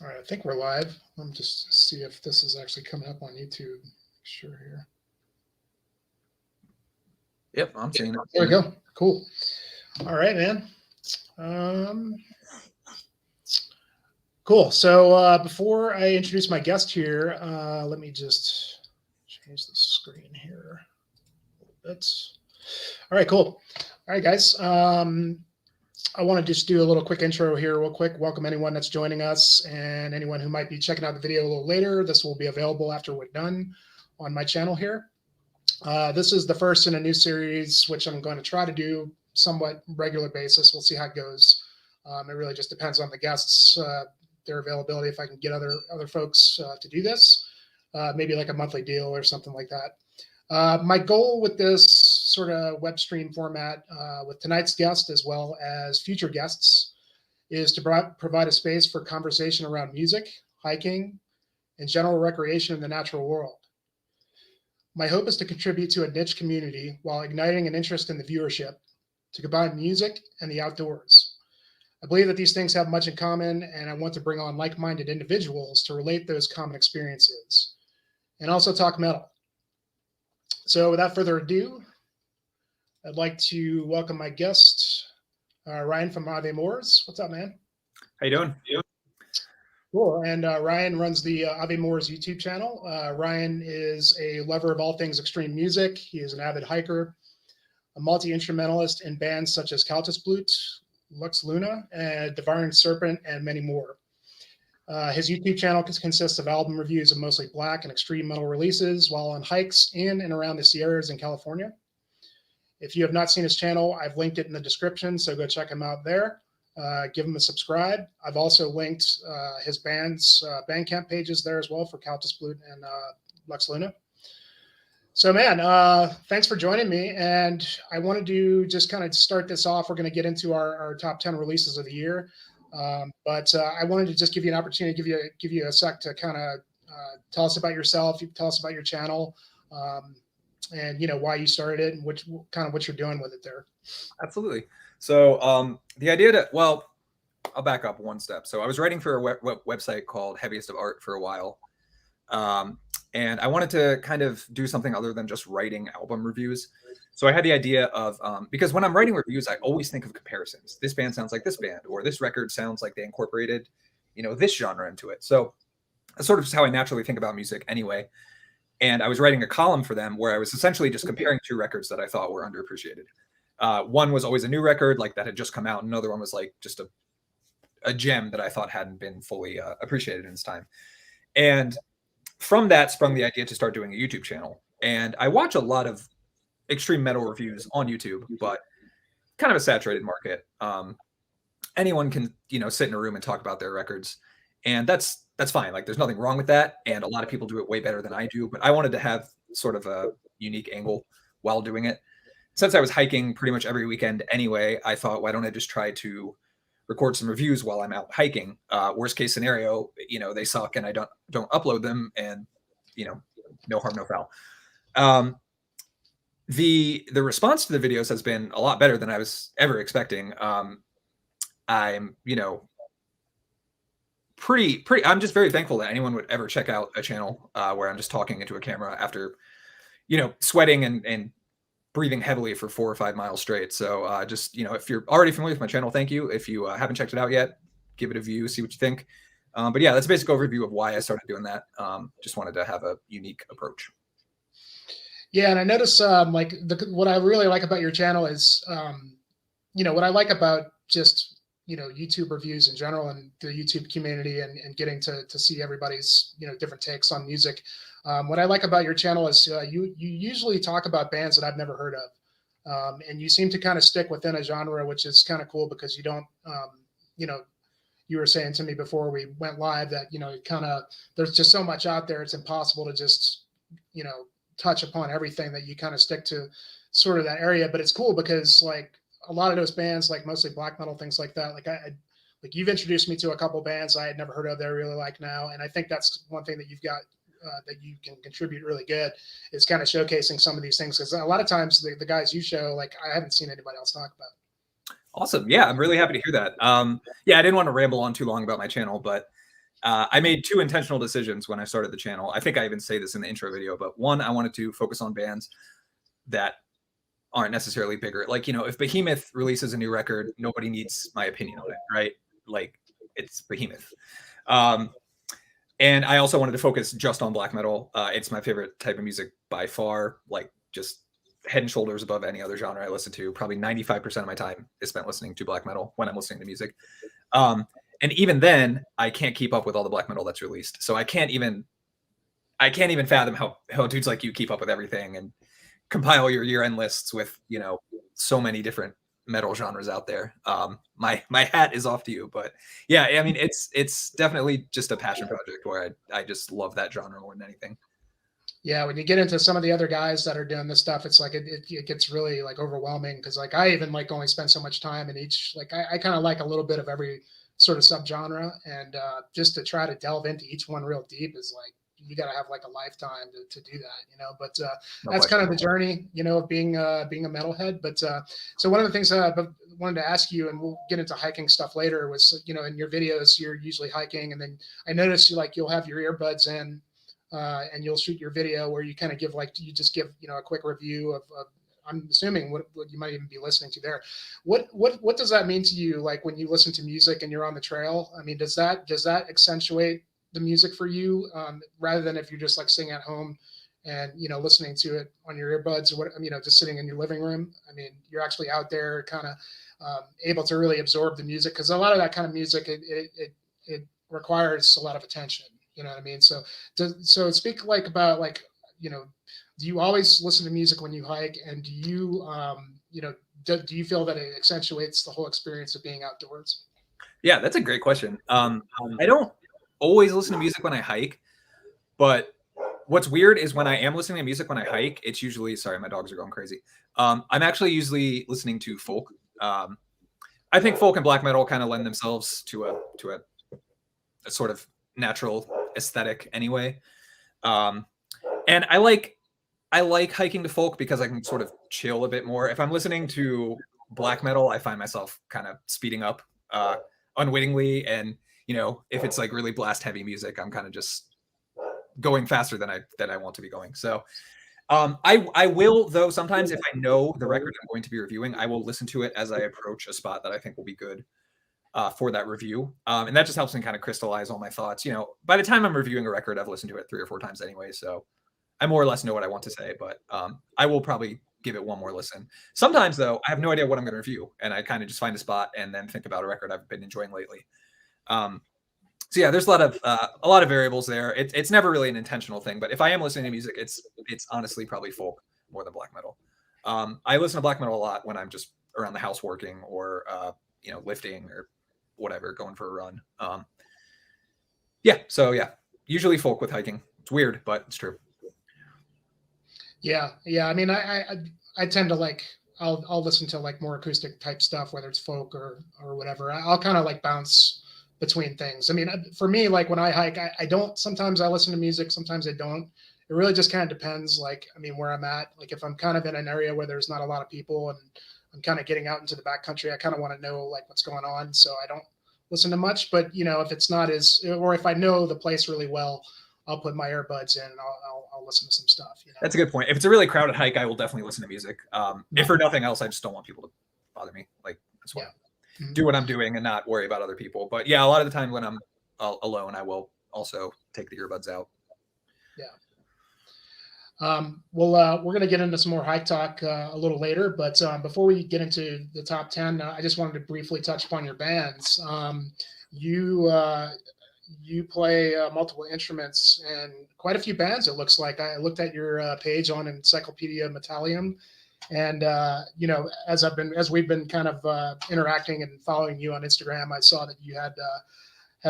All right, I think we're live. Let me just see if this is actually coming up on YouTube. Sure here. Yep, I'm seeing it. There we go. Cool. All right, man. Cool. So before I introduce my guest here, let me just change the screen here a little bit. All right, cool. All right, guys. I want to just do a little quick intro here real quick. Welcome anyone that's joining us and anyone who might be checking out the video a little later. This will be available after we're done on my channel here. This is the first in a new series, which I'm going to try to do somewhat regular basis. We'll see how it goes. It really just depends on the guests, their availability, if I can get other folks to do this, maybe like a monthly deal or something like that. My goal with this sort of web stream format with tonight's guest as well as future guests is to provide a space for conversation around music, hiking, and general recreation in the natural world. My hope is to contribute to a niche community while igniting an interest in the viewership to combine music and the outdoors. I believe that these things have much in common, and I want to bring on like-minded individuals to relate those common experiences and also talk metal. So without further ado, I'd like to welcome my guest, Ryan from Ave Mors. What's up, man? How you doing? Cool. And Ryan runs the Ave Mors YouTube channel. Ryan is a lover of all things extreme music. He is an avid hiker, a multi-instrumentalist in bands such as Carcass, Lux Luna, and Devouring Serpent, and many more. His YouTube channel consists of album reviews of mostly black and extreme metal releases while on hikes in and around the Sierras in California. If you have not seen his channel, I've linked it in the description, so go check him out there. Give him a subscribe. I've also linked his band's Bandcamp pages there as well for Carcass and Lux Luna. So, man, thanks for joining me. And I wanted to just kind of start this off. We're going to get into our top 10 releases of the year. But I wanted to just give you an opportunity to give you a sec to kind of tell us about yourself, tell us about your channel, and why you started it and what you're doing with it there. Absolutely. So the idea I'll back up one step. So I was writing for a website called Heaviest of Art for a while. And I wanted to kind of do something other than just writing album reviews. So I had the idea of, because when I'm writing reviews, I always think of comparisons. This band sounds like this band, or this record sounds like they incorporated, this genre into it. So that's sort of just how I naturally think about music anyway. And I was writing a column for them where I was essentially just comparing two records that I thought were underappreciated. One was always a new record, like that had just come out. And another one was like just a gem that I thought hadn't been fully appreciated in its time. And from that sprung the idea to start doing a YouTube channel. And I watch a lot of extreme metal reviews on YouTube, but kind of a saturated market. Anyone can, sit in a room and talk about their records. And that's fine. Like there's nothing wrong with that. And a lot of people do it way better than I do. But I wanted to have sort of a unique angle while doing it. Since I was hiking pretty much every weekend anyway, I thought, why don't I just try to record some reviews while I'm out hiking? Worst case scenario, they suck and I don't upload them, and no harm, no foul. The response to the videos has been a lot better than I was ever expecting. I'm I'm just very thankful that anyone would ever check out a channel where I'm just talking into a camera after sweating and breathing heavily for 4 or 5 miles straight. So if you're already familiar with my channel, thank you. If you haven't checked it out yet, give it a view, see what you think. But yeah, that's a basic overview of why I started doing that. Just wanted to have a unique approach. Yeah, and I notice what I really like about your channel is, what I like about just YouTube reviews in general and the YouTube community and getting to see everybody's different takes on music. What I like about your channel is you usually talk about bands that I've never heard of, and you seem to kind of stick within a genre, which is kind of cool because you don't, you were saying to me before we went live that there's just so much out there, it's impossible to just touch upon everything, that you kind of stick to sort of that area. But it's cool because like a lot of those bands, like mostly black metal, things like that, like you've introduced me to a couple bands I had never heard of that I really like now, and I think that's one thing that you've got. That you can contribute really good is kind of showcasing some of these things, because a lot of times the guys you show, like I haven't seen anybody else talk about. Awesome. Yeah, I'm really happy to hear that. Yeah, I didn't want to ramble on too long about my channel, but I made 2 intentional decisions when I started the channel. I think I even say this in the intro video, but one, I wanted to focus on bands that aren't necessarily bigger. Like, you know, if Behemoth releases a new record, nobody needs my opinion on it, right? Like, it's Behemoth. And I also wanted to focus just on black metal. It's my favorite type of music by far, like just head and shoulders above any other genre I listen to. Probably 95% of my time is spent listening to black metal when I'm listening to music. And even then, I can't keep up with all the black metal that's released. So I can't even fathom how dudes like you keep up with everything and compile your year-end lists with, you know, so many different metal genres out there. My hat is off to you, but yeah, I mean, it's definitely just a passion project where I just love that genre more than anything. Yeah, when you get into some of the other guys that are doing this stuff, it's like it gets really like overwhelming, because like I even like only spend so much time in each. Like I kind of like a little bit of every sort of subgenre, and just to try to delve into each one real deep is like you got to have like a lifetime to do that, you know. But that's kind of the journey, you know, of being a metalhead. But so one of the things I wanted to ask you, and we'll get into hiking stuff later, was, you know, in your videos you're usually hiking, and then I noticed you'll have your earbuds in. And you'll shoot your video where you kind of give you just give, you know, a quick review of I'm assuming what you might even be listening to there. What does that mean to you? Like when you listen to music and you're on the trail, I mean, does that accentuate the music for you, rather than if you're just like sitting at home and, you know, listening to it on your earbuds, or what, you know, just sitting in your living room? I mean, you're actually out there kind of able to really absorb the music, because a lot of that kind of music, it requires a lot of attention. You know what I mean? So speak like about like, you know, do you always listen to music when you hike, and do you, you know, do you feel that it accentuates the whole experience of being outdoors? Yeah, that's a great question. I don't always listen to music when I hike, but what's weird is when I am listening to music when I hike, it's usually, sorry, my dogs are going crazy. I'm actually usually listening to folk. I think folk and black metal kind of lend themselves to a sort of natural aesthetic anyway. And I like hiking to folk because I can sort of chill a bit more. If I'm listening to black metal, I find myself kind of speeding up unwittingly, and, you know, if it's like really blast heavy music, I'm kind of just going faster than I want to be going. So I will, though, sometimes if I know the record I'm going to be reviewing, I will listen to it as I approach a spot that I think will be good for that review. And that just helps me kind of crystallize all my thoughts. You know, by the time I'm reviewing a record, I've listened to it 3 or 4 times anyway, so I more or less know what I want to say, but I will probably give it one more listen. Sometimes, though, I have no idea what I'm going to review, and I kind of just find a spot and then think about a record I've been enjoying lately. So yeah, there's a lot of variables there. It's never really an intentional thing, but if I am listening to music, it's honestly probably folk more than black metal. I listen to black metal a lot when I'm just around the house working, or you know, lifting or whatever, going for a run. So usually folk with hiking. It's weird, but it's true. Yeah. I mean, I tend to like, I'll listen to like more acoustic type stuff, whether it's folk or whatever. I'll kind of like bounce between things. I mean, for me, like when I hike, I don't, sometimes I listen to music, sometimes I don't. It really just kind of depends. Like, I mean, where I'm at, like if I'm kind of in an area where there's not a lot of people and I'm kind of getting out into the backcountry, I kind of want to know like what's going on. So I don't listen to much, but you know, if it's not or if I know the place really well, I'll put my earbuds in and I'll listen to some stuff. You know? That's a good point. If it's a really crowded hike, I will definitely listen to music. If for nothing else, I just don't want people to bother me. Like, that's why I do what I'm doing and not worry about other people. But yeah, a lot of the time when I'm alone, I will also take the earbuds out. Yeah. Well, we're going to get into some more hike talk a little later, but before we get into the top 10, I just wanted to briefly touch upon your bands. You play multiple instruments and quite a few bands, it looks like. I looked at your page on Encyclopedia Metallium, and you know, as we've been kind of interacting and following you on Instagram, I saw that you had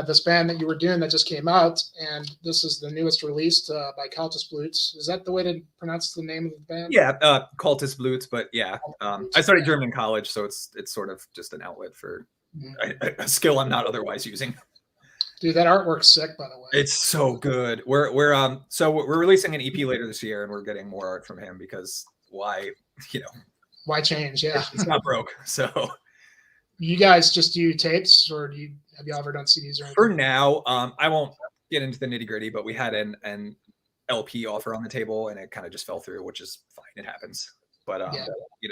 this band that you were doing that just came out, and this is the newest release by Cultist Bluts. Is that the way to pronounce the name of the band? Yeah, Cultist Bluts, but yeah. I studied German in college, so it's sort of just an outlet for a skill I'm not otherwise using. Dude, that artwork's sick, by the way. It's so good. We're releasing an EP later this year, and we're getting more art from him because why change? Yeah, it's not broke. So You guys just do tapes, or have you ever done CDs or anything? For now, I won't get into the nitty gritty, but we had an LP offer on the table, and it kind of just fell through, which is fine. It happens. But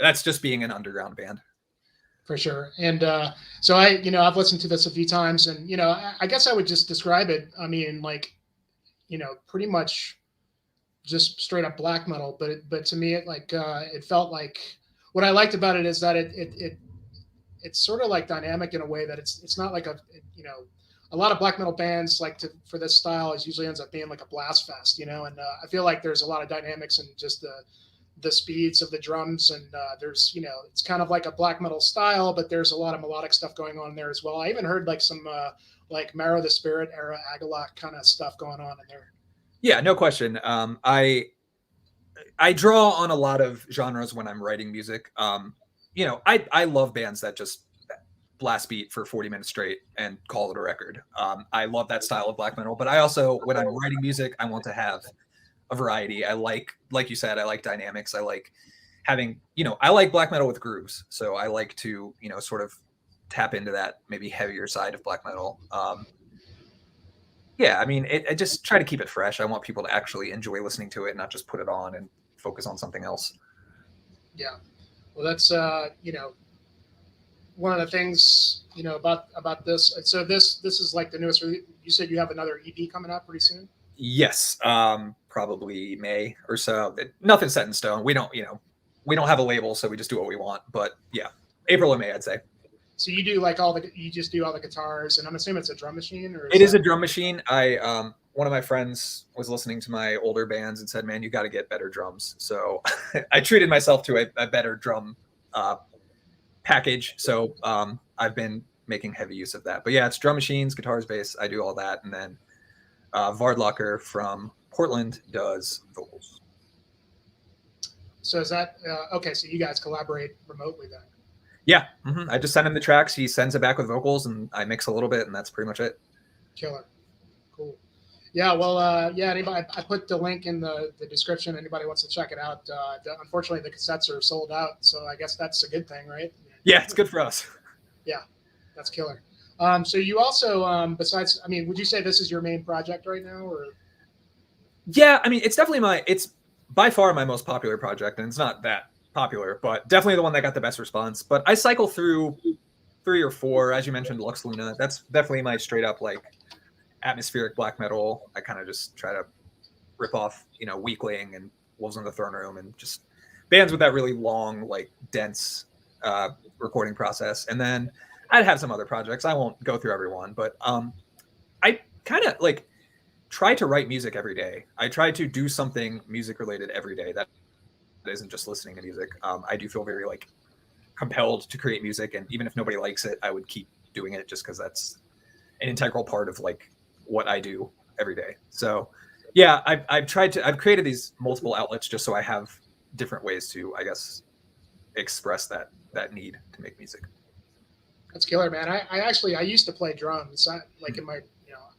that's just being an underground band. For sure. And so I've listened to this a few times, and I guess I would just describe it. I mean, like, pretty much just straight up black metal. But to me, it felt like what I liked about it is that it's sort of like dynamic in a way that it's not like a lot of black metal bands for this style is usually ends up being like a blast fest, and I feel like there's a lot of dynamics and just the speeds of the drums, and there's it's kind of like a black metal style, but there's a lot of melodic stuff going on there as well. I even heard like some like Marrow the Spirit era Agalot kind of stuff going on in there. Yeah, no question. I draw on a lot of genres when I'm writing music. I love bands that just blast beat for 40 minutes straight and call it a record. I love that style of black metal, but I also, when I'm writing music, I want to have a variety. I like you said, I like dynamics. I like having, I like black metal with grooves. So I like to, sort of tap into that maybe heavier side of black metal. I mean, I just try to keep it fresh. I want people to actually enjoy listening to it, not just put it on and focus on something else. Yeah. Well, that's, one of the things, about this. So this is like the newest, you said you have another EP coming out pretty soon? Yes. Probably May or so. Nothing's set in stone. We don't have a label, so we just do what we want. But yeah, April or May, I'd say. So you do you just do all the guitars, and I'm assuming it's a drum machine, or it is a drum machine. One of my friends was listening to my older bands and said, "Man, you got to get better drums." So I treated myself to a better drum package. So I've been making heavy use of that. But yeah, it's drum machines, guitars, bass. I do all that, and then Vardlocker from Portland does vocals. So is that okay? So you guys collaborate remotely then? Yeah, I just send him the tracks. He sends it back with vocals, and I mix a little bit, and that's pretty much it. Killer, cool. Yeah, well, anybody, I put the link in the description. Anybody wants to check it out. Unfortunately, the cassettes are sold out, so I guess that's a good thing, right? Yeah, it's good for us. Yeah, that's killer. So you also, besides, I mean, would you say this is your main project right now, or? Yeah, I mean, it's definitely it's by far my most popular project, and it's not that popular, but definitely the one that got the best response. But I cycle through 3 or 4, as you mentioned, Lux Luna. That's definitely my straight up like atmospheric black metal. I kind of just try to rip off, Weakling and Wolves on the Throne Room, and just bands with that really long, like dense recording process. And then I'd have some other projects. I won't go through everyone, but I kind of like try to write music every day. I try to do something music related every day that isn't just listening to music. I do feel very like compelled to create music, and even if nobody likes it, I would keep doing it just because that's an integral part of like what I do every day. So yeah, I've created these multiple outlets just so I have different ways to, I guess, express that need to make music. That's killer, man. I used to play drums. In my,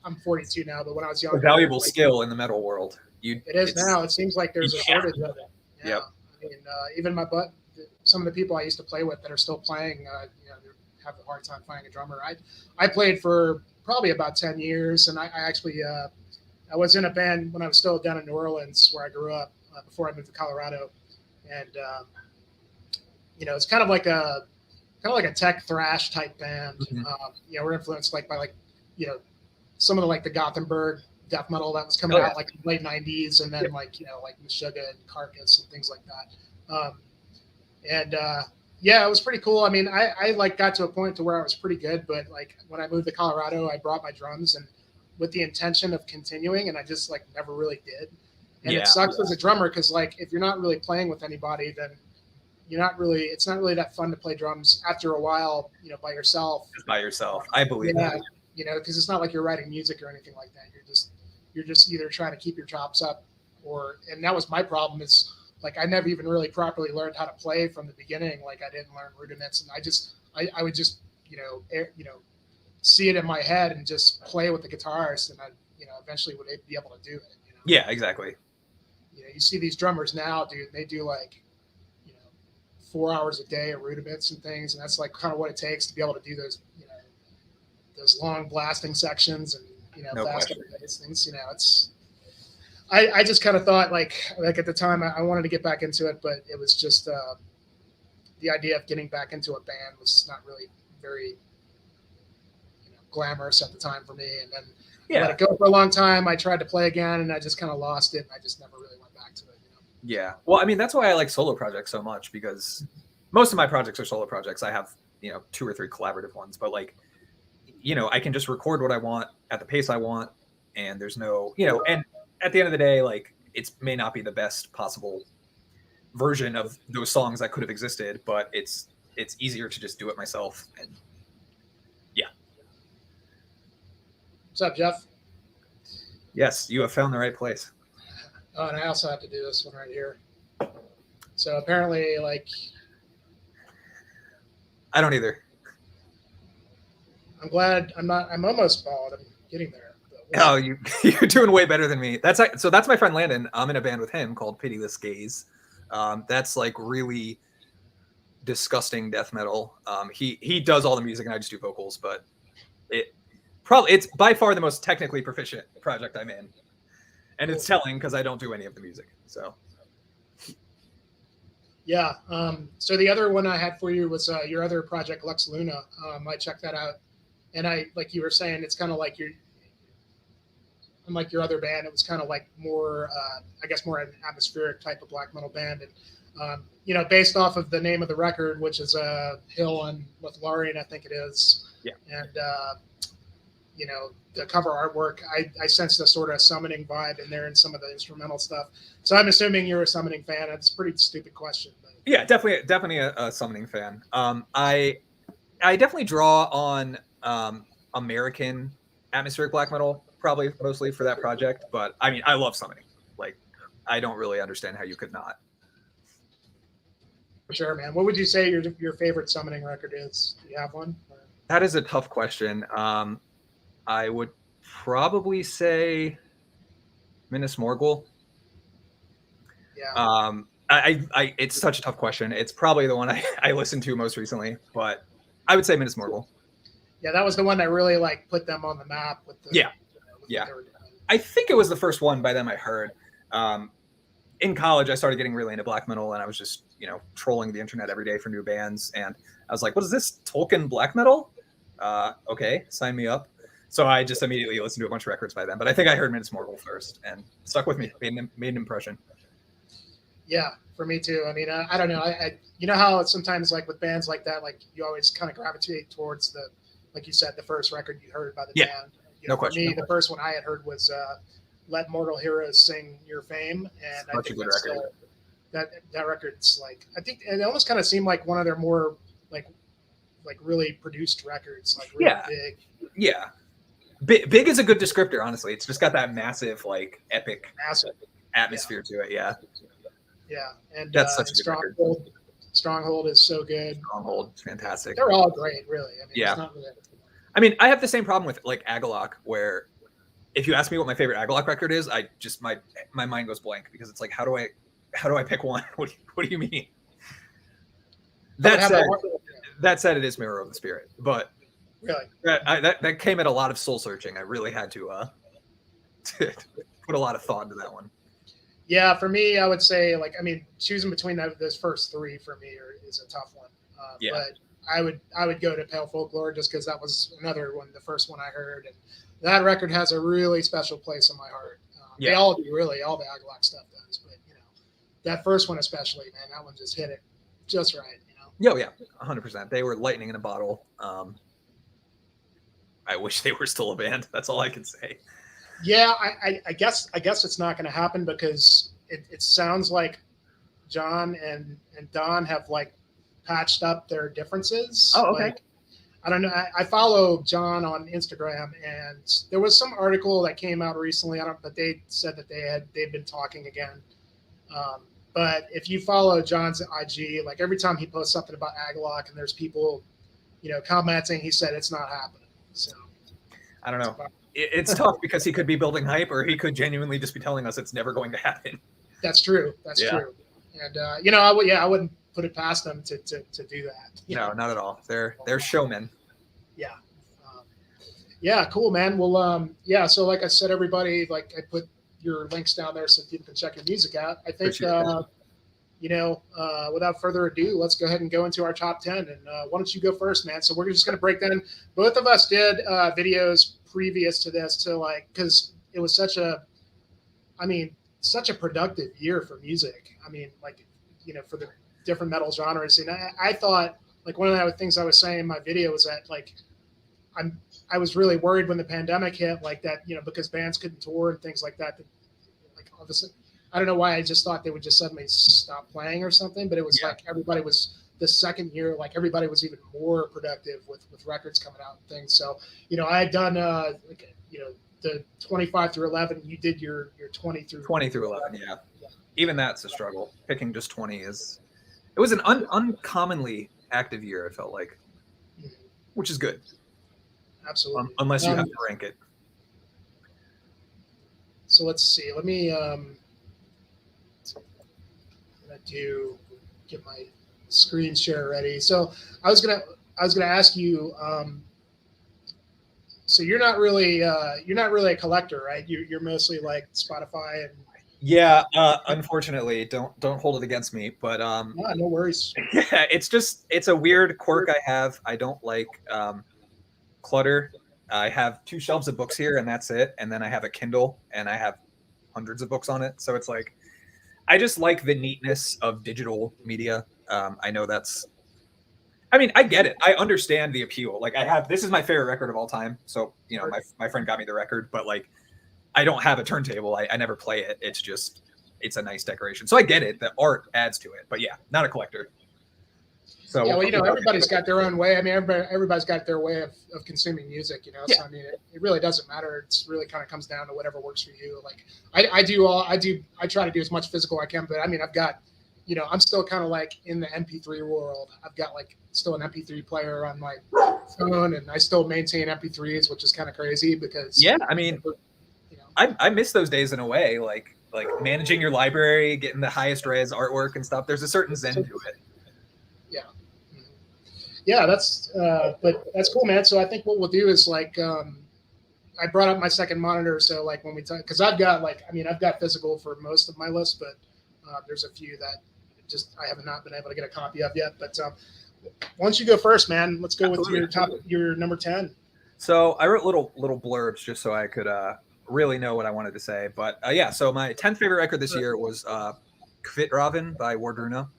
I'm 42 now, but when I was younger, a valuable skill in the metal world. It is now. It seems like there's a shortage of it. Yeah. Yep. I mean, even some of the people I used to play with that are still playing, they have a hard time finding a drummer. I played for probably about 10 years, and I actually I was in a band when I was still down in New Orleans, where I grew up, before I moved to Colorado, and it's kind of like a tech thrash type band. Mm-hmm. We're influenced by some of the Gothenburg death metal that was coming out like in the late 90s, and then like Meshuggah and Carcass and things like that. It was pretty cool. I mean, I got to a point to where I was pretty good, but when I moved to Colorado, I brought my drums and with the intention of continuing, and I just never really did. And it sucks as a drummer because if you're not really playing with anybody, then it's not really that fun to play drums after a while, by yourself. Just by yourself. I believe that. Because it's not like you're writing music or anything like that. You're just either trying to keep your chops up, and that was my problem. Is I never even really properly learned how to play from the beginning. I didn't learn rudiments, and I would just see it in my head and just play with the guitarist, and I eventually would be able to do it. Yeah, exactly. You see these drummers now, dude. They do 4 hours a day of rudiments and things, and that's like kind of what it takes to be able to do those, those long blasting sections and No fast question. pace things. It's. I just kind of thought like at the time I wanted to get back into it, but it was just the idea of getting back into a band was not really very glamorous at the time for me. And then I let it go for a long time. I tried to play again, and I just kind of lost it. And I just never really went back to it. Yeah. Well, I mean, that's why I like solo projects so much, because most of my projects are solo projects. I have 2 or 3 collaborative ones, but like, I can just record what I want at the pace I want, and there's no, and at the end of the day, like, it may not be the best possible version of those songs that could have existed, but it's easier to just do it myself. And yeah. What's up, Jeff? Yes, you have found the right place. Oh, and I also have to do this one right here. So apparently, like, I don't either. I'm glad I'm almost bald. I'm getting there. Oh, you're doing way better than me. That's my friend Landon. I'm in a band with him called Pitiless Gaze. That's like really disgusting death metal. He does all the music and I just do vocals, but it's by far the most technically proficient project I'm in, and it's telling because I don't do any of the music. So yeah. So the other one I had for you was your other project, Lux Luna. I checked that out, and I, like you were saying, it's kind of like unlike your other band, it was kind of like more, I guess, more an atmospheric type of black metal band. And, based off of the name of the record, which is Hill on Lothlorien, I think it is. Yeah. And, the cover artwork, I sensed a sort of summoning vibe in there and some of the instrumental stuff. So I'm assuming you're a summoning fan. It's a pretty stupid question. But. Yeah, definitely a summoning fan. I definitely draw on American atmospheric black metal, probably mostly for that project, but I mean, I love summoning. Like, I don't really understand how you could not. For sure, man. What would you say your favorite summoning record is? Do you have one? That is a tough question. I would probably say Minas Morgul. Yeah. It's such a tough question. It's probably the one I listened to most recently, but I would say Minas Morgul. Yeah, that was the one that really like put them on the map with the I think it was the first one by them I heard. In college, I started getting really into black metal, and I was just, trolling the internet every day for new bands. And I was like, what is this, Tolkien black metal? Okay, sign me up. So I just immediately listened to a bunch of records by them. But I think I heard Minas Morgul first, and stuck with me, made an impression. Yeah, for me too. I mean, I don't know. I how it's sometimes like with bands like that, like you always kind of gravitate towards the, like you said, the first record you heard by the band. No question. For me, the first one I had heard was "Let Mortal Heroes Sing Your Fame," and I think that's record. That record's like, I think it almost kind of seemed like one of their more like really produced records, like really big. Yeah, big is a good descriptor. Honestly, it's just got that massive, like, epic atmosphere to it. Yeah. Yeah, and that's such a good record. Stronghold is so good. Stronghold is fantastic. They're all great, really. I mean, yeah. It's not really. I mean, I have the same problem with like Agalloch, where if you ask me what my favorite Agalloch record is, I just my mind goes blank, because it's like, how do I pick one? What do you mean? That said, it is Mirror of the Spirit, but really that came at a lot of soul searching. I really had to put a lot of thought into that one. Yeah, for me, I would say, like, I mean, choosing between those first three for me is a tough one. But I would go to Pale Folklore, just because that was another one, the first one I heard, and that record has a really special place in my heart. They all do, really, all the Agalloch stuff does, but that first one especially, man, that one just hit it just right. Yeah, 100%. They were lightning in a bottle. I wish they were still a band. That's all I can say. Yeah, I guess it's not going to happen, because it sounds like John and Don have like patched up their differences. Oh, okay. Like, I don't know. I follow John on Instagram, and there was some article that came out recently. But they said that they'd been talking again. But if you follow John's IG, like every time he posts something about Agalloch and there's people, commenting, he said it's not happening. So I don't know. It's tough, because he could be building hype, or he could genuinely just be telling us it's never going to happen. That's true. That's true. And I wouldn't put it past them to do that. No, not at all. They're showmen. Yeah. Yeah, cool, man. Well, yeah. So, like I said, everybody, like I put your links down there so people can check your music out. I think, without further ado, let's go ahead and go into our top 10. And why don't you go first, man? So we're just going to break down. Both of us did videos previous to this because it was such a productive year for music. I mean, for the different metal genres. And I thought, like, one of the things I was saying in my video was that, like, I was really worried when the pandemic hit, like that, because bands couldn't tour and things like that. Like, obviously, I don't know why I just thought they would just suddenly stop playing or something, but it was like everybody was the second year, like everybody was even more productive with records coming out and things. So, I had done, the 25 through 11. You did your 20 through 11. Yeah. Even that's a struggle. Picking just 20 it was an uncommonly active year. It felt like, which is good. Absolutely. Unless you have to rank it. So let's see. Let me get my screen share ready. So I was gonna ask you. So you're not really a collector, right? You're mostly like Spotify and. Yeah, unfortunately, don't hold it against me, but no worries. Yeah, it's a weird quirk I have. I don't like clutter. I have 2 shelves of books here, and that's it. And then I have a Kindle, and I have hundreds of books on it. So it's like, I just like the neatness of digital media. I know I get it. I understand the appeal. Like, this is my favorite record of all time. So, my friend got me the record, but like, I don't have a turntable. I never play it. It's a nice decoration. So I get it. The art adds to it, but yeah, not a collector. So yeah, well, everybody's got their own way. I mean, everybody's got their way of consuming music, Yeah. So I mean, it really doesn't matter. It's really kind of comes down to whatever works for you. Like I try to do as much physical I can, but I mean, I've got, I'm still kind of like in the MP3 world. I've got like still an MP3 player on my phone, and I still maintain MP3s, which is kind of crazy because I mean, I miss those days in a way, like managing your library, getting the highest res artwork and stuff. There's a certain zen to it. Yeah. Yeah, but that's cool, man. So I think what we'll do is like, I brought up my second monitor. So like when we talk, cause I've got physical for most of my list, but there's a few that I have not been able to get a copy of yet. But once you go first, man, let's go with your number 10. So I wrote little blurbs just so I could really know what I wanted to say. But so my 10th favorite record this year was Kvitraven by Wardrena.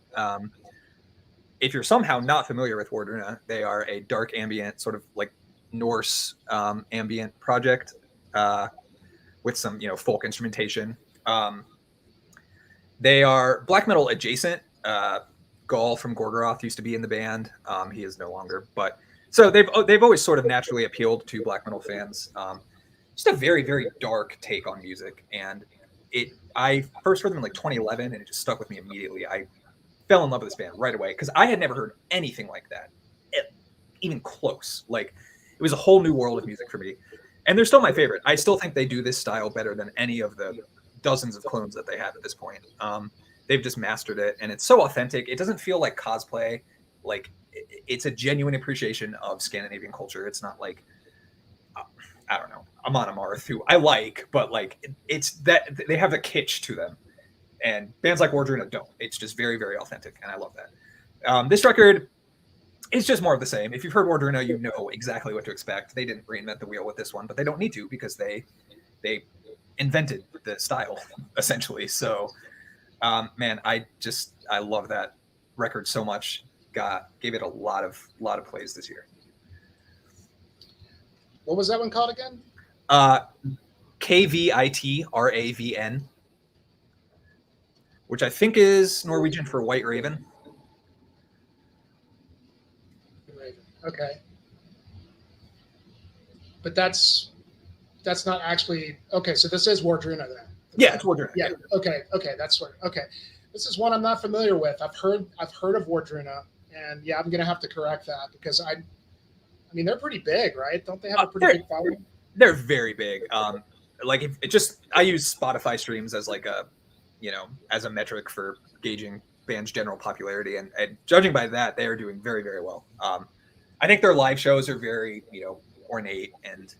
If you're somehow not familiar with Wardrena, they are a dark ambient, sort of like Norse ambient project with some folk instrumentation. They are black metal adjacent. Gaul from Gorgoroth used to be in the band. He is no longer, but so they've always sort of naturally appealed to black metal fans. Just a very, very dark take on music, and I first heard them in like 2011, and it just stuck with me immediately. I fell in love with this band right away because I had never heard anything like that, even close. Like, it was a whole new world of music for me, and they're still my favorite. I still think they do this style better than any of the dozens of clones that they have at this point. They've just mastered it, and it's so authentic. It doesn't feel like cosplay. Like, it's a genuine appreciation of Scandinavian culture. It's not like, I don't know, Amon Amarth, who I like, but like, it's that they have a kitsch to them, and bands like Wardrena don't. It's just very, very authentic, and I love that. This record is just more of the same. If you've heard Wardrena, you know exactly what to expect. They didn't reinvent the wheel with this one, but they don't need to because they invented the style essentially. So, man, I love that record so much. Gave it a lot of plays this year. What was that one called again? Kvitraven, which I think is Norwegian for White Raven. Okay. But that's not actually okay. So this is Wardrena then. Yeah, it's Wardrena. Yeah. Okay. That's what. Okay. This is one I'm not familiar with. I've heard of Wardrena, and yeah, I'm gonna have to correct that because I mean, they're pretty big, right? Don't they have a pretty big following? They're very big. Like, I use Spotify streams as like a, as a metric for gauging band's general popularity, and judging by that, they are doing very, very well. I think their live shows are very, ornate and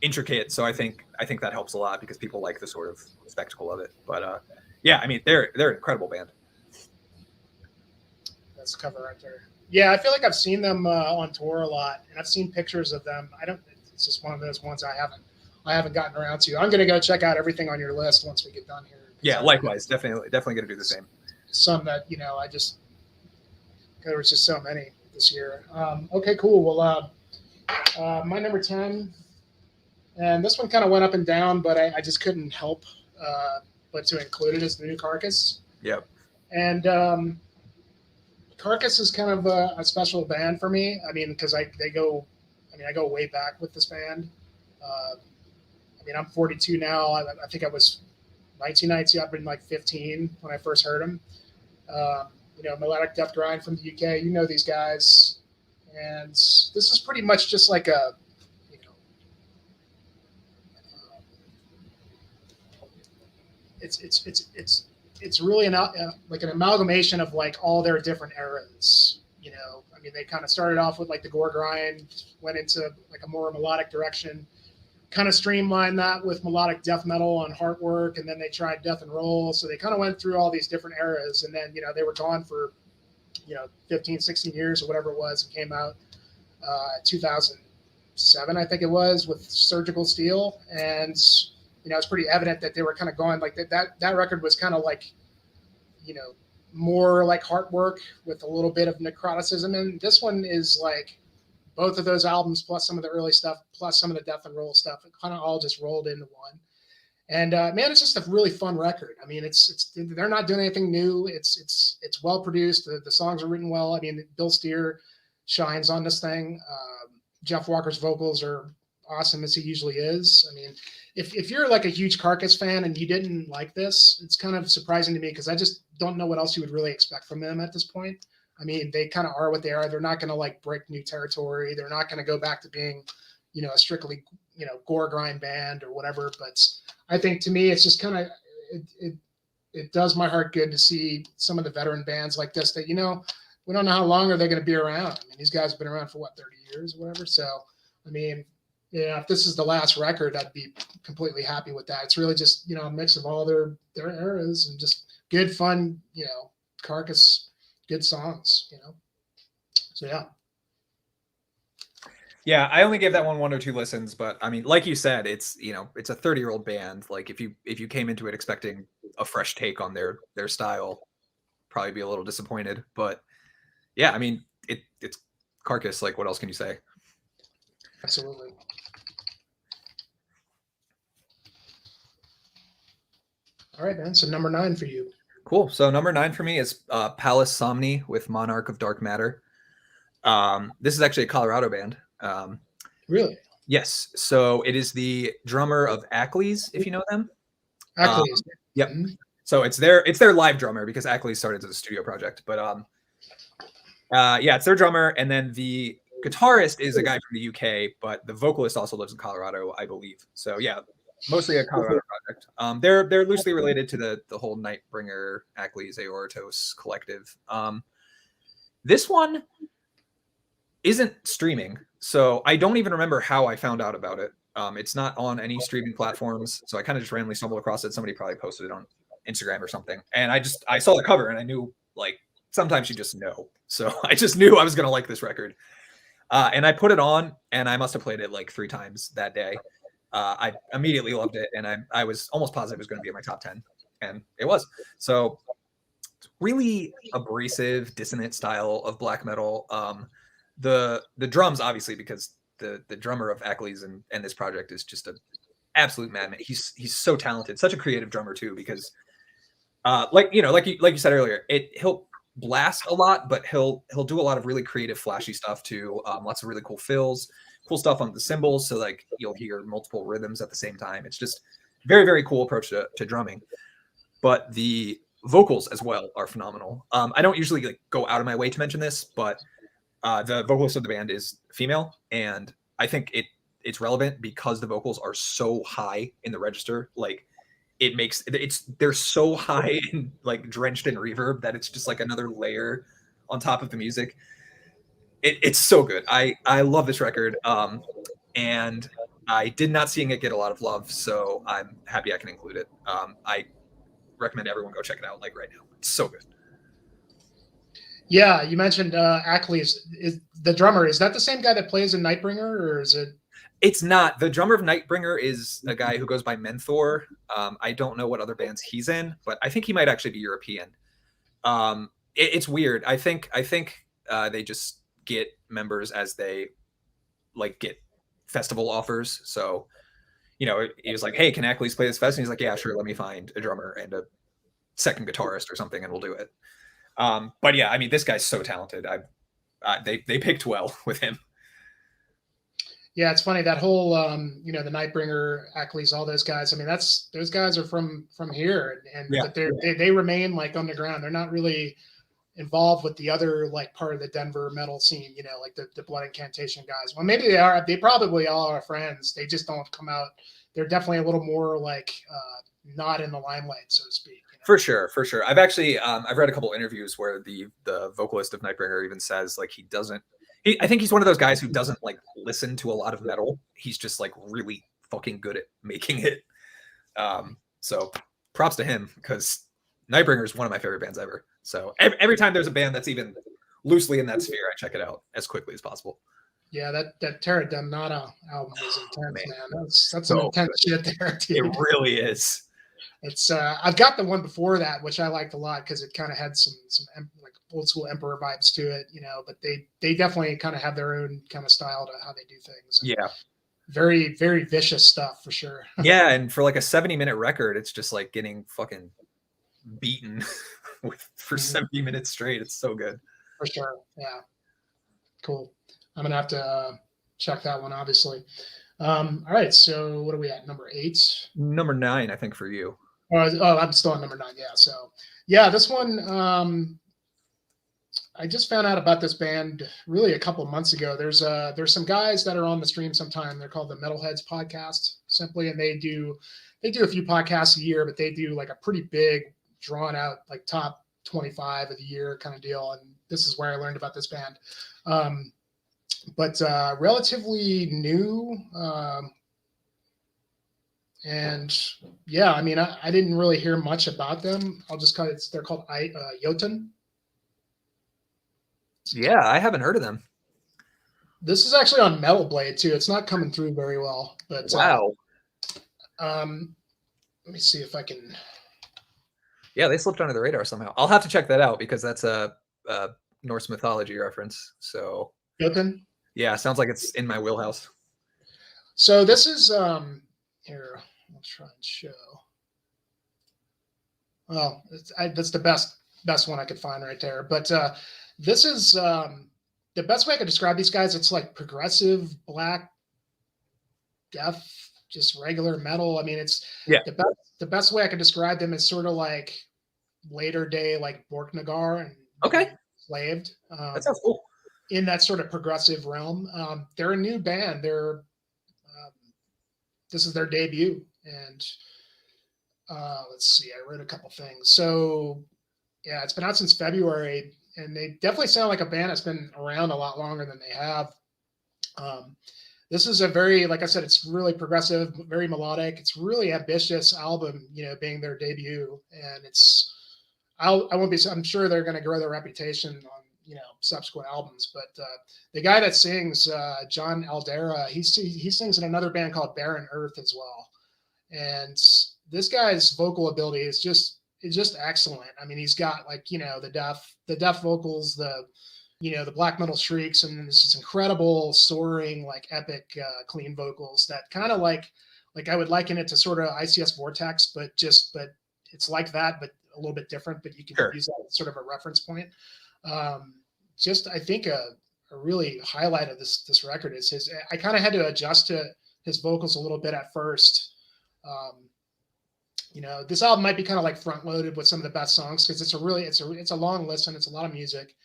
intricate, so I think that helps a lot because people like the sort of spectacle of it. But yeah, I mean, they're an incredible band. That's the cover right there. Yeah, I feel like I've seen them on tour a lot, and I've seen pictures of them. It's just one of those ones I haven't gotten around to. I'm gonna go check out everything on your list once we get done here. Yeah, likewise, definitely gonna do the same. Some that there was just so many this year. Okay, cool. Well, my number 10, and this one kind of went up and down, but I just couldn't help but to include it as the new Carcass. Yep. And Carcass is kind of a special band for me. I mean, because I go way back with this band. I mean, I'm 42 now. I think I was 1990. I've been like 15 when I first heard them. Melodic death grind from the UK. You know these guys, and this is pretty much just like a, it's really like an amalgamation of like all their different eras. I mean, they kind of started off with like the gore grind, went into like a more melodic direction, kind of streamlined that with melodic death metal and Heartwork, and then they tried death and roll. So they kind of went through all these different eras, and then they were gone for 15, 16 years or whatever it was, and came out 2007, I think it was, with Surgical Steel. And it's pretty evident that they were kind of going like that record was kind of like more like Heartwork with a little bit of necroticism, and this one is like both of those albums plus some of the early stuff plus some of the death and roll stuff. It kind of all just rolled into one. And man, it's just a really fun record. I mean, it's they're not doing anything new. It's well produced. The songs are written well. I mean, Bill Steer shines on this thing. Jeff Walker's vocals are awesome as he usually is. I mean, if you're like a huge Carcass fan and you didn't like this, it's kind of surprising to me because I just don't know what else you would really expect from them at this point. I mean, they kind of are what they are. They're not going to like break new territory. They're not going to go back to being, a strictly, gore grind band or whatever. But I think to me, it's just kind of, it does my heart good to see some of the veteran bands like this that, we don't know how long are they going to be around. I mean, these guys have been around for 30 years or whatever. So, I mean, if this is the last record, I'd be completely happy with that. It's really just, a mix of all their eras and just good, fun, Carcass, good songs, So, yeah. Yeah, I only gave that one or two listens, but I mean, like you said, it's it's a 30-year-old band. Like if you came into it expecting a fresh take on their style, probably be a little disappointed. But yeah, I mean, it's Carcass. Like, what else can you say? Absolutely. All right, man. So number 9 for you. Cool. So number 9 for me is Palace Somni with Monarch of Dark Matter. This is actually a Colorado band. Really? Yes. So it is the drummer of Ackley's, if you know them. Ackley's. Yep. Mm-hmm. So it's their live drummer because Ackley started as a studio project. But yeah, it's their drummer, and then the guitarist is a guy from the UK, but the vocalist also lives in Colorado, I believe. So yeah, mostly a Colorado project. They're loosely related to the whole Nightbringer, Ackley's, Aortos collective. This one isn't streaming, so I don't even remember how I found out about it. It's not on any streaming platforms, so I kind of just randomly stumbled across it. Somebody probably posted it on Instagram or something, and I saw the cover and I knew, like, sometimes you just know. So I just knew I was gonna like this record. And I put it on, and I must have played it like 3 times that day. I immediately loved it, and I was almost positive it was going to be in my top 10, and it was. So really abrasive, dissonant style of black metal. The drums, obviously, because the drummer of Ackley's and this project is just an absolute madman. He's so talented, such a creative drummer too, because like you said earlier, he'll blast a lot, but he'll do a lot of really creative, flashy stuff too. Lots of really cool fills, cool stuff on the cymbals. So like you'll hear multiple rhythms at the same time. It's just very, very cool approach to drumming. But the vocals as well are phenomenal. I don't usually like go out of my way to mention this, but the vocalist of the band is female, and I think it's relevant because the vocals are so high in the register. Like it makes they're so high and like drenched in reverb that it's just like another layer on top of the music. It's so good. I love this record. And I did not seeing it get a lot of love, so I'm happy I can include it. I recommend everyone go check it out like right now. It's so good. Yeah, you mentioned Ackley is the drummer. Is that the same guy that plays in Nightbringer, or is it? It's not. The drummer of Nightbringer is a guy who goes by Menthor. I don't know what other bands he's in, but I think he might actually be European. It's weird. I think they just get members as they like get festival offers. So, you know, he was like, "Hey, can Ackley's play this fest?" And he's like, "Yeah, sure. Let me find a drummer and a second guitarist or something, and we'll do it." But yeah, I mean, this guy's so talented. They picked well with him. Yeah, it's funny that whole you know, the Nightbringer, Ackley's, all those guys. I mean, those guys are from here, and Yeah. but they remain like underground. They're not really involved with the other like part of the Denver metal scene. You know, like the Blood Incantation guys. Well, maybe they are. They probably all are friends. They just don't come out. They're definitely a little more like not in the limelight, so to speak. You know? For sure. I've actually I've read a couple interviews where the vocalist of Nightbringer even says like he doesn't. I think he's one of those guys who doesn't like listen to a lot of metal. He's just like really fucking good at making it. So props to him because Nightbringer is one of my favorite bands ever. So every time there's a band that's even loosely in that sphere, I check it out as quickly as possible. Yeah, that Terra Damnata album was intense, man. That's so some intense shit there, dude. It really is. It's I've got the one before that, which I liked a lot because it kind of had some like old school Emperor vibes to it, you know. But they definitely kind of have their own kind of style to how they do things. And yeah, very very vicious stuff for sure. Yeah, and for like a 70-minute record, it's just like getting fucking beaten for 70 minutes straight. It's so good. For sure. Yeah. Cool. I'm gonna have to check that one, obviously. All right. So what are we at? Number 8. Number 9, I think, for you. Oh, I'm still on number 9. Yeah. So yeah, this one. I just found out about this band really a couple of months ago. There's some guys that are on the stream sometime. They're called the Metalheads Podcast, simply, and they do a few podcasts a year, but they do like a pretty big, drawn out, like top 25 of the year kind of deal. And this is where I learned about this band. But relatively new. And yeah, I mean, I didn't really hear much about them. I'll just they're called Yotan. Yeah, I haven't heard of them. This is actually on Metal Blade too. It's not coming through very well, but wow. Let me see if I can. Yeah, they slipped under the radar somehow. I'll have to check that out because that's a Norse mythology reference. So Yotan. Yeah, sounds like it's in my wheelhouse. So this is here. I'll try and show. Well, that's the best one I could find right there. But this is the best way I could describe these guys. It's like progressive black death, just regular metal. I mean, it's the best way I could describe them is sort of like later day like Borknagar and Slaved. That sounds cool. In that sort of progressive realm. They're a new band. This is their debut, and let's see. I wrote a couple things. So yeah, it's been out since February, and they definitely sound like a band that's been around a lot longer than they have. This is a very, like I said, it's really progressive, very melodic. It's really ambitious album, you know, being their debut, and I'm sure they're going to grow their reputation on, you know, subsequent albums. But the guy that sings, John Aldera, he sings in another band called Barren Earth as well. And this guy's vocal ability is just excellent. I mean, he's got like, you know, the deaf vocals, the black metal shrieks, and this is incredible soaring, like epic, clean vocals that kind of like I would liken it to sort of ICS Vortex, but it's like that, but a little bit different, but you can use that as sort of a reference point. I think a really highlight of this record is I kind of had to adjust to his vocals a little bit at first. You know, this album might be kind of like front loaded with some of the best songs because it's a long listen. It's a lot of music,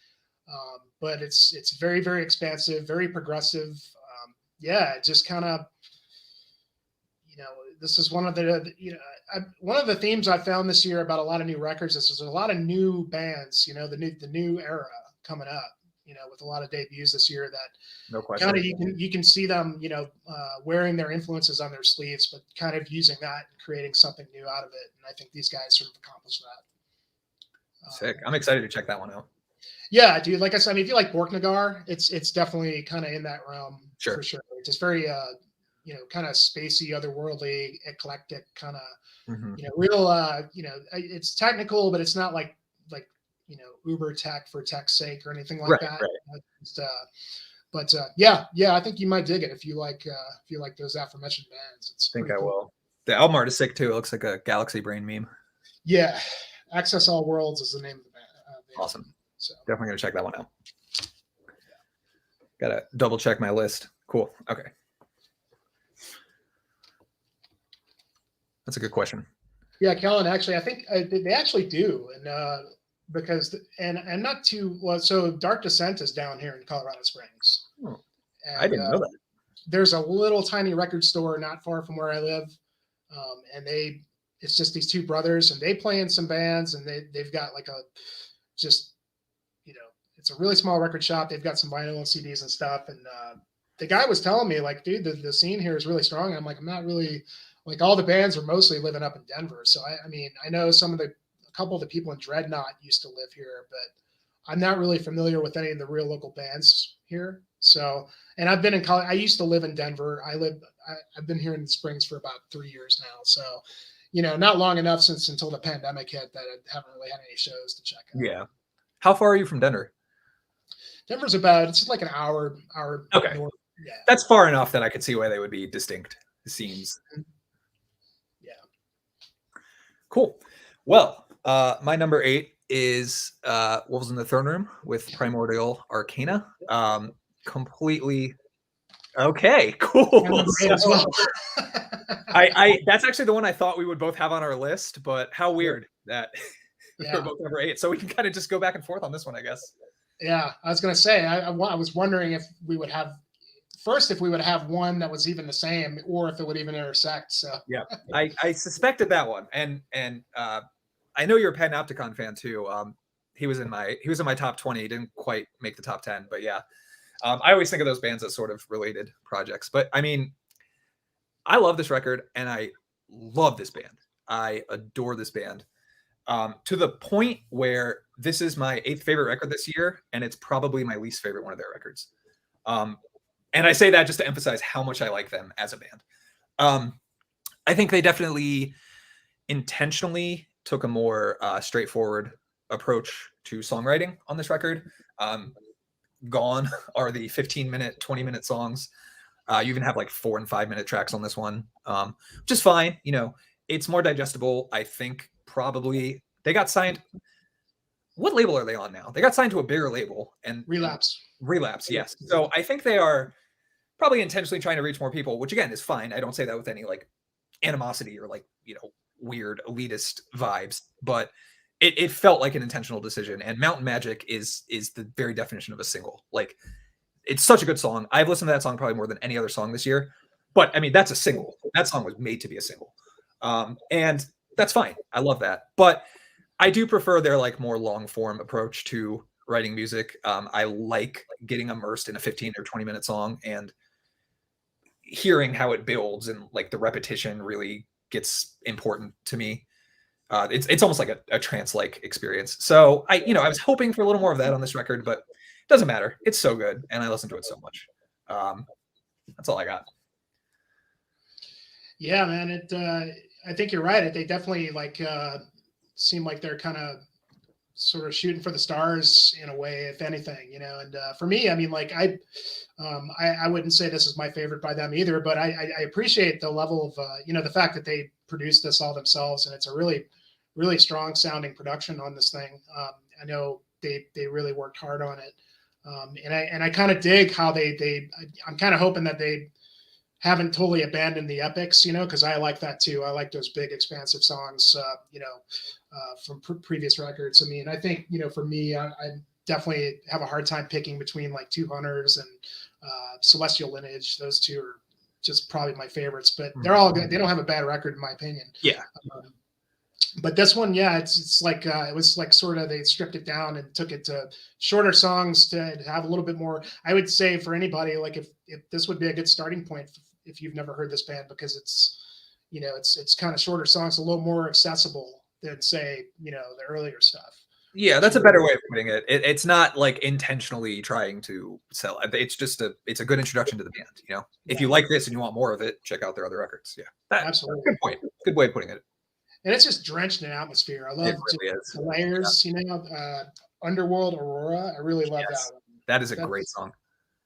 but it's very, very expansive, very progressive. Yeah, just kind of, you know, this is one of the one of the themes I found this year about a lot of new records. This is a lot of new bands, the new era coming up, with a lot of debuts this year that No question. kind of you can see them, wearing their influences on their sleeves, but kind of using that and creating something new out of it. And I think these guys sort of accomplished that. Sick. I'm excited to check that one out. Yeah, dude. Like I said, I mean, if you like Borknagar, it's definitely kind of in that realm for sure. It's just very, kind of spacey, otherworldly, eclectic, kind of, real. It's technical, but it's not like uber tech for tech's sake or anything like that. Right. But I think you might dig it if you like those aforementioned bands. I think I will. The album art is sick too. It looks like a Galaxy Brain meme. Yeah, Access All Worlds is the name of the band. Awesome. So definitely gonna check that one out. Gotta double check my list. Cool. Okay. That's a good question. Yeah, Kellen, actually, I think they actually do, and because and not too well. So Dark Descent is down here in Colorado Springs. Oh, and, I didn't know that. There's a little tiny record store not far from where I live, and it's just these two brothers, and they play in some bands, and they've got like it's a really small record shop. They've got some vinyl and CDs and stuff. And the guy was telling me, like, dude, the scene here is really strong. And I'm like, I'm not really, like, all the bands are mostly living up in Denver. So, I mean, I know a couple of the people in Dreadnought used to live here, but I'm not really familiar with any of the real local bands here. So, and I've been in college. I used to live in Denver. I've been here in the Springs for about 3 years now. So, not long enough until the pandemic hit that I haven't really had any shows to check out. Yeah. How far are you from Denver? Denver's it's like an hour. Okay. North. Yeah. That's far enough that I could see why they would be distinct scenes. Yeah. Cool. Well, my number 8 is Wolves in the Throne Room with Primordial Arcana. Completely okay, cool. So, I that's actually the one I thought we would both have on our list, but how weird that we're both number 8. So we can kind of just go back and forth on this one, I guess. Yeah, I was going to say, I was wondering if we would have one that was even the same, or if it would even intersect. So yeah, I suspected that one, and I know you're a Panopticon fan too. He was in my top 20. He didn't quite make the top 10, but yeah, I always think of those bands as sort of related projects. But I mean, I love this record, and I love this band. I adore this band. To the point where this is my 8th favorite record this year, and it's probably my least favorite one of their records. And I say that just to emphasize how much I like them as a band. I think they definitely intentionally took a more straightforward approach to songwriting on this record. Gone are the 15-minute, 20-minute songs. You even have like 4 and 5 minute tracks on this one, which is fine. It's more digestible. I think probably they got signed. What label are they on now? They got signed to a bigger label, and Relapse. Yes. So I think they are probably intentionally trying to reach more people, which again is fine. I don't say that with any like animosity or like, weird elitist vibes, but it felt like an intentional decision. And Mountain Magic is the very definition of a single. Like, it's such a good song. I've listened to that song probably more than any other song this year, but I mean, that's a single. That song was made to be a single. And that's fine. I love that. But I do prefer their like more long form approach to writing music. I like getting immersed in a 15 or 20 minute song and hearing how it builds, and like the repetition really gets important to me. It's almost like a trance-like experience. So I was hoping for a little more of that on this record, but it doesn't matter. It's so good, and I listen to it so much. That's all I got. Yeah, man. I think you're right. They definitely seem like they're kind of sort of shooting for the stars in a way, if anything, and for me, I mean, like I wouldn't say this is my favorite by them either, but I appreciate the level of, the fact that they produced this all themselves, and it's a really, really strong sounding production on this thing. I know they really worked hard on it. And I kind of dig how I'm kind of hoping that they haven't totally abandoned the epics, because I like that too. I like those big expansive songs, from previous records. I mean, I think, for me, I definitely have a hard time picking between like Two Hunters and Celestial Lineage. Those two are just probably my favorites, but they're all good. They don't have a bad record in my opinion. Yeah. But this one, yeah, it's like it was like sort of they stripped it down and took it to shorter songs to have a little bit more. I would say for anybody, like if this would be a good starting point if you've never heard this band, because it's, you know, it's kind of shorter songs, a little more accessible than say, you know, the earlier stuff. Yeah, that's a better way of putting it. It's not like intentionally trying to sell. It's just it's a good introduction to the band. You know, if you like this and you want more of it, check out their other records. Yeah, absolutely. Good point. Good way of putting it. And it's just drenched in atmosphere. I love really the layers. You know, Underworld Aurora. I really love that one. That is a great song.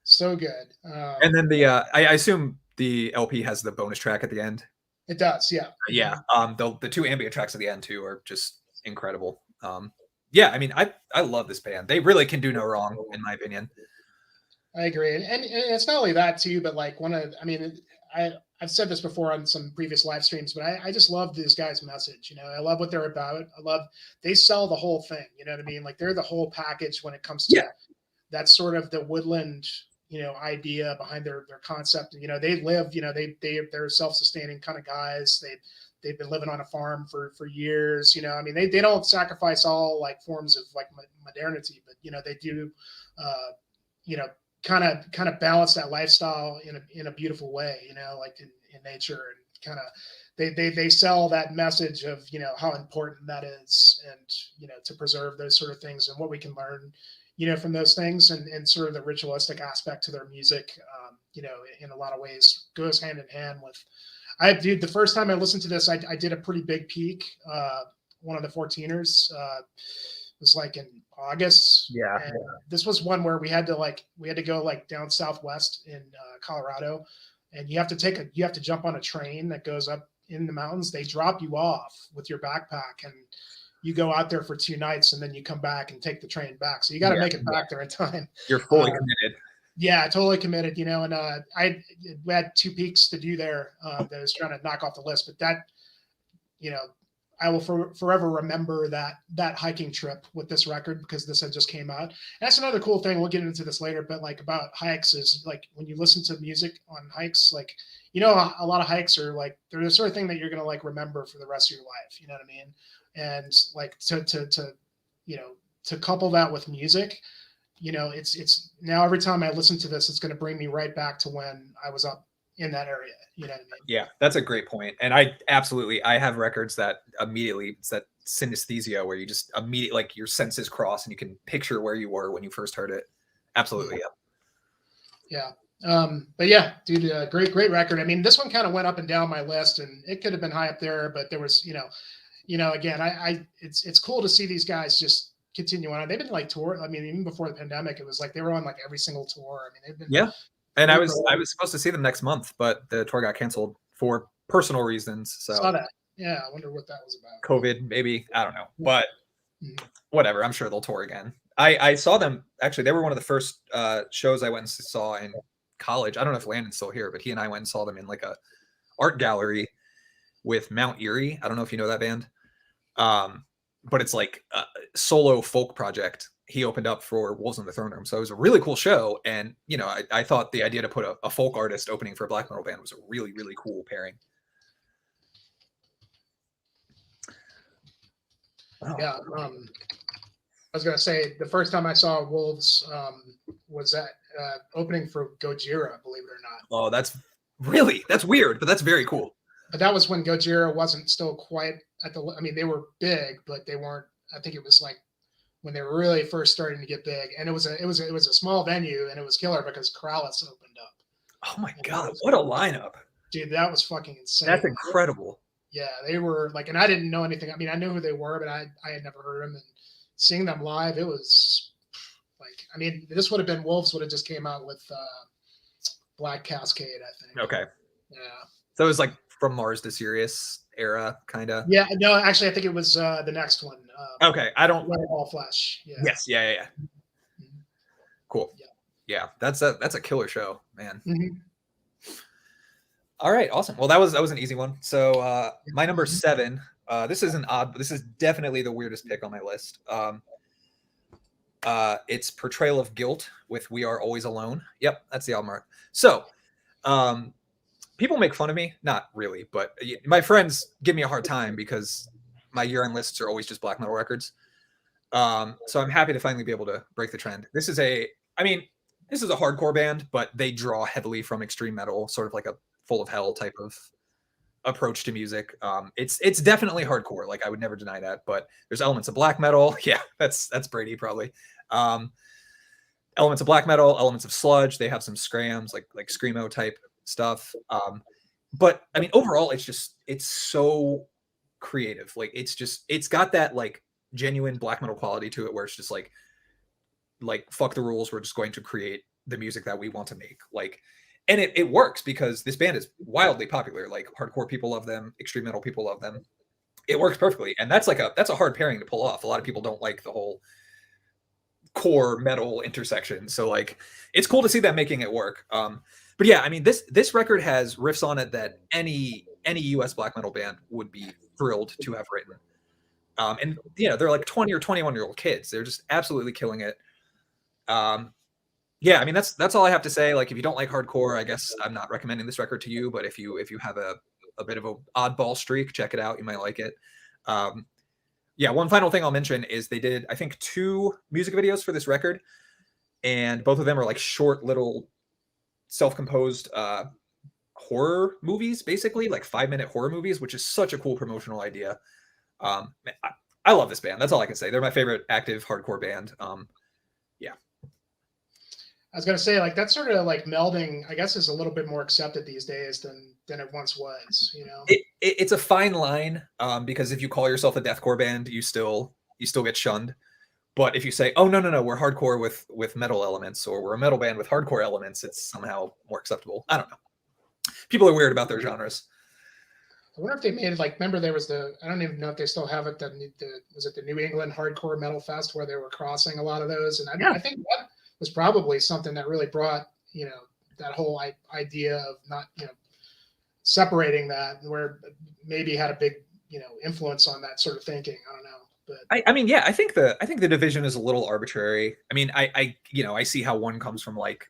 So good. And then the I assume the LP has the bonus track at the end. It does. Yeah. Yeah. The two ambient tracks at the end too are just incredible. Yeah, I mean, I love this band. They really can do no wrong, in my opinion. I agree, and it's not only that too, but like I've said this before on some previous live streams, but I just love this guy's message. You know, I love what they're about. They sell the whole thing. You know what I mean? Like they're the whole package when it comes to that sort of the Woodland, you know, idea behind their concept. You know, they live. You know, they're self-sustaining kind of guys. They've been living on a farm for years. You know, I mean, they don't sacrifice all like forms of like modernity, but you know, they do. You know, kind of balance that lifestyle in a beautiful way, you know, like in nature, and kind of they sell that message of, you know, how important that is, and, you know, to preserve those sort of things and what we can learn, you know, from those things, and sort of the ritualistic aspect to their music, you know, in a lot of ways goes hand in hand with. The first time I listened to this, I did a pretty big peak, one of the 14ers, was like in August. Yeah. This was one where we had to go like down southwest in Colorado, and you have to jump on a train that goes up in the mountains. They drop you off with your backpack, and you go out there for 2 nights, and then you come back and take the train back. So you got to make it back there in time. You're fully committed. Yeah, totally committed. You know, and I had 2 peaks to do there that I was trying to knock off the list, but that, you know, I will forever remember that hiking trip with this record, because this had just came out. And that's another cool thing. We'll get into this later, but like about hikes is like when you listen to music on hikes, like, you know, a lot of hikes are like, they're the sort of thing that you're going to like remember for the rest of your life. You know what I mean? And like to you know, to couple that with music, you know, it's now every time I listen to this, it's going to bring me right back to when I was up in that area. You know what I mean? Yeah, that's a great point. And I have records that immediately, it's that synesthesia where you just immediately, like, your senses cross and you can picture where you were when you first heard it. Absolutely. Yeah. But yeah, dude, great record. I mean, this one kind of went up and down my list, and it could have been high up there, but there was, you know, again, it's cool to see these guys just continue on. They've been like tour. I mean, even before the pandemic, it was like they were on like every single tour. I mean, they've been And I was supposed to see them next month, but the tour got canceled for personal reasons. So saw that. Yeah, I wonder what that was about. COVID, maybe, I don't know, but whatever. I'm sure they'll tour again. I saw them, actually. They were one of the first shows I went and saw in college. I don't know if Landon's still here, but he and I went and saw them in like a art gallery with Mount Erie. I don't know if you know that band, but it's like a solo folk project. He opened up for Wolves on the Throne Room. So it was a really cool show. And, you know, I thought the idea to put a folk artist opening for a black metal band was a really, really cool pairing. Yeah. I was going to say, the first time I saw Wolves was at opening for Gojira, believe it or not. Oh, that's weird, but that's very cool. But that was when Gojira wasn't still quite at the, I mean, they were big, but they weren't, I think it was like when they were really first starting to get big, and it was a small venue, and it was killer because Corrales opened up. Oh my God, what a lineup. Dude, that was fucking insane. That's incredible. Yeah, they were like, and I didn't know anything. I mean, I knew who they were, but I had never heard them, and seeing them live, it was like, I mean, this would have been Wolves would have just came out with Black Cascade, I think. Okay. Yeah. So it was like From Mars to Sirius era, kind of. Yeah, no, actually, I think it was the next one. Okay, I don't. All Flesh. Yeah. Yes, yeah. Cool. Yeah, that's a killer show, man. Mm-hmm. All right, awesome. Well, that was an easy one. So my number 7. This is this is definitely the weirdest pick on my list. It's Portrayal of Guilt with We Are Always Alone. Yep, that's the album art. So people make fun of me, not really, but my friends give me a hard time because my year-end lists are always just black metal records. So I'm happy to finally be able to break the trend. This is a hardcore band, but they draw heavily from extreme metal, sort of like a Full of Hell type of approach to music. It's definitely hardcore. Like I would never deny that, but there's elements of black metal. Yeah, that's Brady probably. Elements of black metal, elements of sludge. They have some scrams, like screamo type stuff. But I mean, overall, it's so creative. Like it's got that like genuine black metal quality to it, where it's just like fuck the rules. We're just going to create the music that we want to make. Like, and it works because this band is wildly popular. Like hardcore people love them, extreme metal people love them. It works perfectly, and that's a hard pairing to pull off. A lot of people don't like the whole core metal intersection, so like it's cool to see them making it work. But yeah, I mean this record has riffs on it that any US black metal band would be thrilled to have written. And you know, they're like 20 or 21-year-old kids. They're just absolutely killing it. Yeah, I mean that's all I have to say. Like if you don't like hardcore, I guess I'm not recommending this record to you, but if you have a bit of a oddball streak, check it out. You might like it. Yeah, one final thing I'll mention is they did, I think, 2 music videos for this record, and both of them are like short little self-composed horror movies, basically like 5-minute horror movies, which is such a cool promotional idea. I love this band. That's all I can say. They're my favorite active hardcore band. Yeah. I was gonna say, like, that sort of like melding, I guess, is a little bit more accepted these days than it once was. You know, it's a fine line, because if you call yourself a deathcore band, you still get shunned. But if you say, oh no, we're hardcore with metal elements, or we're a metal band with hardcore elements, it's somehow more acceptable. I don't know. People are weird about their genres. I wonder if they made, like, remember there was I don't even know if they still have it. Was it the New England Hardcore Metal Fest where they were crossing a lot of those? And I think that was probably something that really brought, you know, that whole idea of not, you know, separating that, where maybe had a big, you know, influence on that sort of thinking. I don't know. But I mean, yeah, I think the division is a little arbitrary. I mean, I you know, I see how one comes from like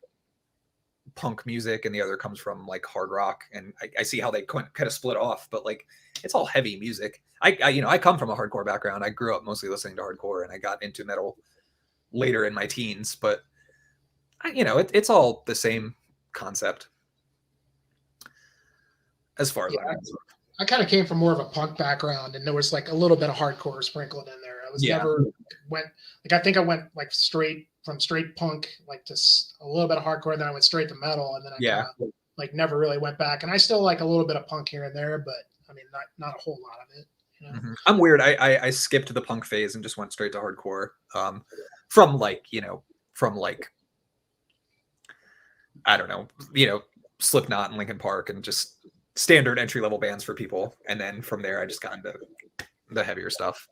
punk music and the other comes from like hard rock, and I see how they kind of split off, but like it's all heavy music. I you know, I come from a hardcore background. I grew up mostly listening to hardcore, and I got into metal later in my teens, but you know, it's all the same concept as far as I kind of came from more of a punk background, and there was like a little bit of hardcore sprinkled in there. I was never went, like, I think I went like straight punk, like to a little bit of hardcore, and then I went straight to metal, and then I kinda, like, never really went back. And I still like a little bit of punk here and there, but I mean not a whole lot of it. You know? Mm-hmm. I'm weird. I skipped the punk phase and just went straight to hardcore. From like, you know, from like, I don't know, you know, Slipknot and Linkin Park and just standard entry-level bands for people, and then from there I just got into the heavier stuff.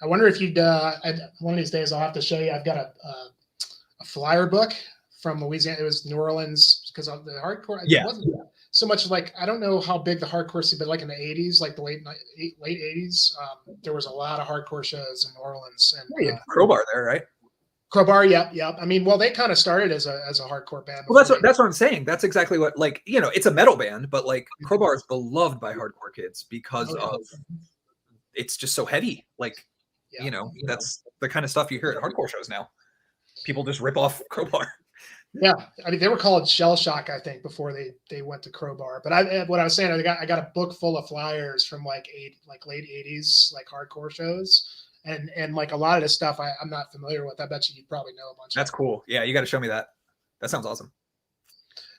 I wonder if you'd one of these days I'll have to show you. I've got a flyer book from Louisiana. It was New Orleans, because of the hardcore. It wasn't so much like, I don't know how big the hardcore scene, but like in the 80s, like the late 80s, there was a lot of hardcore shows in New Orleans. And Crowbar there, right? Crowbar, yep. I mean, well, they kind of started as a hardcore band. Well, that's what I'm saying. That's exactly what, like, you know, it's a metal band, but like Crowbar is beloved by hardcore kids because of it's just so heavy. Like, you know, that's the kind of stuff you hear at hardcore shows now. People just rip off Crowbar. Yeah, I mean, they were called Shell Shock, I think, before they went to Crowbar. But what I was saying, I got a book full of flyers from like late 80s, like hardcore shows. And like a lot of this stuff I'm not familiar with. I bet you probably know a bunch. That's cool. Yeah, you got to show me that. That sounds awesome.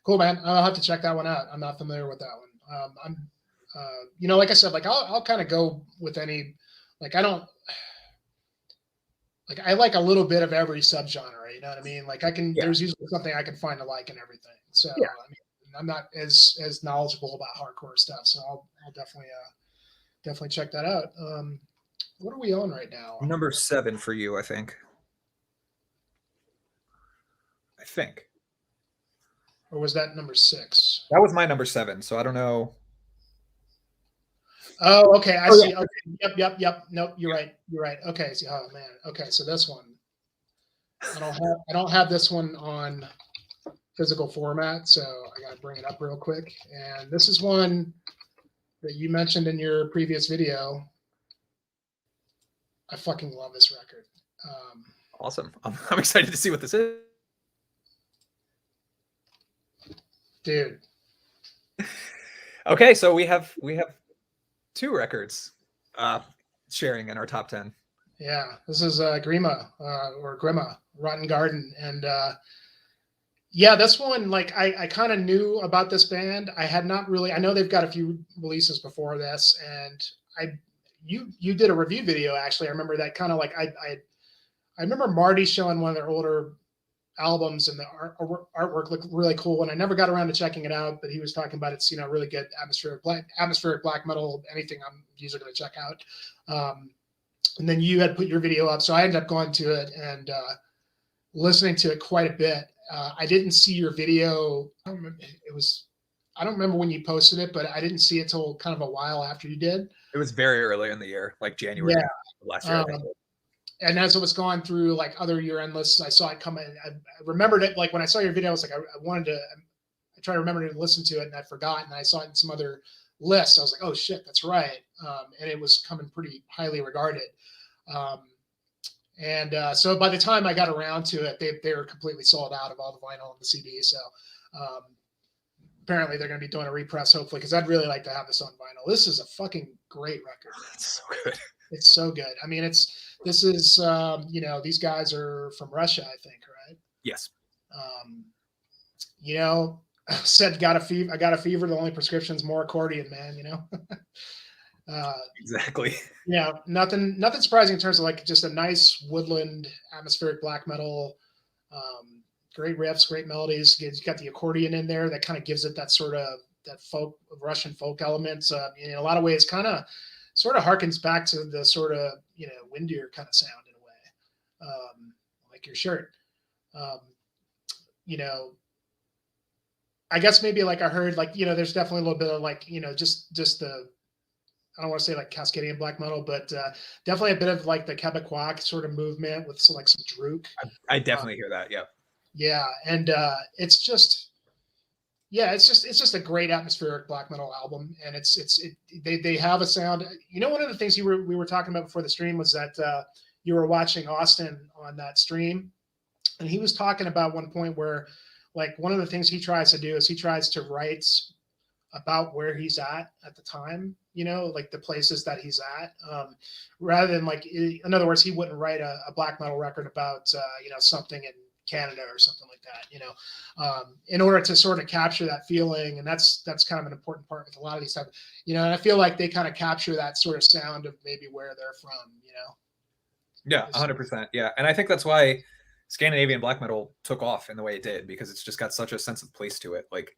Cool, man. I'll have to check that one out. I'm not familiar with that one. I'm, you know, like I said, like I'll kind of go with any, like, I don't, like, I like a little bit of every subgenre. You know what I mean? Like there's usually something I can find to like in everything. So I mean, I'm not as knowledgeable about hardcore stuff, so I'll definitely check that out. What are we on right now? Number 7 for you, I think. Or was that number 6? That was my number 7, so I don't know. Oh, okay. I see. Yeah. Okay. Yep. Nope, you're right. Okay. So, oh man. Okay, so this one, I don't have this one on. physical format, so I got to bring it up real quick. And this is one that you mentioned in your previous video. I fucking love this record. Awesome. I'm excited to see what this is. Dude. Okay, so we have 2 records sharing in our top 10. Yeah, this is Grima or Grima, Rotten Garden. And yeah, this one, like I kind of knew about this band. I had not really, I know they've got a few releases before this, and you did a review video, actually. I remember that kind of like, I remember Marty showing one of their older albums, and the artwork looked really cool, and I never got around to checking it out, but he was talking about it's, really good atmospheric black metal, anything I'm usually going to check out. And then you had put your video up, so I ended up going to it and listening to it quite a bit. I didn't see your video. I don't remember when you posted it, but I didn't see it till kind of a while after you did. It was very early in the year, like January last year. And as it was going through like other year-end lists, I saw it come in. I remembered it, like when I saw your video, I was like, I tried to remember to listen to it, and I forgot, and I saw it in some other lists. I was like, oh shit, that's right. And it was coming pretty highly regarded. So by the time I got around to it, they were completely sold out of all the vinyl and the CD. So apparently they're going to be doing a repress, hopefully, because I'd really like to have this on vinyl. This is a fucking great record. It's so good. It's so good. I mean, this is these guys are from Russia, I think, right? Yes. Said got a fever. I got a fever. The only prescription's more accordion, man. Exactly. Yeah, nothing surprising in terms of like just a nice woodland atmospheric black metal. Great riffs, great melodies. You got the accordion in there that kind of gives it that sort of that folk Russian folk elements. In a lot of ways, kind of sort of harkens back to the sort of windier kind of sound in a way, like your shirt. I guess maybe like I heard like there's definitely a little bit of like just the, I don't want to say like Cascadian black metal, but definitely a bit of like the Quebecois sort of movement with some drook. I definitely hear that. Yeah. Yeah, and it's just a great atmospheric black metal album, and they have a sound. One of the things we were talking about before the stream was that you were watching Austin on that stream, and he was talking about one point where like one of the things he tries to do is he tries to write about where he's at the time, like the places that he's at, rather than like, in other words, he wouldn't write a black metal record about, something in Canada or something like that, in order to sort of capture that feeling. And that's kind of an important part with a lot of these type of, and I feel like they kind of capture that sort of sound of maybe where they're from, Yeah, 100%. Yeah. And I think that's why Scandinavian black metal took off in the way it did, because it's just got such a sense of place to it. Like,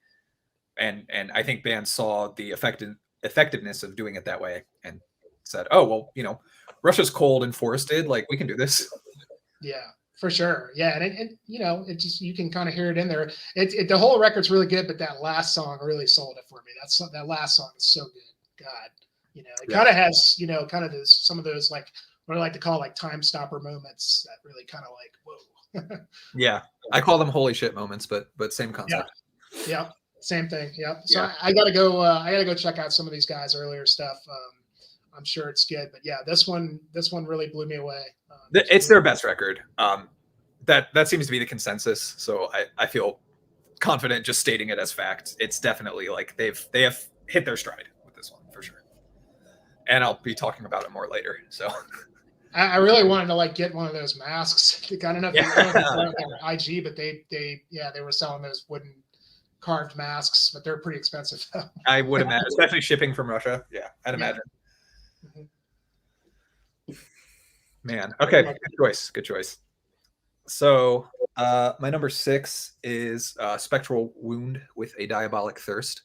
and I think bands saw the effectiveness of doing it that way and said, oh, well, Russia's cold and forested. Like, we can do this. Yeah, for sure. Yeah. And it just, you can kind of hear it in there. The whole record's really good, but that last song really sold it for me. That last song is so good. God, it kind of has, kind of some of those, like, what I like to call like time stopper moments that really kind of like, whoa. Yeah. I call them holy shit moments, but same concept. Yeah. Same thing. Yeah. So I gotta go check out some of these guys' earlier stuff. I'm sure it's good, but yeah, this one really blew me away. It's their best record. That seems to be the consensus. So I feel confident just stating it as fact. It's definitely like they have hit their stride with this one for sure. And I'll be talking about it more later. So I really wanted to like get one of those masks. I don't know if they're IG, but they were selling those wooden carved masks, but they're pretty expensive though. I would imagine, especially shipping from Russia. Yeah, I'd imagine. Mm-hmm. Man, okay, good choice. So my number 6 is Spectral Wound with a Diabolic Thirst.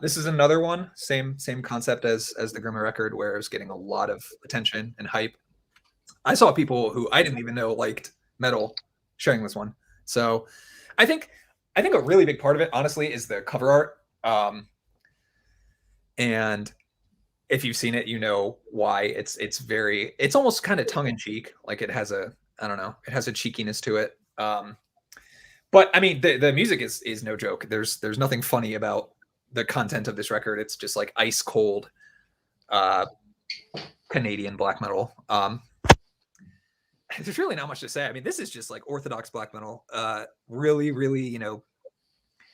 This is another one, same concept as the Grima record, where it was getting a lot of attention and hype. I saw people who I didn't even know liked metal sharing this one. So I think a really big part of it, honestly, is the cover art. And if you've seen it, you know why. It's almost kind of tongue in cheek. Like it has a cheekiness to it. But I mean, the music is no joke. There's nothing funny about the content of this record. It's just like ice cold Canadian black metal. There's really not much to say. I mean, this is just like orthodox black metal. Really, really, you know,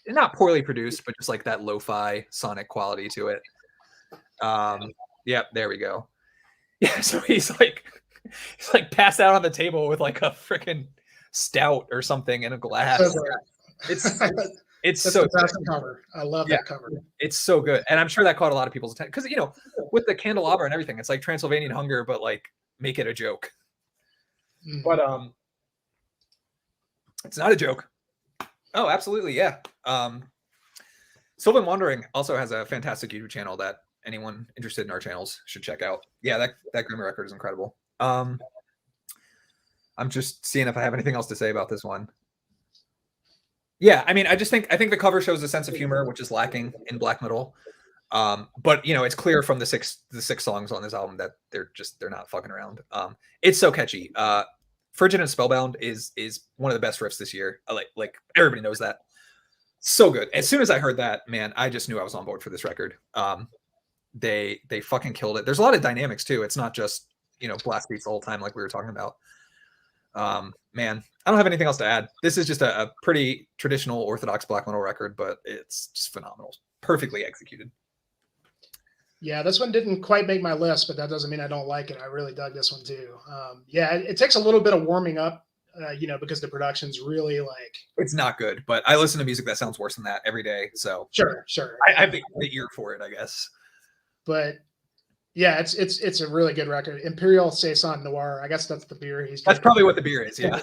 not poorly produced, but just like that lo-fi sonic quality to it. Yeah, there we go. Yeah, so he's like passed out on the table with like a freaking stout or something in a glass. So It's that's so the best cover. I love that cover. It's so good, and I'm sure that caught a lot of people's attention because you know, with the candelabra and everything, it's like Transylvanian Hunger, but like make it a joke. Mm. But it's not a joke. Oh, absolutely, yeah. Sylvan Wandering also has a fantastic YouTube channel that anyone interested in our channels should check out. Yeah, that Grima record is incredible. I'm just seeing if I have anything else to say about this one. Yeah, I mean, I think the cover shows a sense of humor, which is lacking in black metal. But you know, it's clear from the six songs on this album that they're not fucking around. It's so catchy. Frigid and Spellbound is one of the best riffs this year. Like everybody knows that. So good. As soon as I heard that, man, I just knew I was on board for this record. They fucking killed it. There's a lot of dynamics too. It's not just, you know, blast beats the whole time like we were talking about. Man, I don't have anything else to add. This is just a pretty traditional orthodox black metal record, but it's just phenomenal. Perfectly executed. Yeah, this one didn't quite make my list, but that doesn't mean I don't like it. I really dug this one too. Yeah, it takes a little bit of warming up, you know, because the production's really like... It's not good, but I listen to music that sounds worse than that every day. So Sure. I have the ear for it, I guess. But yeah, it's a really good record. Imperial Saison Noir. I guess that's the beer he's drinking. That's probably what the beer is. Yeah.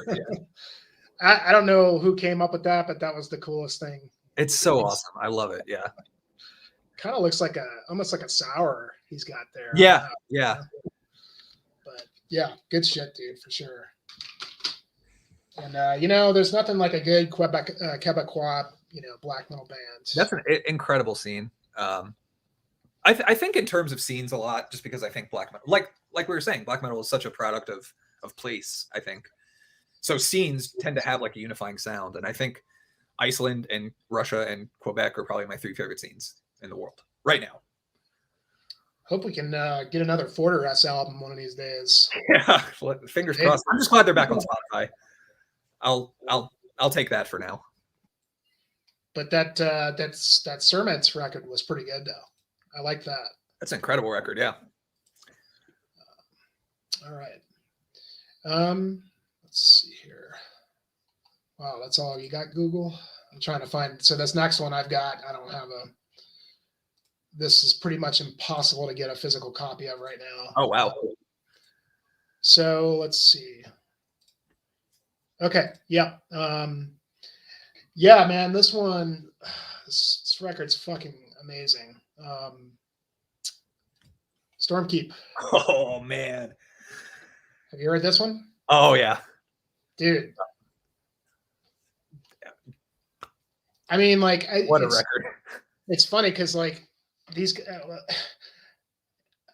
I don't know who came up with that, but that was the coolest thing. It's so awesome. I love it. Yeah. Kind of looks like almost like a sour he's got there. Yeah. But yeah, good shit, dude, for sure. And you know, there's nothing like a good Quebecois, you know, black metal band. That's an incredible scene. I think in terms of scenes a lot, just because I think black metal, like we were saying, black metal is such a product of place, I think. So scenes tend to have like a unifying sound. And I think Iceland and Russia and Quebec are probably my 3 favorite scenes in the world right now. Hope we can get another Fortress album one of these days. Yeah, fingers crossed. I'm just glad they're back on Spotify. I'll take that for now. But that Serments record was pretty good though. I like that. That's an incredible record, yeah. All right. Let's see here. Wow, that's all you got, Google? I'm trying to find. So this next one I've got, I don't have this is pretty much impossible to get a physical copy of right now. Oh, wow. So let's see. Okay. Yeah. Yeah, man, this one, this record's fucking amazing. Stormkeep. Oh, man. Have you heard this one? Oh, yeah. Dude. I mean, like... What a record. It's funny because, like, these...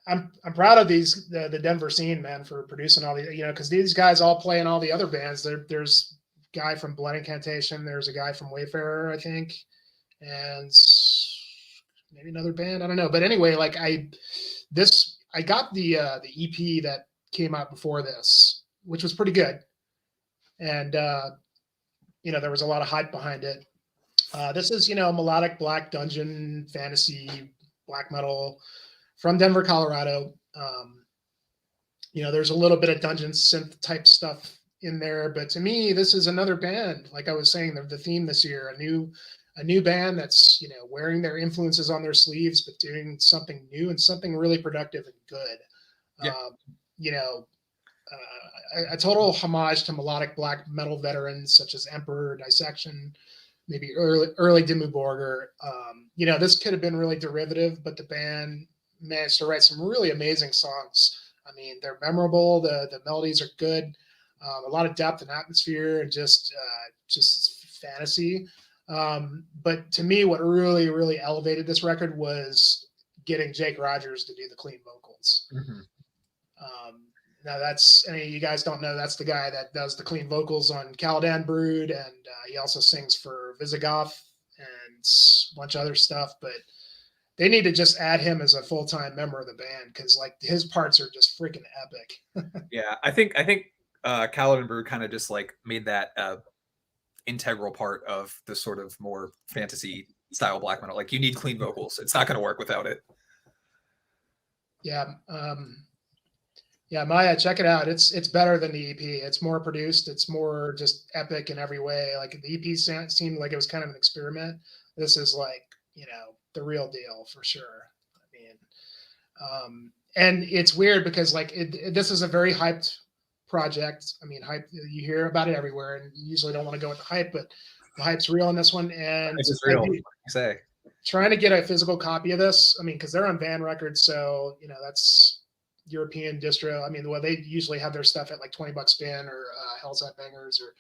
I'm proud of the Denver scene, man, for producing all these, you know, because these guys all play in all the other bands. There's a guy from Blood Incantation. There's a guy from Wayfarer, I think. And maybe another band. I don't know. But anyway, like, I got the EP that came out before this, which was pretty good. And, you know, there was a lot of hype behind it. This is, you know, melodic black dungeon fantasy black metal from Denver, Colorado. You know, there's a little bit of dungeon synth type stuff in there, but to me, this is another band. Like I was saying, the theme this year, a new band that's, you know, wearing their influences on their sleeves, but doing something new and something really productive and good. Yeah. You know, a total homage to melodic black metal veterans such as Emperor, Dissection, maybe early Dimmu Borgir. You know, this could have been really derivative, but the band managed to write some really amazing songs. I mean, they're memorable. The melodies are good. A lot of depth and atmosphere and just fantasy. But to me, what really, really elevated this record was getting Jake Rogers to do the clean vocals. Mm-hmm. Now that's, I mean, you guys don't know, that's the guy that does the clean vocals on Caladan Brood, and he also sings for Visigoth and a bunch of other stuff. But they need to just add him as a full-time member of the band, because like his parts are just freaking epic. Yeah, I think Caladan Brood kind of just like made that integral part of the sort of more fantasy style black metal. Like you need clean vocals; it's not going to work without it. Yeah. Yeah, Maya, check it out. It's better than the EP. It's more produced. It's more just epic in every way. Like the EP seemed like it was kind of an experiment. This is like, the real deal for sure. I mean, and it's weird because like this is a very hyped project. I mean, hype. You hear about it everywhere, and you usually don't want to go with the hype, but the hype's real on this one. And It's real. What do you say? Trying to get a physical copy of this. I mean, because they're on Van Records, so that's European distro. I mean, well, they usually have their stuff at like $20 spin or Hell's Bangers, or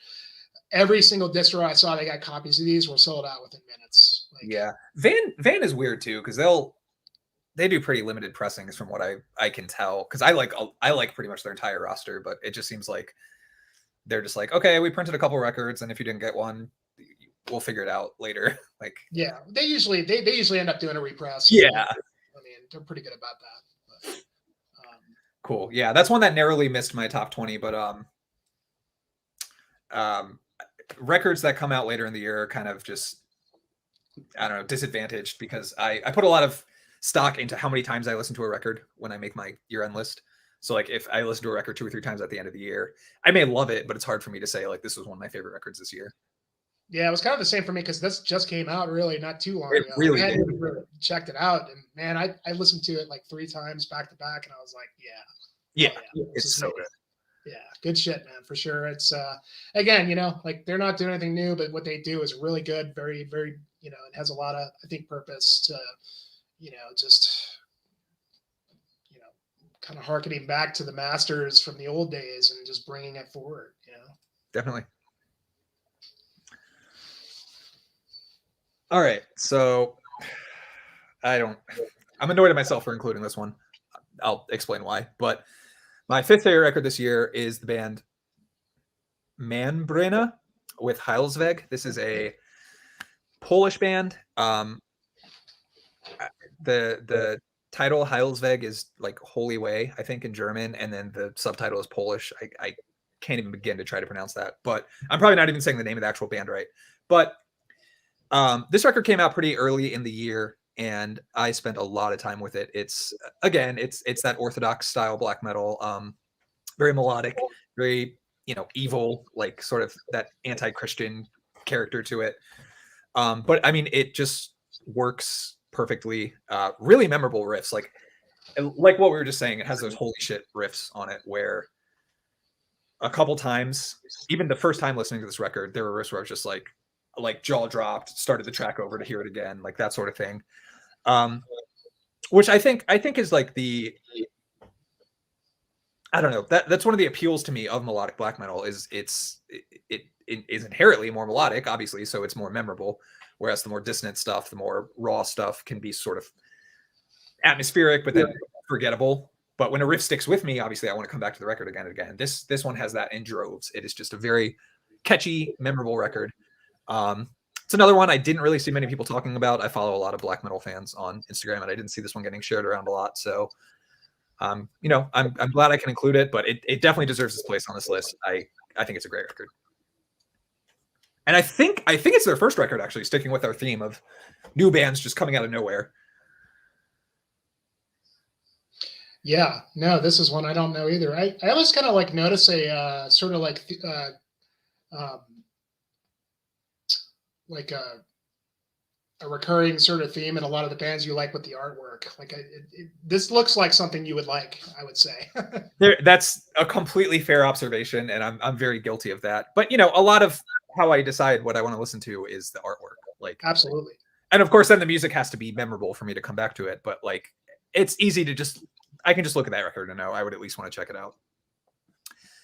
every single distro I saw they got copies of these were sold out within minutes. Like, yeah, Van is weird too because they do pretty limited pressings from what I can tell, because I like pretty much their entire roster, but it just seems like they're just like, okay, we printed a couple records, and if you didn't get one, we'll figure it out later. Like, yeah, they usually end up doing a repress. Yeah, I mean, they're pretty good about that. But, cool. Yeah, that's one that narrowly missed my top 20, but records that come out later in the year are kind of just, I don't know, disadvantaged because I put a lot of stock into how many times I listen to a record when I make my year-end list. So like if I listen to a record 2 or 3 times at the end of the year, I may love it, but it's hard for me to say like this was one of my favorite records this year. Yeah, it was kind of the same for me because this just came out really not too long It ago. really I did. hadn't really checked it out, and man, I listened to it like 3 times back to back, and I was like, Yeah, this is it's so me. good. Yeah, good shit, man, for sure. It's again, like they're not doing anything new, but what they do is really good, very, very, it has a lot of, I think, purpose to, just, kind of harkening back to the masters from the old days and just bringing it forward, Definitely. All right, so I'm annoyed at myself for including this one. I'll explain why, but my 5th favorite record this year is the band Manbrena with Heilsweg. This is a Polish band. The title Heilsweg is like Holy Way, I think, in German, and then the subtitle is Polish. I can't even begin to try to pronounce that, but I'm probably not even saying the name of the actual band right. But this record came out pretty early in the year, and I spent a lot of time with it. It's that orthodox style black metal, very melodic, very evil, like sort of that anti-Christian character to it. But I mean, it just works perfectly. Really memorable riffs, like what we were just saying. It has those holy shit riffs on it, where a couple times, even the first time listening to this record, there were riffs where I was just like jaw dropped, started the track over to hear it again, like that sort of thing. Which I think is like I don't know, that's one of the appeals to me of melodic black metal is it is inherently more melodic, obviously, so it's more memorable. Whereas the more dissonant stuff, the more raw stuff can be sort of atmospheric, but then forgettable. But when a riff sticks with me, obviously I want to come back to the record again and again. This one has that in droves. It is just a very catchy, memorable record. It's another one I didn't really see many people talking about. I follow a lot of black metal fans on Instagram, and I didn't see this one getting shared around a lot. So, I'm glad I can include it, but it definitely deserves its place on this list. I think it's a great record. And I think it's their first record, actually, sticking with our theme of new bands just coming out of nowhere. Yeah, no, this is one I don't know either. I always kind of like notice a sort of like a recurring sort of theme in a lot of the bands you like with the artwork. Like this looks like something you would like, I would say. That's a completely fair observation, and I'm very guilty of that. But a lot of how I decide what I want to listen to is the artwork. Like, absolutely. And of course, then the music has to be memorable for me to come back to it. But like, it's easy to I can just look at that record and know I would at least want to check it out.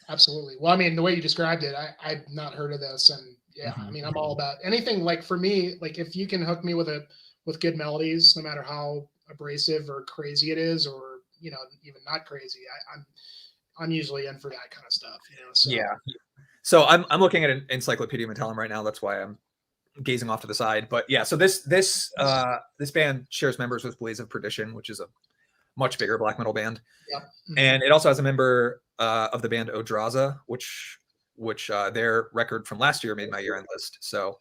Absolutely. Well, I mean, the way you described it, I'd not heard of this, and yeah, I mean, I'm all about anything. Like for me, like if you can hook me with good melodies, no matter how abrasive or crazy it is, or even not crazy, I'm usually in for that kind of stuff, you know. So. Yeah. So I'm looking at an Encyclopedia Metallum right now. That's why I'm gazing off to the side. But yeah, so this band shares members with Blaze of Perdition, which is a much bigger black metal band. Yep. Mm-hmm. And it also has a member of the band Odraza, which their record from last year made my year-end list. So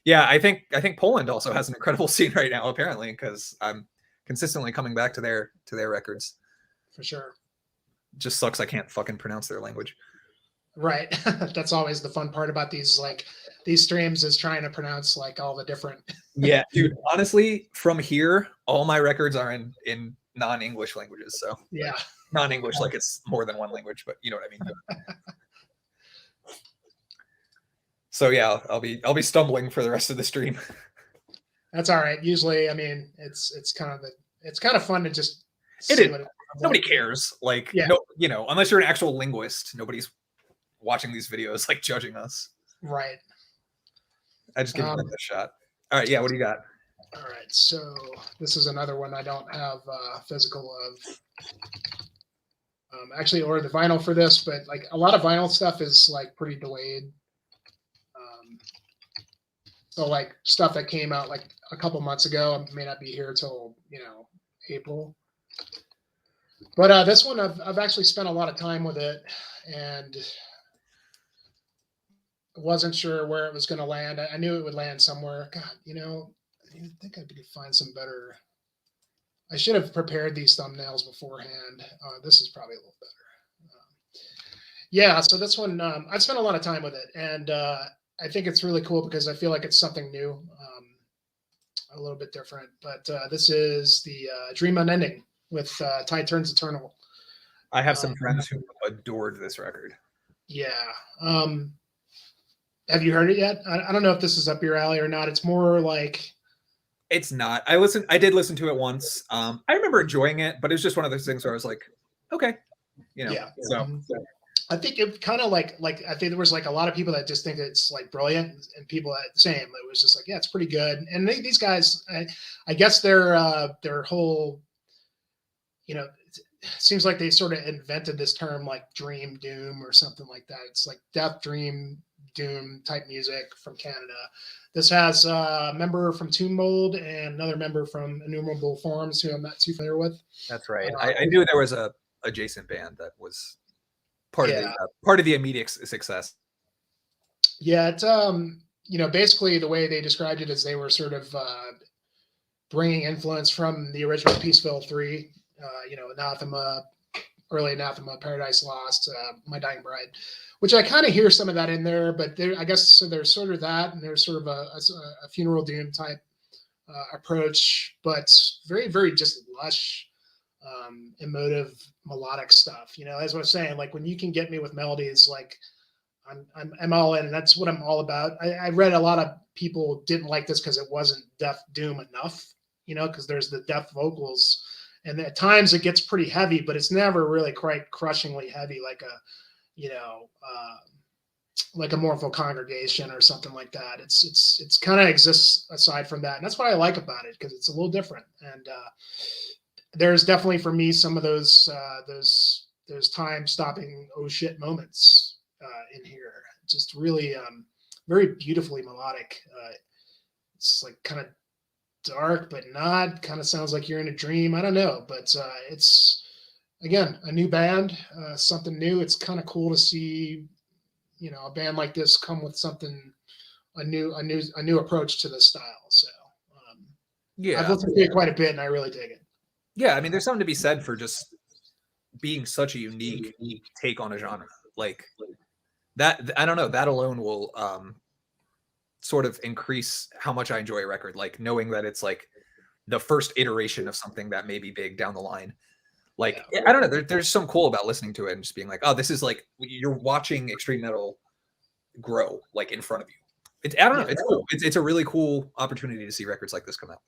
yeah, I think Poland also has an incredible scene right now, apparently, because I'm consistently coming back to their records. For sure. Just sucks I can't fucking pronounce their language. Right. That's always the fun part about these streams is trying to pronounce like all the different. Yeah, dude, honestly, from here, all my records are in non-English languages. So yeah, non-English, like it's more than one language, but you know what I mean. So yeah, I'll be stumbling for the rest of the stream. That's all right. Usually, I mean, it's kind of fun to just. It is. Nobody cares. Like, yeah. No, you know, unless you're an actual linguist, nobody's watching these videos like judging us. Right. I just give them a shot. All right, yeah. What do you got? All right, so this is another one I don't have physical of. Actually, or the vinyl for this, but like a lot of vinyl stuff is like pretty delayed. So like stuff that came out like a couple months ago may not be here till April. But this one I've actually spent a lot of time with it, and wasn't sure where it was going to land. I knew it would land somewhere. God, I think I could find some better. I should have prepared these thumbnails beforehand. This is probably a little better. Yeah, so this one, I've spent a lot of time with it, and I think it's really cool because I feel like it's something new, a little bit different. But this is the Dream Unending with Tide Turns Eternal. I have some friends who adored this record. Yeah. Have you heard it yet? I don't know if this is up your alley or not. It's more like... It's not. I did listen to it once. I remember enjoying it, but it was just one of those things where I was like, okay. Yeah. So I think it kind of like I think there was like a lot of people that just think it's like brilliant, and people that same. It was just like, yeah, it's pretty good. And these guys, I guess their whole, it seems like they sort of invented this term like dream doom or something like that. It's like death dream doom type music from Canada. This has a member from Tomb Mold and another member from Innumerable Forms, who I'm not too familiar with. That's right. I knew there was a adjacent band that was part of the immediate success. Yeah, it's basically the way they described it is they were sort of bringing influence from the original Peaceville 3, Anathema, early Anathema, Paradise Lost, My Dying Bride, which I kind of hear some of that in there, but I guess so there's sort of that, and there's sort of a funeral doom type approach, but very, very just lush, emotive, melodic stuff. As I was saying, like when you can get me with melodies, like I'm all in, and that's what I'm all about. I read a lot of people didn't like this because it wasn't death doom enough, because there's the death vocals, and at times it gets pretty heavy, but it's never really quite crushingly heavy like a like a mournful congregation or something like that. It's kind of exists aside from that, and that's what I like about it, because it's a little different. And there's definitely for me some of those time stopping oh shit moments in here. Just really very beautifully melodic. It's like kind of dark but not, kind of sounds like you're in a dream. I don't know, but it's again a new band, something new. It's kind of cool to see a band like this come with something, a new approach to the style. So yeah, I've listened to it quite a bit and I really dig it. Yeah, I mean, there's something to be said for just being such a unique take on a genre. Like that, I don't know, that alone will sort of increase how much I enjoy a record, like knowing that it's like the first iteration of something that may be big down the line. Like, yeah. I don't know, there's something cool about listening to it and just being like, oh, this is like, you're watching extreme metal grow like in front of you. I don't know, it's cool. It's a really cool opportunity to see records like this come out.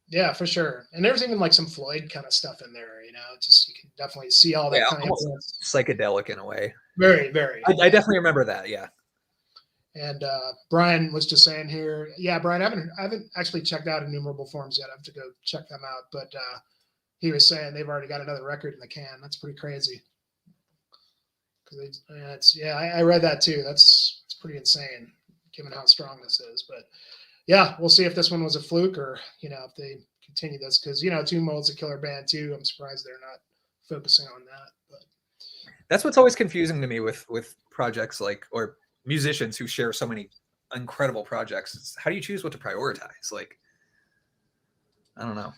Yeah, for sure. And there's even like some Floyd kind of stuff in there, just you can definitely see all that kind of psychedelic in a way. Very, very. I definitely remember that. Yeah. And Brian was just saying here, yeah, Brian, I haven't actually checked out Innumerable Forms yet. I have to go check them out. But he was saying they've already got another record in the can. That's pretty crazy. I read that too. It's pretty insane, given how strong this is. But yeah, we'll see if this one was a fluke or if they continue this because Tomb Mold's a killer band too. I'm surprised they're not focusing on that. But that's what's always confusing to me with projects like or musicians who share so many incredible projects. It's how do you choose what to prioritize? Like, I don't know.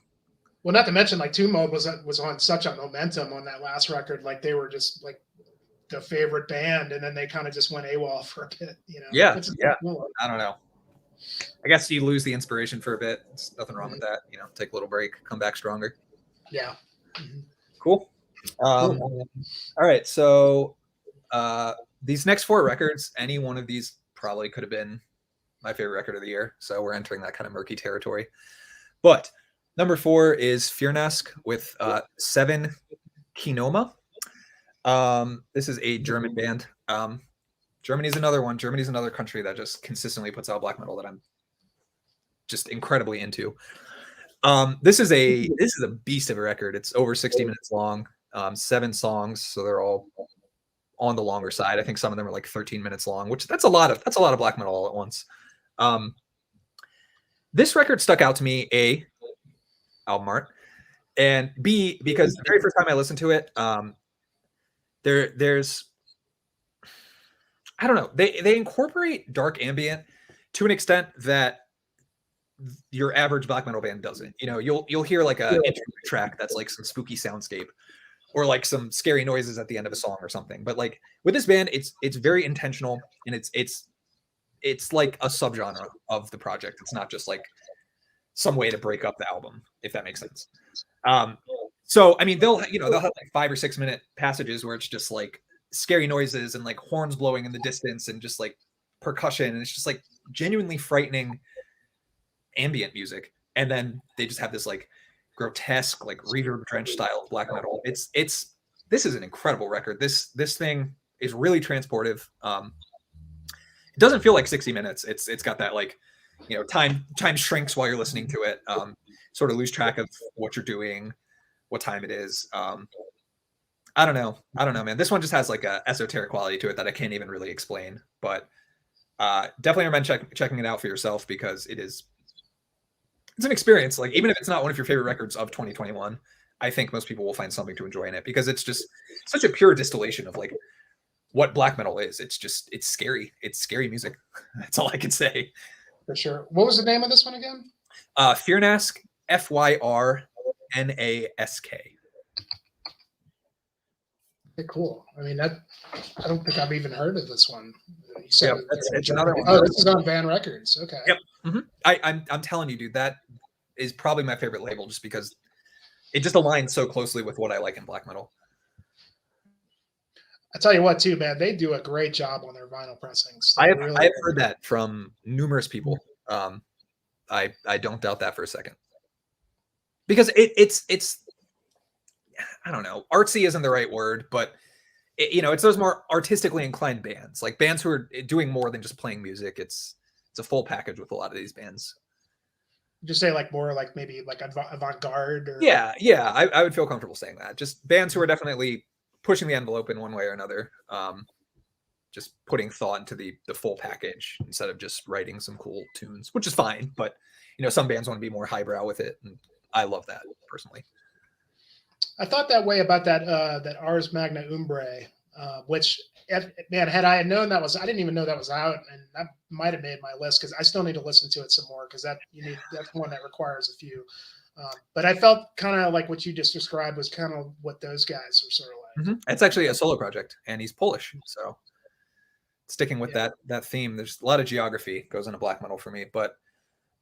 Well, not to mention like Tomb Mold was on such a momentum on that last record. Like they were just like the favorite band, and then they kind of just went AWOL for a bit. Yeah, yeah. I don't know. I guess you lose the inspiration for a bit. There's nothing wrong with that. Take a little break, come back stronger. Yeah. Cool. All right. So these next 4 records, any one of these probably could have been my favorite record of the year. So we're entering that kind of murky territory. But number 4 is Fearnask with 7 Kinoma. This is a German band. Germany's another one. Germany's another country that just consistently puts out black metal that I'm just incredibly into. This is a beast of a record. It's over 60 minutes long, 7 songs, so they're all on the longer side. I think some of them are like 13 minutes long, which that's a lot of black metal all at once. This record stuck out to me, A, album art, and B, because the very first time I listened to it, there's I don't know, they incorporate dark ambient to an extent that your average black metal band doesn't. You'll hear like a intro track that's like some spooky soundscape or like some scary noises at the end of a song or something. But like with this band, it's very intentional, and it's like a subgenre of the project. It's not just like some way to break up the album, if that makes sense. So I mean, they'll have like 5 or 6 minute passages where it's just like scary noises and like horns blowing in the distance and just like percussion, and it's just like genuinely frightening ambient music. And then they just have this like grotesque, like reverb drenched style of black metal. This is an incredible record. This thing is really transportive. It doesn't feel like 60 minutes. It's got that like, time shrinks while you're listening to it. Sort of lose track of what you're doing, what time it is. I don't know, man. This one just has like a esoteric quality to it that I can't even really explain, but definitely recommend checking it out for yourself, because it's an experience. Like, even if it's not one of your favorite records of 2021, I think most people will find something to enjoy in it, because it's just such a pure distillation of like what black metal is. It's scary. It's scary music. That's all I can say. For sure. What was the name of this one again? Fearnask, Fyrnask. Okay, cool. I mean, I don't think I've even heard of this one. You said it's another one. Oh, this is on Van Records. Okay. Yep. Mm-hmm. I'm telling you, dude, that is probably my favorite label, just because it just aligns so closely with what I like in black metal. I tell you what, too, man, they do a great job on their vinyl pressings. I have heard that from numerous people. I don't doubt that for a second, because it's I don't know, artsy isn't the right word, but it's those more artistically inclined bands, like bands who are doing more than just playing music. It's a full package with a lot of these bands. Just say like more like maybe like avant-garde or... Yeah, I would feel comfortable saying that. Just bands who are definitely pushing the envelope in one way or another. Just putting thought into the full package instead of just writing some cool tunes, which is fine. But some bands want to be more highbrow with it, and I love that personally. I thought that way about that Ars Magna Umbrae, which, man, had I known that was, I didn't even know that was out, and that might have made my list, because I still need to listen to it some more, because that's one that requires a few. But I felt kind of like what you just described was kind of what those guys are sort of like. Mm-hmm. It's actually a solo project, and he's Polish, so sticking with that theme. There's a lot of geography goes into black metal for me, but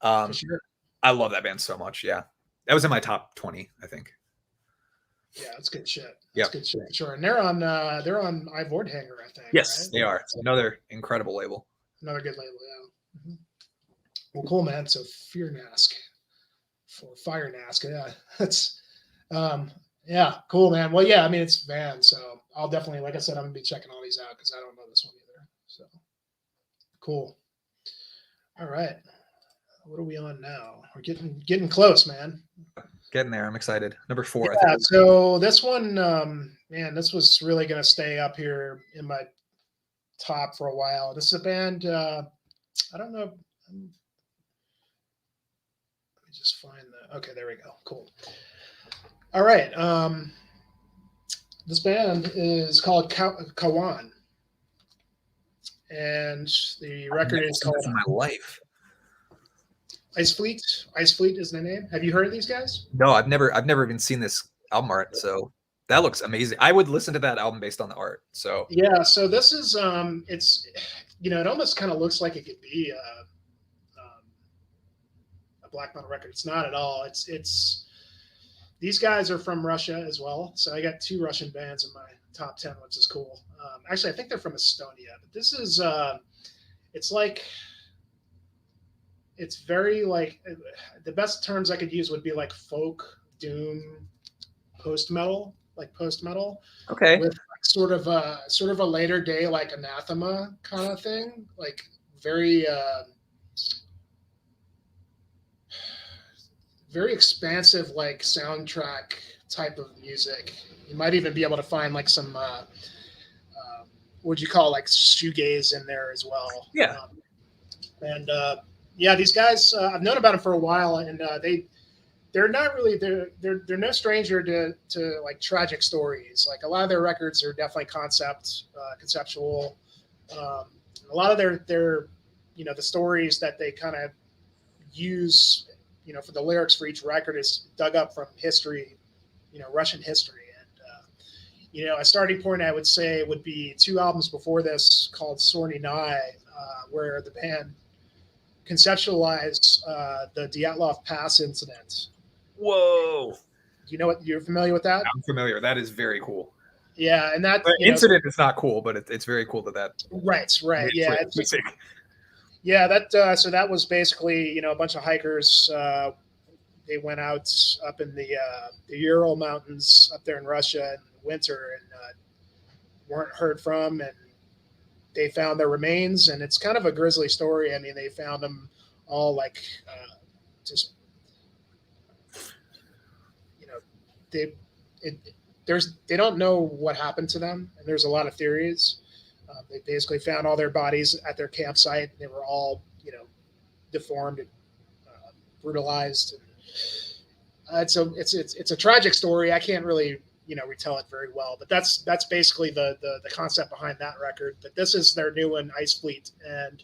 for sure. I love that band so much. Yeah, that was in my top 20, I think. Yeah, that's good shit. That's good shit for sure. And they're on Ave Wardhanger, I think. Yes, right? they are. It's another incredible label. Another good label, yeah. Mm-hmm. Well, cool, man. So Fearnask for Firenask, yeah. That's yeah, cool, man. Well, yeah, I mean, it's Van, so I'll definitely, like I said, I'm gonna be checking all these out, because I don't know this one either. So cool. All right. What are we on now? We're getting close, man. Getting there. I'm excited. Number 4. Yeah. So this one, man, this was really going to stay up here in my top for a while. This is a band. I don't know. Let me just find the. Okay, there we go. Cool. All right. This band is called Kawan, and the record is called in my life. Ice Fleet. Ice Fleet is the name. Have you heard of these guys? No, I've never even seen this album art. So that looks amazing. I would listen to that album based on the art. So yeah. So this is it's it almost kind of looks like it could be a black metal record. It's not at all. It's these guys are from Russia as well. So I got 2 Russian bands in my top 10, which is cool. Actually, I think they're from Estonia. But this is it's like. It's very like the best terms I could use would be like folk, doom, post metal. okay. With like sort of a later day like anathema kind of thing. Like very very expansive like soundtrack type of music. You might even be able to find like some what you call like shoegaze in there as well. Yeah. Yeah, these guys I've known about them for a while, and they're not really they're no stranger to like tragic stories. Like a lot of their records are definitely conceptual. A lot of their the stories that they kind of use for the lyrics for each record is dug up from history, Russian history. And a starting point I would say would be 2 albums before this called Sorny Nye, where the band conceptualize the Dyatlov Pass incident. Whoa! You're familiar with that? I'm familiar. That is very cool. Yeah, and that incident is not cool, but it's very cool that. Right. Yeah, yeah. That so that was basically a bunch of hikers. They went out up in the Ural Mountains up there in Russia in winter and weren't heard from, and they found their remains, and it's kind of a grisly story. I mean, they found them all like just they don't know what happened to them, and there's a lot of theories. They basically found all their bodies at their campsite. They were all deformed and brutalized. And it's a tragic story. I can't really retell it very well, but that's basically the concept behind that record. But this is their new one, Ice Fleet. And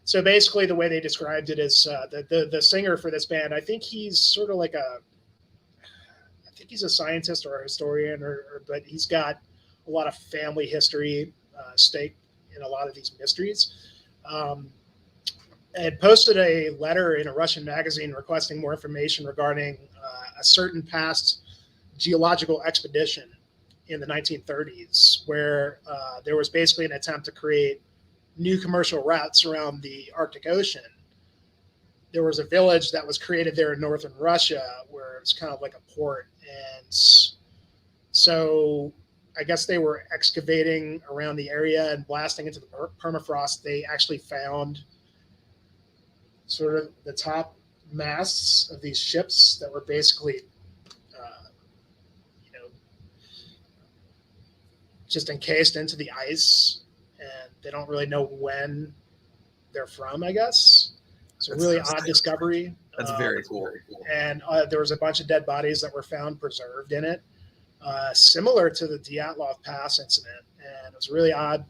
so basically the way they described it is the singer for this band, I think he's sort of like he's a scientist or a historian, but he's got a lot of family history stake in a lot of these mysteries. Had posted a letter in a Russian magazine requesting more information regarding a certain past geological expedition in the 1930s, where there was basically an attempt to create new commercial routes around the Arctic Ocean. There was a village that was created there in northern Russia where it was kind of like a port. And so I guess they were excavating around the area and blasting into the permafrost. They actually found sort of the top masts of these ships that were basically just encased into the ice, and they don't really know when they're from, I guess. It's a really odd discovery. That's very cool. And there was a bunch of dead bodies that were found preserved in it, similar to the Dyatlov Pass incident. And it was really odd,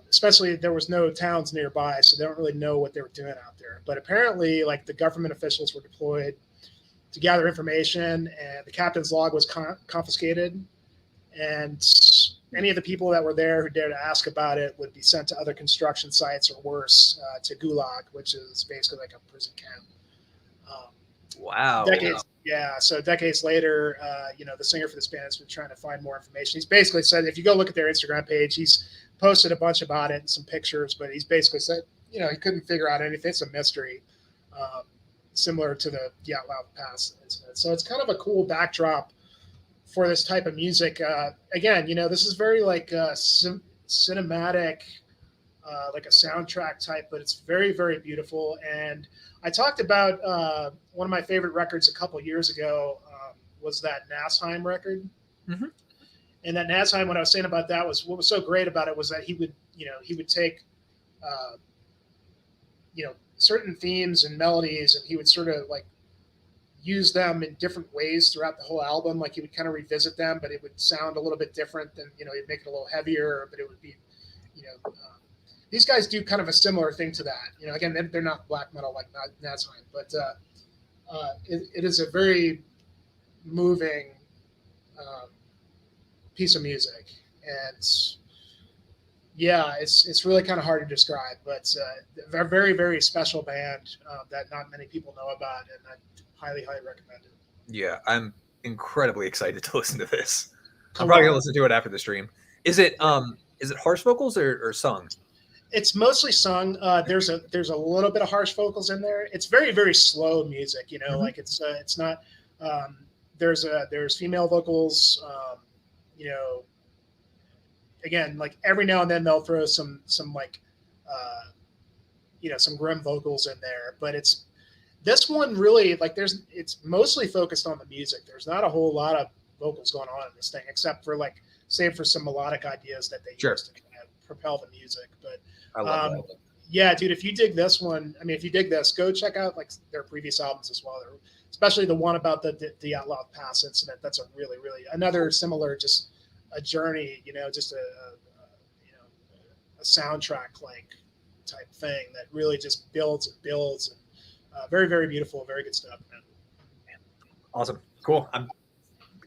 especially there was no towns nearby, so they don't really know what they were doing out there. But apparently, like, the government officials were deployed to gather information, and the captain's log was confiscated. And any of the people that were there who dared to ask about it would be sent to other construction sites or worse, to Gulag, which is basically like a prison camp. Wow. So decades later, the singer for this band has been trying to find more information. He's basically said, if you go look at their Instagram page, he's posted a bunch about it and some pictures, but he's basically said, he couldn't figure out anything. It's a mystery, similar to the Dyatlov Pass incident. So it's kind of a cool backdrop for this type of music. Again, this is very like cinematic, like a soundtrack type, but it's very, very beautiful. And I talked about one of my favorite records a couple years ago was that Nasheim record. Mm-hmm. And that Nasheim, what I was saying about that was what was so great about it was that he would take, uh, certain themes and melodies, and he would sort of like use them in different ways throughout the whole album. Like he would kind of revisit them, but it would sound a little bit different than, he'd make it a little heavier, but it would be, these guys do kind of a similar thing to that. Again, they're not black metal like Nasheim, but it is a very moving piece of music. And yeah, it's really kind of hard to describe, but a very, very special band that not many people know about, and I highly, highly recommend it. Yeah, I'm incredibly excited to listen to this. I'm probably gonna listen to it after the stream. Is it harsh vocals or sung? It's mostly sung. There's a little bit of harsh vocals in there. It's very, very slow music. Mm-hmm. Like it's not. There's female vocals. Again, like every now and then they'll throw some like, some grim vocals in there. But this one really like it's mostly focused on the music. There's not a whole lot of vocals going on in this thing, except for like save for some melodic ideas that they use to kind of propel the music. But I love that. Yeah, dude, if you dig this one, if you dig this, go check out like their previous albums as well. Especially the one about the Outlaw Pass incident. That's a really, really another similar just a journey, just a soundtrack like type thing that really just builds and builds, and very, very beautiful, very good stuff, man. Awesome, cool.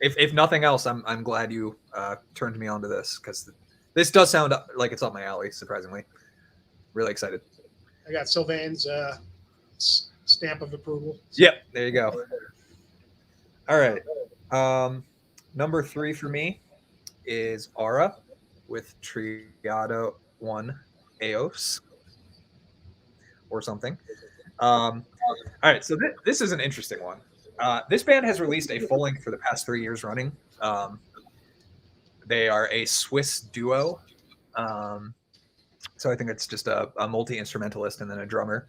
If nothing else, I'm glad you turned me on to this, because this does sound like it's up my alley. Surprisingly, really excited. I got Sylvan's stamp of approval. Yep, there you go. All right, number 3 for me is Aura with Triado 1 Eos or something. All right, so this is an interesting one. This band has released a full length for the past 3 years running. They are a Swiss duo. So I think it's just a multi-instrumentalist and then a drummer.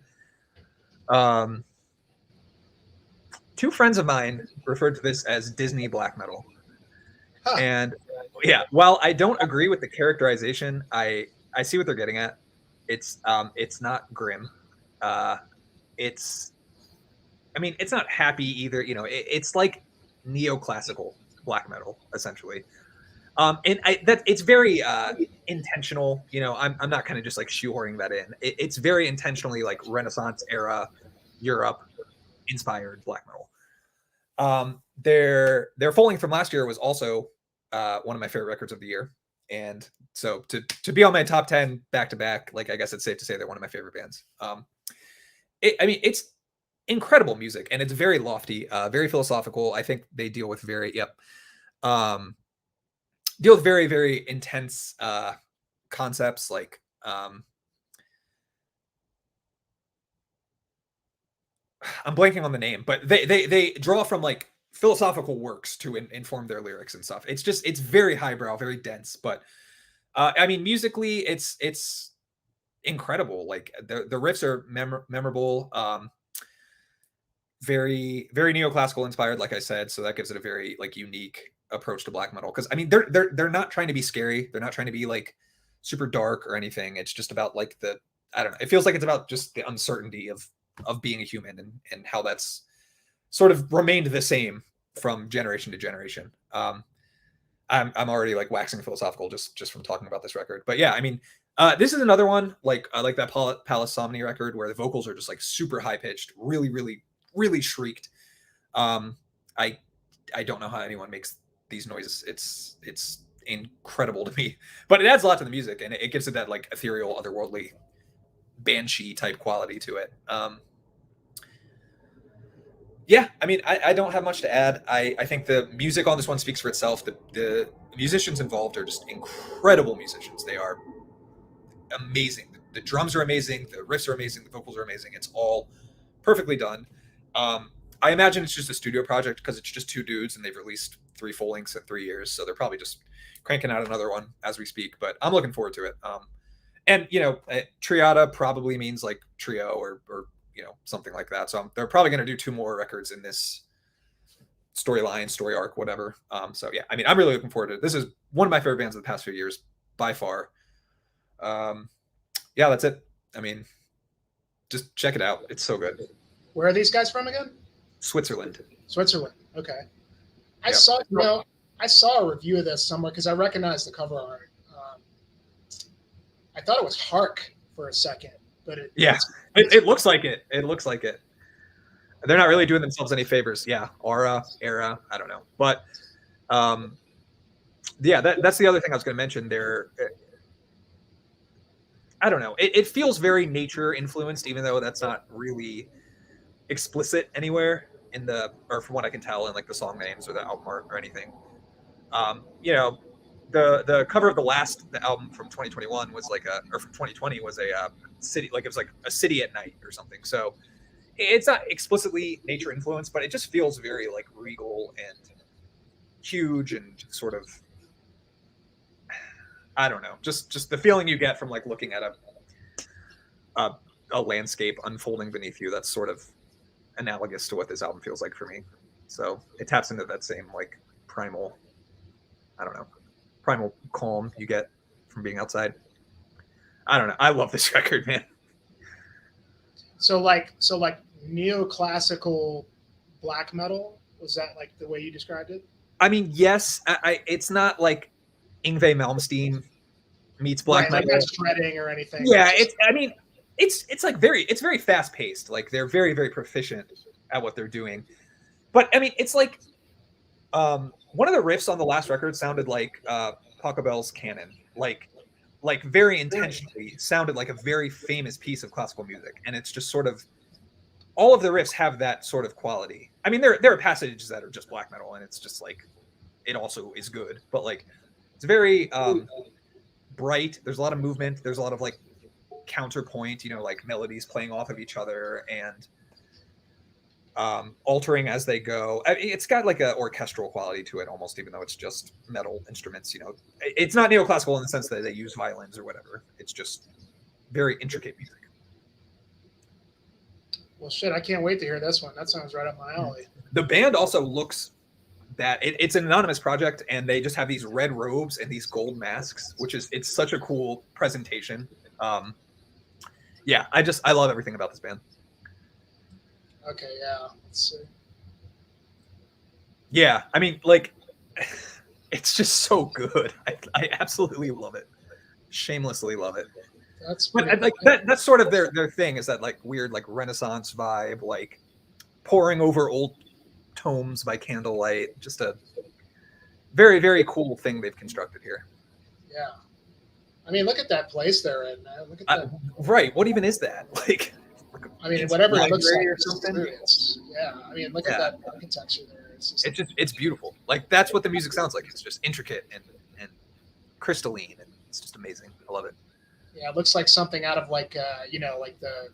2 friends of mine referred to this as Disney black metal. Huh. And yeah, while I don't agree with the characterization, I see what they're getting at. It's not grim. It's not happy either. It's like neoclassical black metal essentially. And it's very intentional. I'm not kind of just like shoehorning that in. It's very intentionally like Renaissance era Europe inspired black metal. Their full length from last year was also one of my favorite records of the year, and so to be on my top 10 back to back, like I guess it's safe to say they're one of my favorite bands. It's incredible music, and it's very lofty, very philosophical. I think they deal with very very intense concepts like I'm blanking on the name, but they draw from like philosophical works to inform their lyrics and stuff. It's very highbrow, very dense, but musically it's incredible. Like the riffs are memorable, very, very neoclassical inspired, like I said, so that gives it a very like unique approach to black metal, because they're not trying to be scary, they're not trying to be like super dark or anything. It's just about like I don't know, it feels like it's about just the uncertainty of being a human, and how that's sort of remained the same from generation to generation. I'm already like waxing philosophical just from talking about this record, but yeah, this is another one like that Palace Omni record where the vocals are just like super high pitched, really, really, really shrieked. I don't know how anyone makes these noises. It's incredible to me, but it adds a lot to the music, and it gives it that like ethereal, otherworldly banshee type quality to it. Yeah, I don't have much to add. I think the music on this one speaks for itself. The musicians involved are just incredible musicians. They are amazing. The drums are amazing. The riffs are amazing. The vocals are amazing. It's all perfectly done. I imagine it's just a studio project because it's just 2 dudes, and they've released 3 full lengths in 3 years. So they're probably just cranking out another one as we speak. But I'm looking forward to it. And triada probably means like trio or something like that. So they're probably going to do 2 more records in this storyline, story arc, whatever. So yeah, I mean, I'm really looking forward to it. This is one of my favorite bands of the past few years by far. Yeah, that's it. I mean, just check it out. It's so good. Where are these guys from again? Switzerland. Okay. I saw a review of this somewhere because I recognized the cover art. I thought it was Hark for a second, but it looks like it. It looks like it. They're not really doing themselves any favors. Yeah, Aura, Era, I don't know, but yeah, that's the other thing I was going to mention. I don't know. It feels very nature influenced, even though that's not really explicit anywhere or from what I can tell in like the song names or the album art or anything. The cover of the album from 2021 was or from 2020 was a city, like it was like a city at night or something. So it's not explicitly nature influenced, but it just feels very like regal and huge and sort of, I don't know, just the feeling you get from like looking at a landscape unfolding beneath you. That's sort of analogous to what this album feels like for me. So it taps into that same like primal calm you get from being outside. I don't know. I love this record, man. So like neoclassical black metal, was that like the way you described it? I mean, yes. It's not like Yngwie Malmsteen meets black metal. Like not shredding or anything. Yeah, it's like very fast paced. Like they're very, very proficient at what they're doing. But I mean, it's like one of the riffs on the last record sounded like Pachelbel's Canon, like very intentionally sounded like a very famous piece of classical music, and it's just sort of all of the riffs have that sort of quality. I mean, there are passages that are just black metal, and it's just like it also is good, but like it's very bright. There's a lot of movement. There's a lot of like counterpoint, like melodies playing off of each other and altering as they go. I mean, it's got like an orchestral quality to it almost, even though it's just metal instruments. It's not neoclassical in the sense that they use violins or whatever. It's just very intricate music. Well, shit, I can't wait to hear this one. That sounds right up my alley. The band also looks that it's an anonymous project, and they just have these red robes and these gold masks, it's such a cool presentation. Yeah, I love everything about this band. Okay, yeah. Let's see. Yeah, I mean, like, it's just so good. I absolutely love it. Shamelessly love it. That's sort of their thing, is that like weird like Renaissance vibe, like poring over old tomes by candlelight. Just a very, very cool thing they've constructed here. Yeah. I mean, look at that place they're in, man. Look at that. Right. What even is that? Like, I mean, whatever it looks like or something. Yeah. I mean, look at that architecture there. It's beautiful. Like, that's what the music sounds like. It's just intricate and crystalline, and it's just amazing. I love it. Yeah, it looks like something out of like like the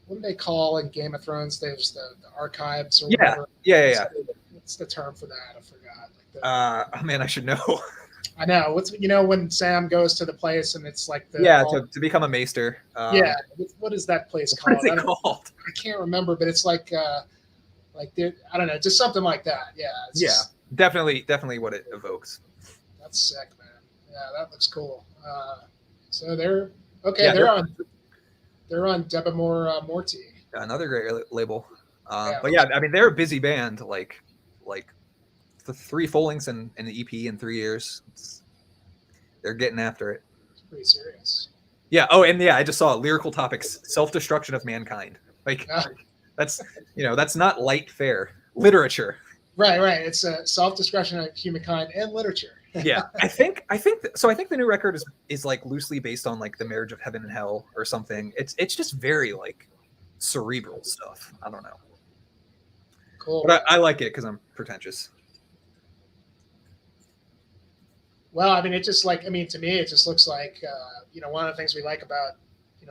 what do they call in Game of Thrones? There's the archives or whatever. Yeah. What's the term for that? I forgot. Oh man, I should know. I know. What's when Sam goes to the place and it's like to become a maester. What is that place called? What is it called? I can't remember, but it's like I don't know, just something like that. Yeah. Definitely what it evokes. That's sick, man. Yeah, that looks cool. So they're okay. Yeah, they're on Debamore Morty. Another great label. But yeah, I mean, they're a busy band. Like the 3 full lengths and the EP in 3 years. They're getting after it. It's pretty serious. Yeah. Oh, and yeah, I just saw lyrical topics: self-destruction of mankind. Like that's that's not light fare literature. Right. It's self-destruction of humankind and literature. Yeah, I think the new record is like loosely based on like the marriage of heaven and hell or something. It's just very like cerebral stuff. I don't know. Cool. But I like it because I'm pretentious. Well, I mean, to me, it just looks like one of the things we like about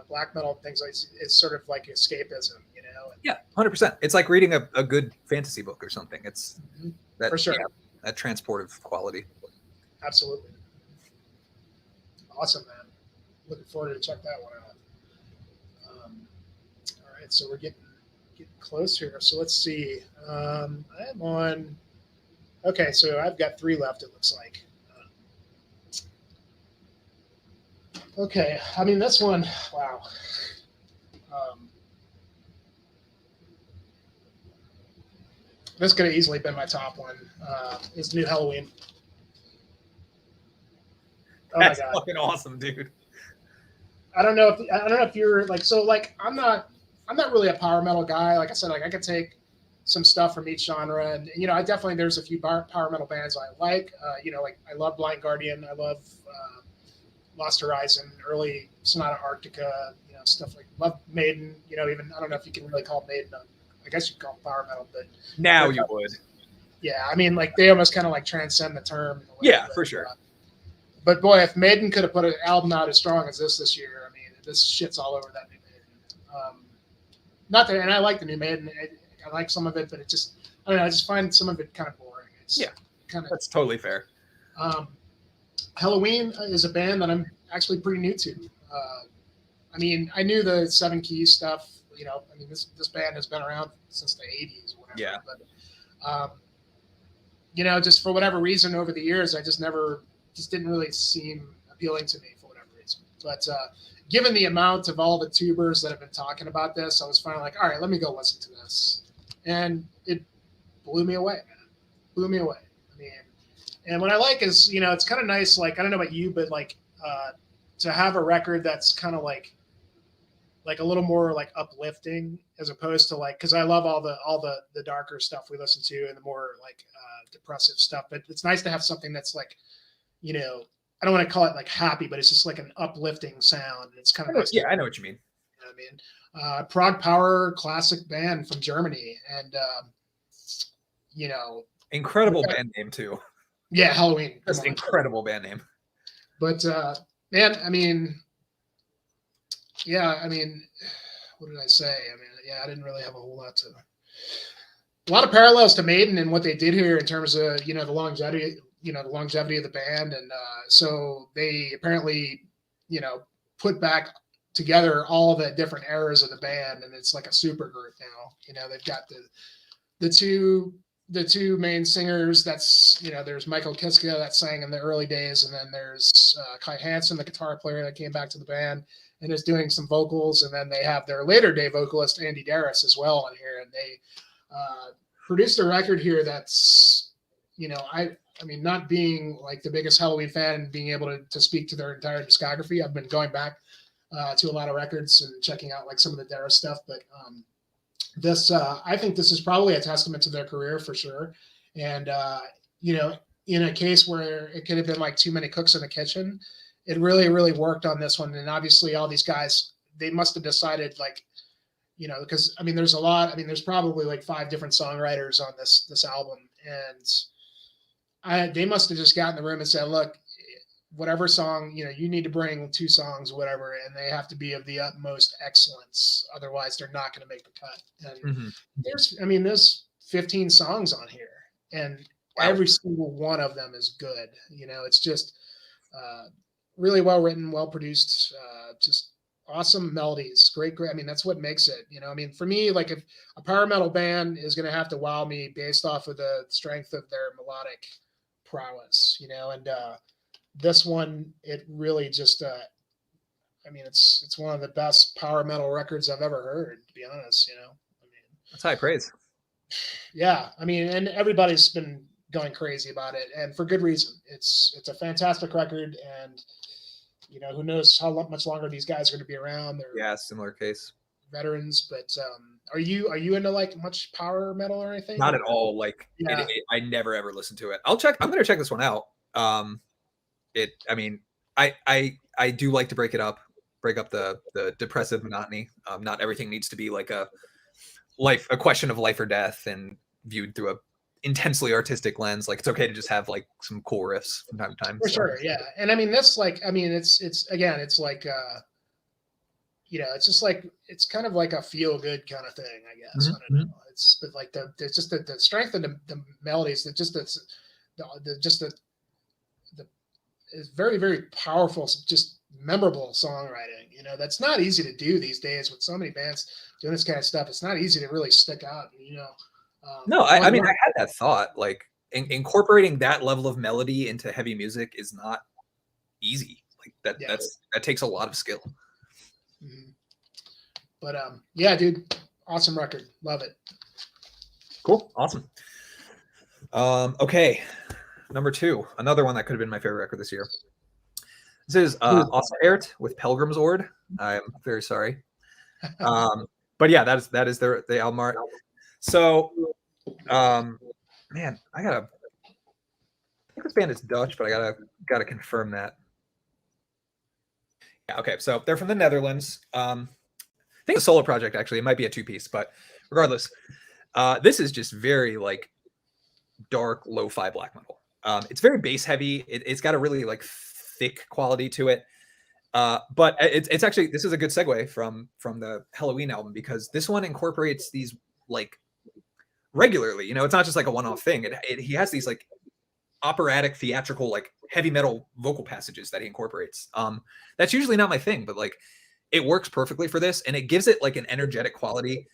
black metal and things like it's sort of like escapism, Yeah, 100%. It's like reading a good fantasy book or something. It's that, for sure. That transportive quality. Absolutely. Awesome, man. Looking forward to check that one out. All right, so we're getting close here. So let's see. I am on. Okay, so I've got 3 left. It looks like. Okay, I mean this one. Wow. This could have easily been my top one. Is New Halloween. Oh That's my god, fucking awesome, dude. I don't know if you're like so like I'm not really a power metal guy. Like I said, like I could take some stuff from each genre, and you know I definitely there's a few power metal bands I like. You know, like I love Blind Guardian, I love Lost Horizon, early Sonata Arctica, you know, stuff like love Maiden. You know, even I don't know if you can really call Maiden. I guess you could call them power metal, but Now you would. Yeah, I mean, like they almost kind of like transcend the term. Yeah, for sure. But boy, if Maiden could have put an album out as strong as this year, I mean, this shit's all over that new Maiden. Not that, and I like the new Maiden. I like some of it, but it just, I don't know. I just find some of it kind of boring. It's kind of. That's totally fair. Halloween is a band that I'm actually pretty new to. I mean, I knew the 7 Keys stuff. You know, I mean, this band has been around since the 80s or whatever. Yeah. But, you know, just for whatever reason over the years, I just didn't really seem appealing to me for whatever reason. But given the amount of all the tubers that have been talking about this, I was finally like, all right, let me go listen to this. And it blew me away, man. Blew me away. I mean, and what I like is, you know, it's kind of nice. Like, I don't know about you, but like to have a record that's kind of like a little more like uplifting as opposed to like, cause I love all the darker stuff we listen to and the more like depressive stuff, but it's nice to have something that's like, you know, I don't want to call it like happy, but it's just like an uplifting sound. It's kind of nice. Yeah, I know what you mean. You know what I mean? Prog Power, classic band from Germany, and you know, incredible band name too. Yeah, Halloween. Just incredible band name. But man, I mean, yeah, I mean, what did I say? I mean, yeah, I didn't really have a whole lot to. A lot of parallels to Maiden and what they did here in terms of, you know, the longevity of the band. And so they apparently, you know, put back together all the different eras of the band. And it's like a super group now. You know, they've got the two main singers. That's, you know, there's Michael Kiske that sang in the early days. And then there's Kai Hansen, the guitar player that came back to the band and is doing some vocals. And then they have their later day vocalist, Andy Darris, as well on here. And they produced a record here that's, you know, I mean, not being like the biggest Halloween fan and being able to speak to their entire discography, I've been going back to a lot of records and checking out like some of the Darris stuff. But this, I think this is probably a testament to their career for sure. And, you know, in a case where it could have been like too many cooks in the kitchen, it really, really worked on this one. And obviously all these guys, they must have decided like, you know, because I mean, there's probably like 5 different songwriters on this album, and they must have just gotten in the room and said, look, whatever song, you know, you need to bring 2 songs, whatever, and they have to be of the utmost excellence. Otherwise they're not going to make the cut. And there's 15 songs on here, and every single one of them is good. You know, it's just really well written, well produced, just awesome melodies, great. I mean, that's what makes it, you know, I mean, for me, like if a power metal band is going to have to wow me based off of the strength of their melodic prowess, you know, and this one, it really just, I mean, it's one of the best power metal records I've ever heard, to be honest, you know, I mean, that's high praise. Yeah. I mean, and everybody's been going crazy about it, and for good reason. It's a fantastic record, and you know, who knows how much longer these guys are going to be around. They're similar case. Veterans, but are you into like much power metal or anything? Not at all. Like I never ever listened to it. I'm going to check this one out. I mean, I do like to break up the depressive monotony. Not everything needs to be like a question of life or death and viewed through a intensely artistic lens. Like it's okay to just have like some cool riffs from time to time. For sure, yeah. And I mean, this like, I mean, it's again, it's like, you know, it's just like, it's kind of like a feel good kind of thing, I guess. I don't know. It's but like the strength of the melodies, that just the is very, very powerful, just memorable songwriting. You know, that's not easy to do these days with so many bands doing this kind of stuff. It's not easy to really stick out. You know, No, I mean, I had that thought. Like incorporating that level of melody into heavy music is not easy. Like that takes a lot of skill. Mm-hmm. But yeah, dude, awesome record. Love it. Cool, awesome. Okay, number 2, another one that could have been my favorite record this year. This is Ausert with Pilgrim's Ord. I'm very sorry. But yeah, that is the album art. So, man, I think this band is Dutch, but I gotta confirm that. Yeah, okay, so they're from the Netherlands. I think it's a solo project, actually. It might be a 2-piece, but regardless, this is just very like dark lo-fi black metal. It's very bass heavy. It's got a really like thick quality to it. But it's actually, this is a good segue from the Halloween album, because this one incorporates these like regularly. You know, it's not just like a one-off thing. He has these like operatic, theatrical, like heavy metal vocal passages that he incorporates. That's usually not my thing, but like it works perfectly for this, and it gives it like an energetic quality.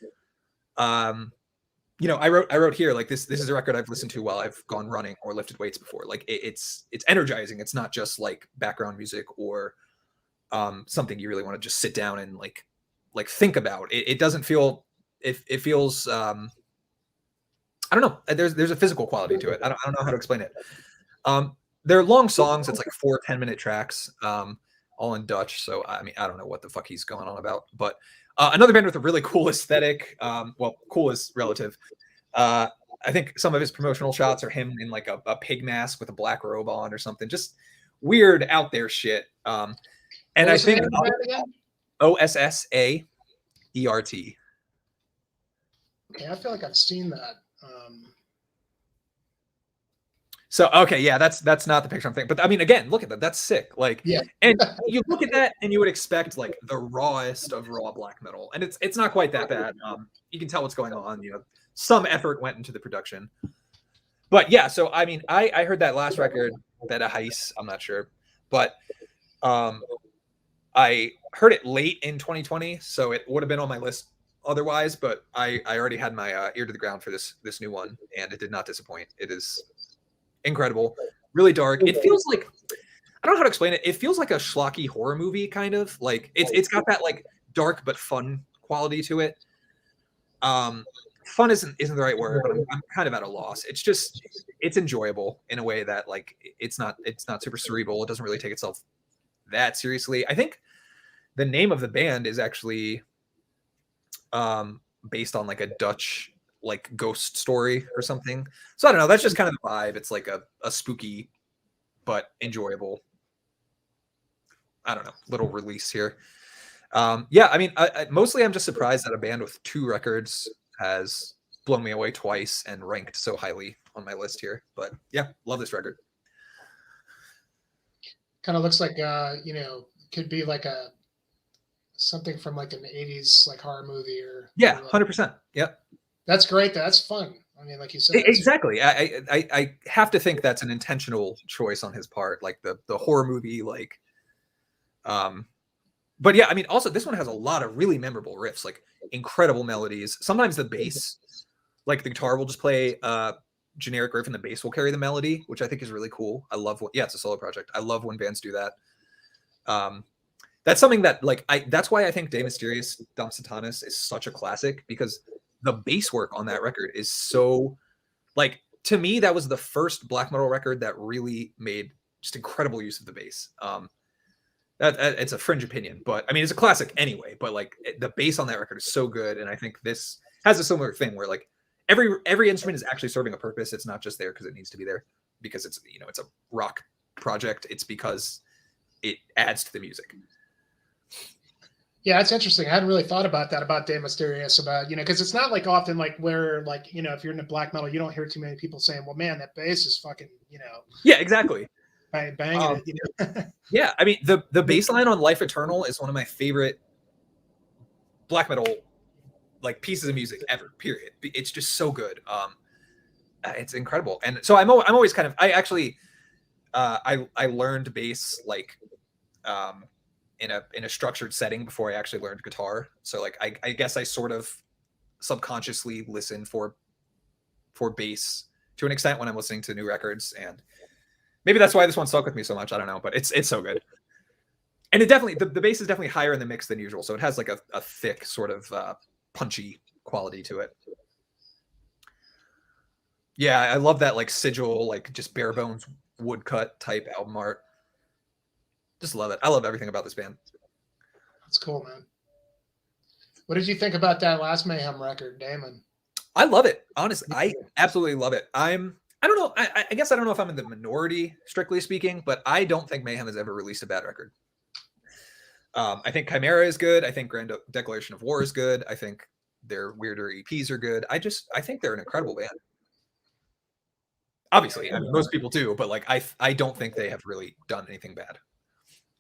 You know, I wrote here, like this is a record I've listened to while I've gone running or lifted weights before. Like it's energizing. It's not just like background music or something you really want to just sit down and like think about. It doesn't feel, it feels I don't know. There's a physical quality to it. I don't know how to explain it. They're long songs. It's like 4 10-minute tracks, all in Dutch. So I mean, I don't know what the fuck he's going on about. But another band with a really cool aesthetic. Well, cool is relative. I think some of his promotional shots are him in like a pig mask with a black robe on or something. Just weird out there shit. And I think OSSAERT. Okay, I feel like I've seen that. So okay, yeah, that's not the picture I'm thinking. But I mean, again, look at that. That's sick. Like, yeah. And you look at that and you would expect like the rawest of raw black metal, and it's not quite that bad. You can tell what's going on. You know, some effort went into the production. But yeah, so I mean, I heard that last record, Beta Heis, I'm not sure, but I heard it late in 2020, so it would have been on my list otherwise. But I already had my ear to the ground for this new one, and it did not disappoint. It is incredible, really dark. It feels like, I don't know how to explain it. It feels like a schlocky horror movie, kind of like it's got that like dark but fun quality to it. Fun isn't the right word, but I'm kind of at a loss. It's enjoyable in a way that like it's not super cerebral. It doesn't really take itself that seriously. I think the name of the band is actually based on like a Dutch like ghost story or something. So I don't know. That's just kind of the vibe. It's like a spooky but enjoyable, I don't know, little release here. Yeah, I mean, mostly I'm just surprised that a band with 2 records has blown me away twice and ranked so highly on my list here. But yeah, love this record. Kind of looks like you know, could be like something from like an 80s like horror movie or yeah, 100%. Yep. That's great. That's fun. I mean, like you said, exactly. I have to think that's an intentional choice on his part, like the horror movie, like but yeah, I mean, also this one has a lot of really memorable riffs, like incredible melodies. Sometimes the bass, like the guitar will just play generic riff and the bass will carry the melody, which I think is really cool. I love yeah, it's a solo project. I love when bands do that. That's something that like that's why I think De Mysteriis Dom Satanas is such a classic, because the bass work on that record is so, like, to me, that was the first black metal record that really made just incredible use of the bass. It's a fringe opinion, but I mean, it's a classic anyway, but like the bass on that record is so good. And I think this has a similar thing where like every instrument is actually serving a purpose. It's not just there because it needs to be there, because it's, you know, it's a rock project. It's because it adds to the music. Yeah, it's interesting. I hadn't really thought about that, about De Mysteriis, about, you know, because it's not like often like where, like, you know, if you're into black metal, you don't hear too many people saying, well, man, that bass is fucking, you know. Yeah, exactly. Banging it, you know. Yeah, I mean, the bass line on Life Eternal is one of my favorite black metal like pieces of music ever, period. It's just so good. It's incredible. And so I'm always kind of, I learned bass like in a structured setting before I actually learned guitar. So like I guess I sort of subconsciously listen for bass to an extent when I'm listening to new records, and maybe that's why this one stuck with me so much. I don't know, but it's so good. And it definitely the bass is definitely higher in the mix than usual, so it has like a thick sort of punchy quality to it. Yeah, I love that like sigil, like just bare bones woodcut type album art. Just love it. I love everything about this band. That's cool, man. What did you think about that last Mayhem record, Damon? I love it. Honestly, I absolutely love it. I don't know. I guess I don't know if I'm in the minority, strictly speaking, but I don't think Mayhem has ever released a bad record. I think Chimera is good. I think Grand Declaration of War is good. I think their weirder EPs are good. I think they're an incredible band. Obviously, I mean, most people do, but like I don't think they have really done anything bad.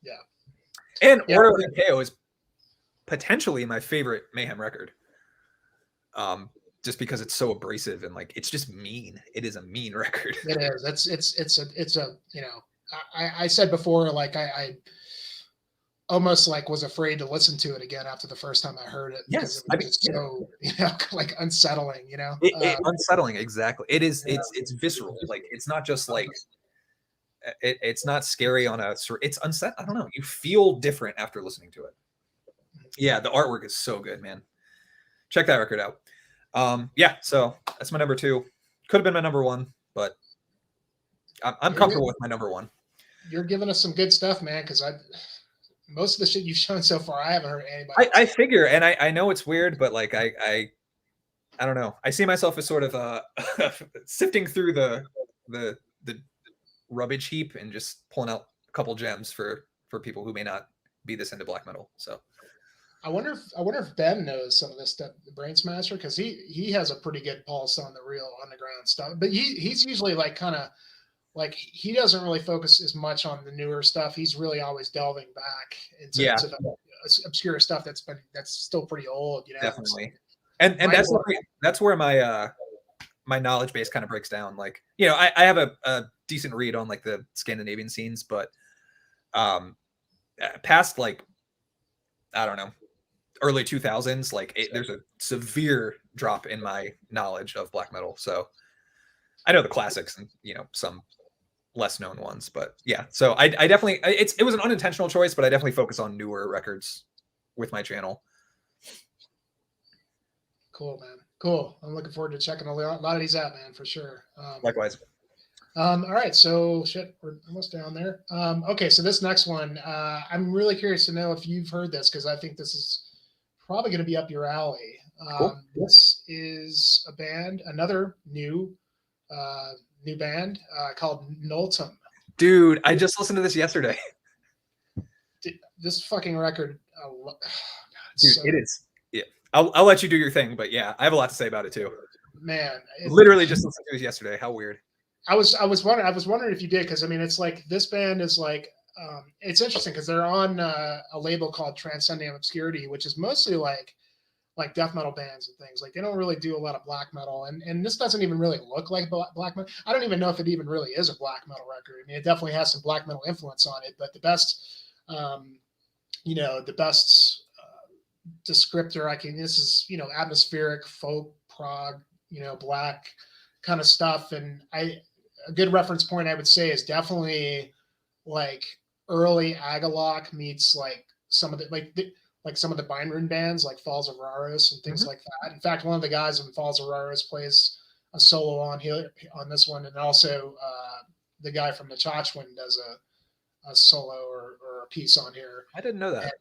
Yeah. And Ordo and KO is potentially my favorite Mayhem record. Just because it's so abrasive and like it's just mean. It is a mean record. It is. It's a you know, I said before, like I almost like was afraid to listen to it again after the first time I heard it. Yes, Because it was so you know, like unsettling, you know. Unsettling, exactly. It is. It's visceral. Like it's not just like it's not scary on a. It's unset. I don't know. You feel different after listening to it. Yeah, the artwork is so good, man. Check that record out. Yeah, so that's my number 2. Could have been my number 1, but I'm comfortable with my number 1. You're giving us some good stuff, man. Because most of the shit you've shown so far, I haven't heard anybody. I figure, and I know it's weird, but like I don't know. I see myself as sort of sifting through the rubbish heap and just pulling out a couple gems for people who may not be this into black metal. So I wonder if Ben knows some of this stuff, the Brain Smasher, because he has a pretty good pulse on the real underground stuff. But he's usually like kind of like he doesn't really focus as much on the newer stuff. He's really always delving back into the obscure stuff that's still pretty old, you know. Definitely. And that's where my my knowledge base kind of breaks down. Like, you know, I have a decent read on like the Scandinavian scenes, but past like I don't know, early 2000s, like there's a severe drop in my knowledge of black metal. So I know the classics and, you know, some less known ones, but yeah. So I definitely, it was an unintentional choice, but I definitely focus on newer records with my channel. Cool, man. Cool. I'm looking forward to checking a lot of these out, man, for sure. Likewise. All right. So shit, we're almost down there. Okay. So this next one, I'm really curious to know if you've heard this, because I think this is probably going to be up your alley. Cool. This is a band, another new band called Nultum. Dude, I just listened to this yesterday. This fucking record, dude, it is. Yeah, I'll let you do your thing, but yeah, I have a lot to say about it too. Man, literally just listened to it yesterday. How weird. I was wondering if you did, because I mean, it's like this band is like it's interesting because they're on a label called Transcending Obscurity, which is mostly like death metal bands and things. Like they don't really do a lot of black metal, and this doesn't even really look like black metal. I don't even know if it even really is a black metal record. I mean, it definitely has some black metal influence on it, but the best descriptor I can, this is, you know, atmospheric folk prog, you know, black kind of stuff. And a good reference point I would say is definitely like early Agalloch meets like some of the some of the Bindrune bands like Falls of Raros and things like that. In fact, one of the guys in Falls of Raros plays a solo on this one, and also the guy from the Chachwin does a solo or a piece on here. I didn't know that. And,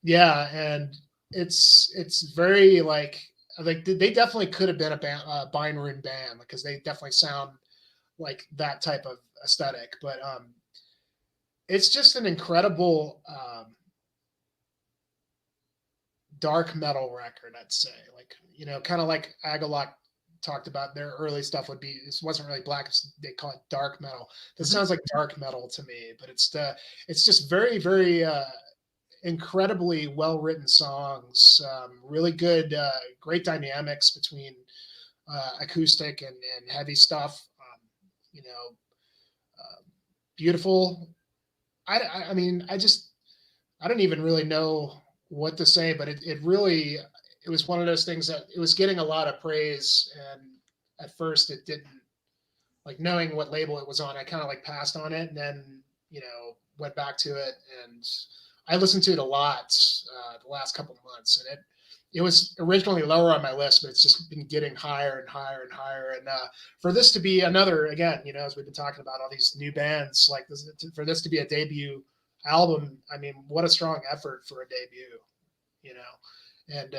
yeah, and it's very like they definitely could have been a Bindrune band, because they definitely sound like that type of aesthetic. But it's just an incredible dark metal record, I'd say. Like, you know, kind of like Agalloch talked about, their early stuff would be, this wasn't really black, they call it dark metal. This sounds like dark metal to me, but it's just very, very incredibly well written songs, really good, great dynamics between acoustic and heavy stuff. You know, beautiful. I mean, I don't even really know what to say, but it really, it was one of those things that it was getting a lot of praise. And at first it didn't, like, knowing what label it was on, I kind of like passed on it, and then, went back to it, and I listened to it a lot the last couple of months, and it was originally lower on my list, but it's just been getting higher and higher and higher. And for this to be another, again, as we've been talking about all these new bands like this, for this to be a debut album, I mean, what a strong effort for a debut, And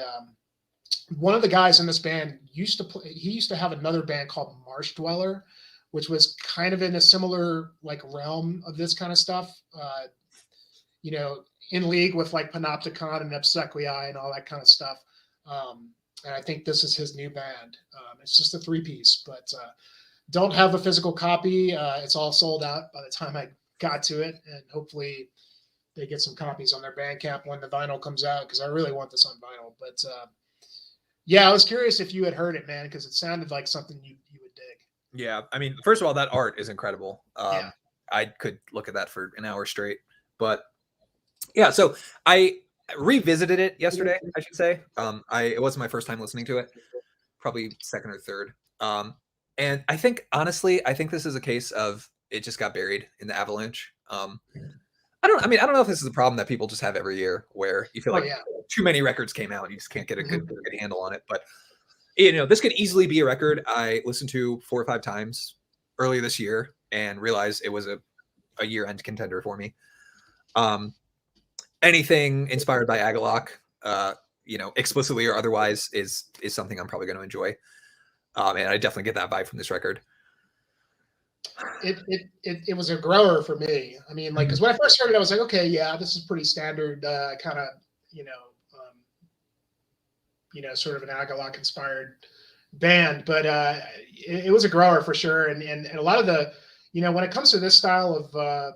one of the guys in this band used to play. He used to have another band called Marsh Dweller, which was kind of in a similar like realm of this kind of stuff. In league with like Panopticon and Obsequiae and all that kind of stuff. And I think this is his new band. It's just a 3-piece, but don't have a physical copy. It's all sold out by the time I got to it, and hopefully they get some copies on their Bandcamp when the vinyl comes out, because I really want this on vinyl. But yeah, I was curious if you had heard it, man, because it sounded like something you would dig. Yeah, I mean, first of all, that art is incredible. Yeah. I could look at that for an hour straight. But yeah, so I revisited it yesterday, I should say. It wasn't my first time listening to it, probably second or third. And I think, honestly, this is a case of it just got buried in the avalanche. I don't know if this is a problem that people just have every year, where you feel like too many records came out, you just can't get a good handle on it. But this could easily be a record I listened to 4 or 5 times earlier this year and realized it was a year-end contender for me. Anything inspired by Agalloch, explicitly or otherwise, is something I'm probably going to enjoy. And I definitely get that vibe from this record. It was a grower for me. I mean, like, because when I first heard it, I was like, okay, yeah, this is pretty standard, kind of, sort of an Agalloch inspired band, but it was a grower for sure. And a lot of the, when it comes to this style of,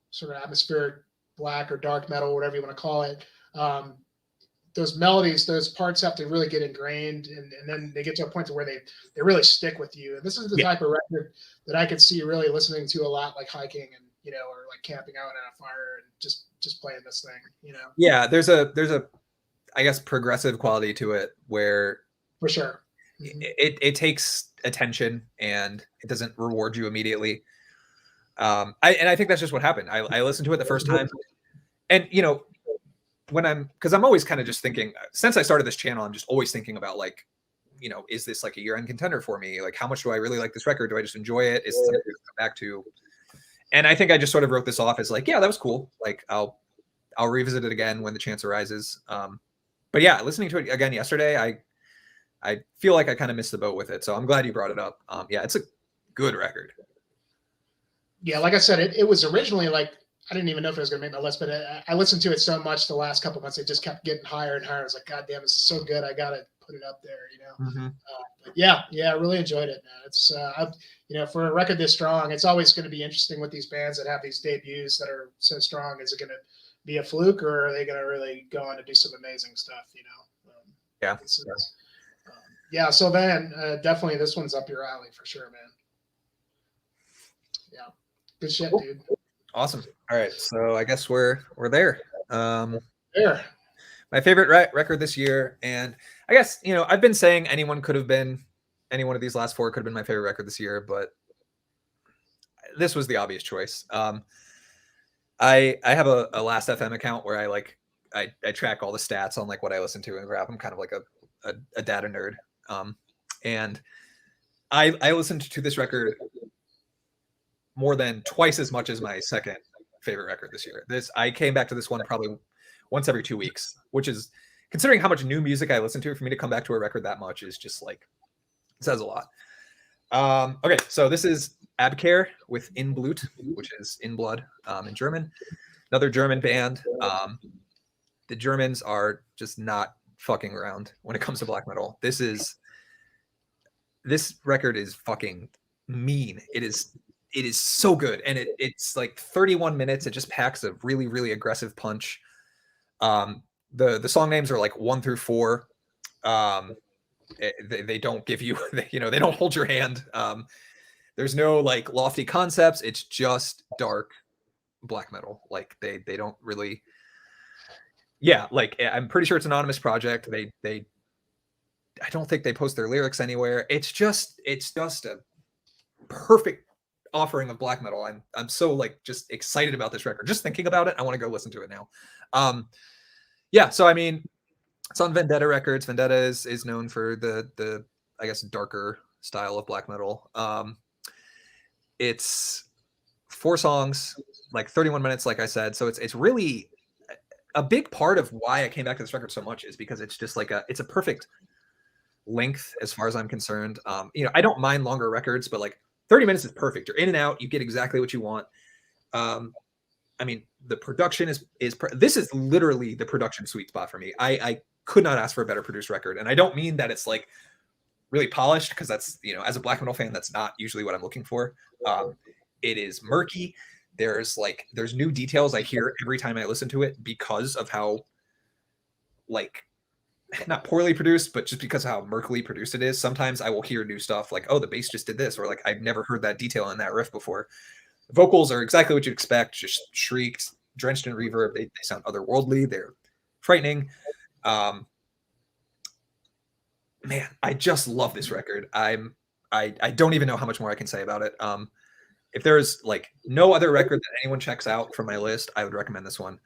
sort of atmospheric black or dark metal, whatever you want to call it, those melodies, those parts have to really get ingrained, and then they get to a point to where they really stick with you. And this is the type of record that I could see really listening to a lot, like hiking and, or like camping out on a fire and just playing this thing, Yeah, there's a I guess progressive quality to it where for sure it takes attention and it doesn't reward you immediately. I think that's just what happened. I listened to it the first time, and because I'm always kind of just thinking, since I started this channel, I'm just always thinking about, like, is this like a year-end contender for me? Like, how much do I really like this record? Do I just enjoy it? Is it something to come back to? And I think I just sort of wrote this off as like, yeah, that was cool. Like, I'll revisit it again when the chance arises. But yeah, listening to it again yesterday, I feel like I kind of missed the boat with it. So I'm glad you brought it up. Yeah, it's a good record. Yeah, like I said, it was originally like, I didn't even know if it was going to make my list, but I listened to it so much the last couple of months, it just kept getting higher and higher. I was like, God damn, this is so good. I got to put it up there, But yeah, I really enjoyed it, man. It's, for a record this strong, it's always going to be interesting with these bands that have these debuts that are so strong. Is it going to be a fluke, or are they going to really go on to do some amazing stuff, Yeah. So then definitely this one's up your alley for sure, man. Yeah. Good shit, dude. Awesome. All right, so I guess we're there. There. My favorite record this year, and I guess I've been saying any one of these last 4 could have been my favorite record this year, but this was the obvious choice. I have a Last FM account where I track all the stats on like what I listen to and grab. I'm kind of like a data nerd, and I listened to this record more than twice as much as my second favorite record this year. I came back to this one probably once every 2 weeks, which is, considering how much new music I listen to, for me to come back to a record that much is just like, it says a lot. Okay, so this is Abkehr with In Blut, which is in blood in German. Another German band. The Germans are just not fucking around when it comes to black metal. This record is fucking mean. It is so good, and it's like 31 minutes. It just packs a really, really aggressive punch. The song names are like 1 through 4. They don't give you, they don't hold your hand. There's no like lofty concepts. It's just dark black metal. Like they don't really. Yeah, like I'm pretty sure it's an anonymous project. They I don't think they post their lyrics anywhere. It's just a perfect offering of black metal. I'm so like just excited about this record. Just thinking about it, I want to go listen to it now. Yeah, so I mean, it's on Vendetta Records. Vendetta is known for the I guess darker style of black metal. It's 4 songs, like 31 minutes, like I said. So it's really a big part of why I came back to this record so much is because it's just like it's a perfect length as far as I'm concerned. You know, I don't mind longer records, but like 30 minutes is perfect. You're in and out. You get exactly what you want. I mean, the production this is literally the production sweet spot for me. I could not ask for a better produced record, and I don't mean that it's like really polished, because that's, you know, as a black metal fan, that's not usually what I'm looking for. It is murky. There's new details I hear every time I listen to it because of how, like, not poorly produced, but just because of how murkily produced it is. Sometimes I will hear new stuff like, oh, the bass just did this, or like I've never heard that detail in that riff before. The vocals are exactly what you'd expect, just shrieked, drenched in reverb. They sound otherworldly. They're frightening. Man, I just love this record. I don't even know how much more I can say about it. If there's like no other record that anyone checks out from my list, I would recommend this one.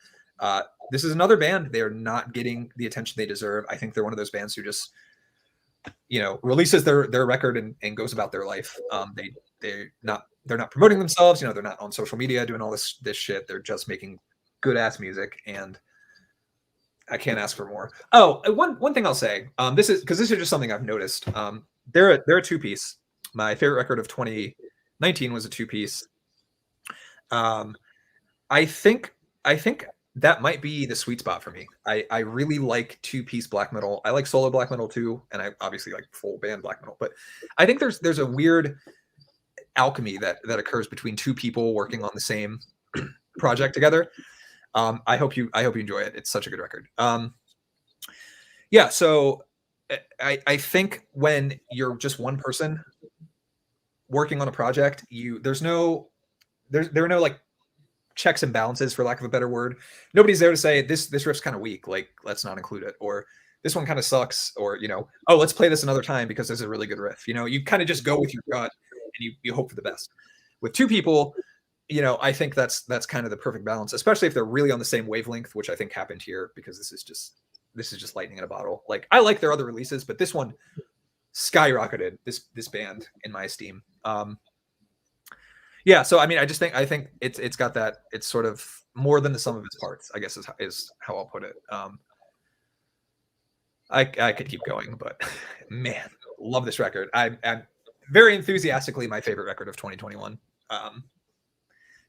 This is another band. They're not getting the attention they deserve. I think they're one of those bands who just, you know, releases their record and goes about their life. They're not promoting themselves. You know, they're not on social media doing all this shit. They're just making good ass music, and I can't ask for more. Oh, one thing I'll say. This is just something I've noticed. They're a 2-piece. My favorite record of 2019 was a 2-piece. I think that might be the sweet spot for me. I really like 2-piece black metal. I like solo black metal too, and I obviously like full band black metal. But I think there's a weird alchemy that occurs between 2 people working on the same project together. I hope you enjoy it. It's such a good record. Yeah, so I think when you're just one person working on a project, there are no like checks and balances, for lack of a better word. Nobody's there to say this riff's kind of weak, like let's not include it, or this one kind of sucks, or, you know, oh, let's play this another time because there's a really good riff. You know, you kind of just go with your gut and you hope for the best. With 2 people, you know, I think that's kind of the perfect balance, especially if they're really on the same wavelength, which I think happened here, because this is just lightning in a bottle. Like, I like their other releases, but this one skyrocketed this band in my esteem. Yeah, so I mean, I think it's got that. It's sort of more than the sum of its parts, I guess is how I'll put it. I could keep going, but man, love this record. I'm very enthusiastically my favorite record of 2021.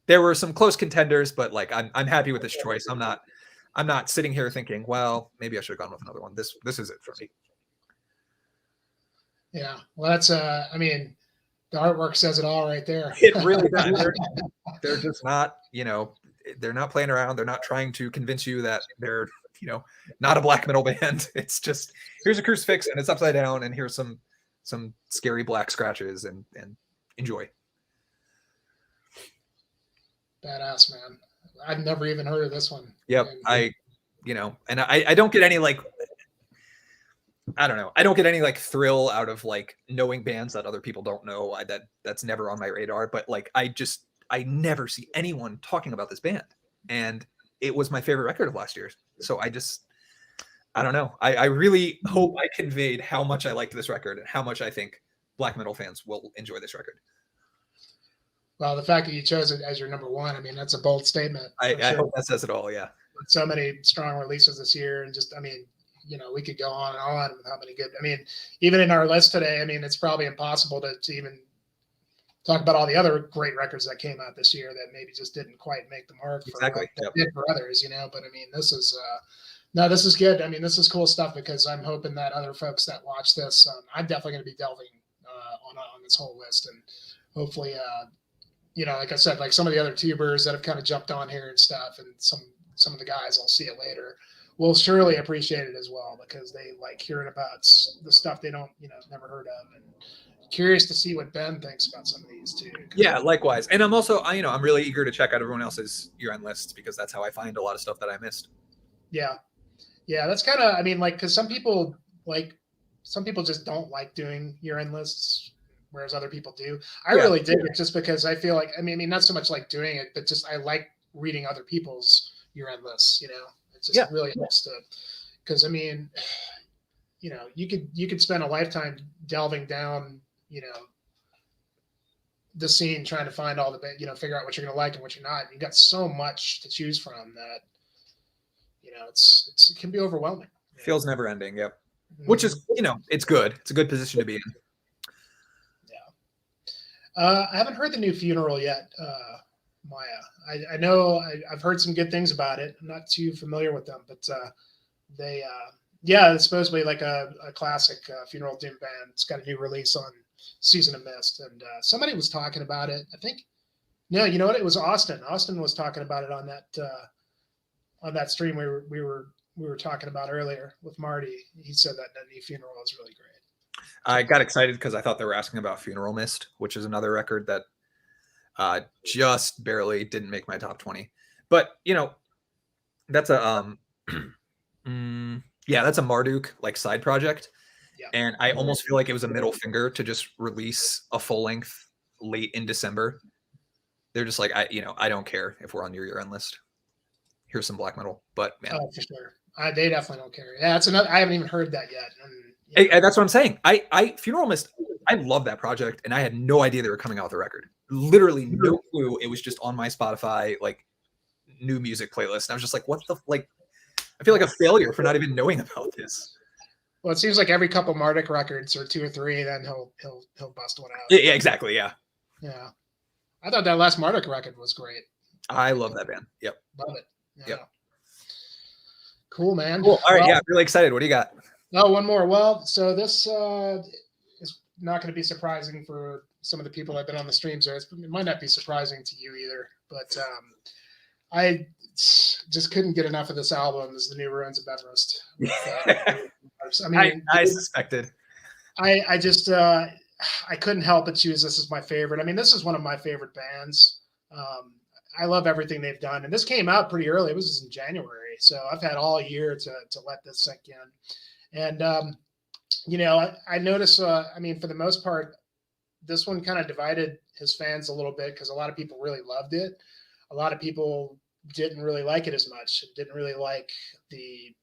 There were some close contenders, but like I'm happy with this choice. I'm not sitting here thinking, well, maybe I should have gone with another one. This is it for me. Yeah, well, that's I mean, the artwork says it all right there. It really does. They're just not, you know, they're not playing around. They're not trying to convince you that they're, you know, not a black metal band. It's just, here's a crucifix and it's upside down, and here's some scary black scratches, and enjoy. Badass, man. I've never even heard of this one. Yep. I don't get any like, I don't know. I don't get any like thrill out of like knowing bands that other people don't know. That's never on my radar. But like, I never see anyone talking about this band, and it was my favorite record of last year. So I don't know. I really hope I conveyed how much I liked this record and how much I think black metal fans will enjoy this record. Well, the fact that you chose it as your number one, I mean, that's a bold statement. I hope that says it all. Yeah. So many strong releases this year, and just, I mean, you know, we could go on and on with how many good. I mean, even in our list today, I mean, it's probably impossible to even talk about all the other great records that came out this year that maybe just didn't quite make the mark. Exactly. For others, you know. But I mean, this is this is good. I mean, this is cool stuff, because I'm hoping that other folks that watch this, I'm definitely going to be delving on this whole list, and hopefully, you know, like I said, like some of the other tubers that have kind of jumped on here and stuff, and some of the guys, I'll see it later, will surely appreciate it as well, because they like hearing about the stuff they don't, you know, never heard of, and curious to see what Ben thinks about some of these too. Yeah, likewise. And I'm also, I'm really eager to check out everyone else's year-end lists because that's how I find a lot of stuff that I missed. Yeah. Yeah, that's kind of, I mean, like, because some people just don't like doing year-end lists, whereas other people do. I really dig it just because I feel like, I mean, not so much like doing it, but just I like reading other people's year-end lists. It just really helps to, because I mean, you could spend a lifetime delving down, the scene trying to find all the, figure out what you're going to like and what you're not. You got so much to choose from that, it can be overwhelming. Feels never ending. Yep. Which is, it's good. It's a good position to be in. Yeah. I haven't heard the new Funeral yet, Maya. I know I've heard some good things about it. I'm not too familiar with them, but it's supposedly like a classic funeral doom band. It's got a new release on Season of Mist, and somebody was talking about it. I think, no, you know what? It was Austin. Austin was talking about it on that stream we were talking about earlier with Marty. He said that new Funeral is really great. I got excited because I thought they were asking about Funeral Mist, which is another record that just barely didn't make my top 20. But that's a that's a Marduk like side project. Yeah. And I almost feel like it was a middle finger to just release a full length late in December. They're just like, I don't care if we're on your year-end list. Here's some black metal, but man, for sure, they definitely don't care. Yeah, that's another. I haven't even heard that yet. And that's what I'm saying. I Funeral Mist, I love that project, and I had no idea they were coming out with a record. Literally no clue. It was just on my Spotify like new music playlist. And I was just like, what the like? I feel like a failure for not even knowing about this. Well, it seems like every couple Marduk records or 2 or 3, then he'll bust one out. Yeah, exactly. Yeah. Yeah. I thought that last Marduk record was great. I love that band. Yep. Love it. Yeah. Yep. Cool, man. Cool. All right. Yeah. Really excited. What do you got? Oh, one more. Well, so this is not going to be surprising for some of the people that have been on the streams. It might not be surprising to you either, but I just couldn't get enough of this album. Is the new Ruins of Everest. I mean, I suspected. I just I couldn't help but choose this as my favorite. I mean, this is one of my favorite bands. I love everything they've done, and this came out pretty early. It was in January, so I've had all year to let this sink in. And I notice. I mean, for the most part, this one kind of divided his fans a little bit because a lot of people really loved it. A lot of people didn't really like it as much. Didn't really like the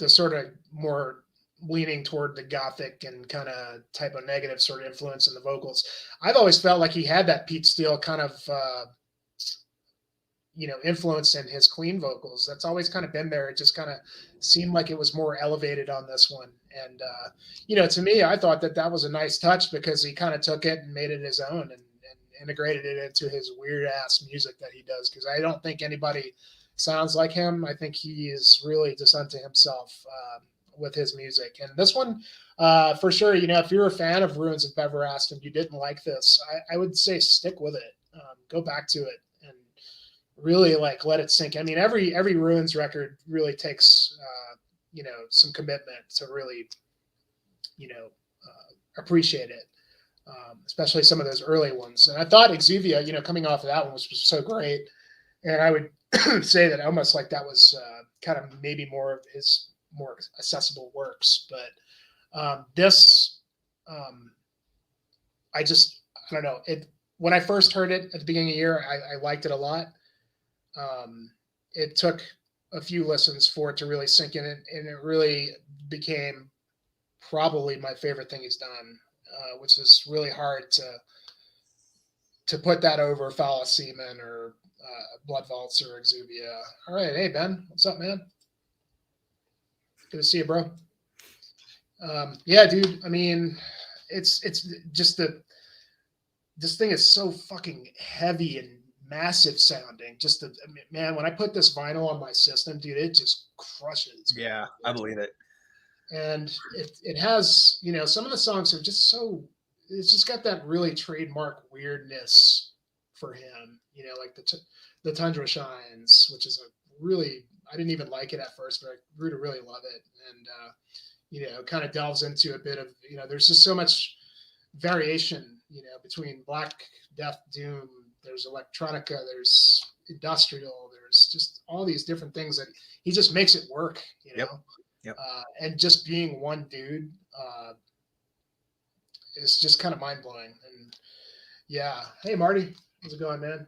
sort of more leaning toward the gothic and kind of typo negative sort of influence in the vocals. I've always felt like he had that Pete Steele kind of influence in his clean vocals. That's always kind of been there. It just kind of seemed like it was more elevated on this one. And to me, I thought that was a nice touch because he kind of took it and made it his own and integrated it into his weird ass music that he does. Because I don't think anybody sounds like him. I think he is really just unto himself with his music. And this one, for sure, if you're a fan of Ruins of Everest and you didn't like this, I would say stick with it. Go back to it and really let it sink. I mean, every Ruins record really takes some commitment to really appreciate it. Especially some of those early ones. And I thought Exuvia, coming off of that one was so great. And I would say that almost like that was kind of maybe more of his more accessible works. But this, I don't know. When I first heard it at the beginning of the year, I liked it a lot. It took a few listens for it to really sink in, and it really became probably my favorite thing he's done. Which is really hard to put that over Phallus Semen or Blood Vaults or Exuvia. All right, hey Ben, what's up, man? Good to see you, bro. Yeah, dude. I mean, it's just this thing is so fucking heavy and massive sounding. Man, when I put this vinyl on my system, dude, it just crushes. Yeah, I believe it. And it has, some of the songs are just it's just got that really trademark weirdness for him, like the Tundra Shines, which is I didn't even like it at first, but I grew to really love it. And, kind of delves into a bit of, there's just so much variation, between Black Death, Doom, there's electronica, there's industrial, there's just all these different things that he just makes it work, Yep. And just being one dude is just kind of mind blowing. And yeah, hey Marty, how's it going, man?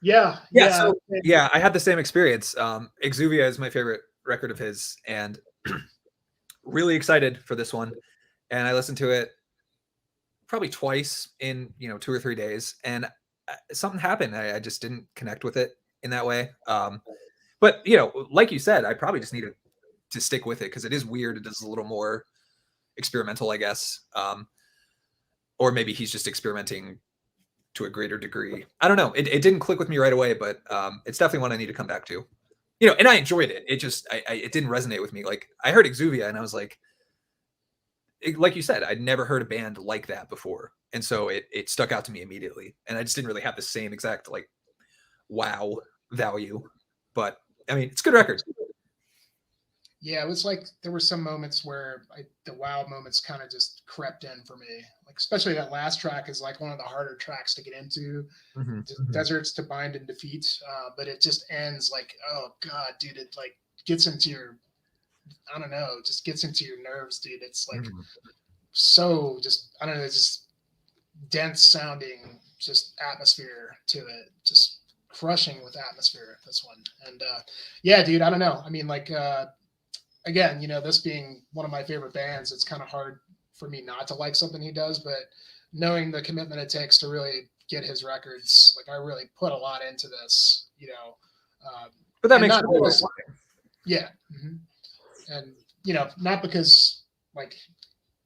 Yeah. So, yeah, I had the same experience. Exuvia is my favorite record of his, and really excited for this one. And I listened to it probably twice in 2 or 3 days, and something happened. I just didn't connect with it in that way. But like you said, I probably just needed to stick with it because it is weird. It is a little more experimental, I guess. Or maybe he's just experimenting to a greater degree. I don't know. It didn't click with me right away, but it's definitely one I need to come back to. And I enjoyed it. It just it didn't resonate with me. Like, I heard Exuvia and I was like you said, I'd never heard a band like that before, and so it stuck out to me immediately. And I just didn't really have the same exact like wow value, but I mean, it's a good record. Yeah, it was like there were some moments where the wow moments kind of just crept in for me. Like, especially that last track is like one of the harder tracks to get into. Deserts to Bind and Defeat, but it just ends like, oh god, dude, it like gets into your, I don't know, just gets into your nerves, dude. It's like so just, I don't know, just dense sounding, just atmosphere to it, just crushing with atmosphere. This one, and yeah, dude, I don't know. I mean, like. Again, this being one of my favorite bands, it's kind of hard for me not to like something he does, but knowing the commitment it takes to really get his records, like, I really put a lot into this, but that makes sense. Yeah. And, not because like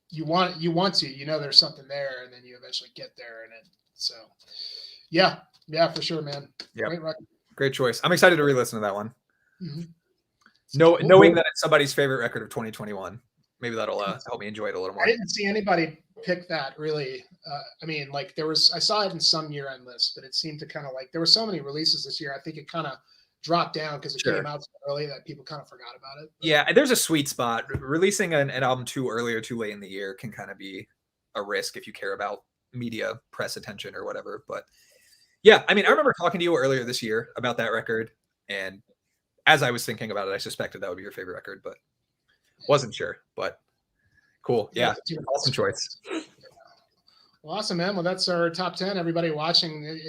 you want to, there's something there, and then you eventually get there. And so yeah, for sure, man. Yeah. Great record. Great choice. I'm excited to re-listen to that one. Cool. Knowing that it's somebody's favorite record of 2021, maybe that'll help me enjoy it a little more. I didn't see anybody pick that really. I mean, like, I saw it in some year-end lists, but it seemed to kind of like, there were so many releases this year. I think it kind of dropped down because it came out so early that people kind of forgot about it. But yeah, there's a sweet spot. Releasing an album too early or too late in the year can kind of be a risk if you care about media press attention or whatever. But yeah, I mean, I remember talking to you earlier this year about that record, and as I was thinking about it, I suspected that would be your favorite record, but wasn't sure. But cool. Yeah. Awesome choice. Well, awesome, man. Well, that's our top 10. Everybody watching,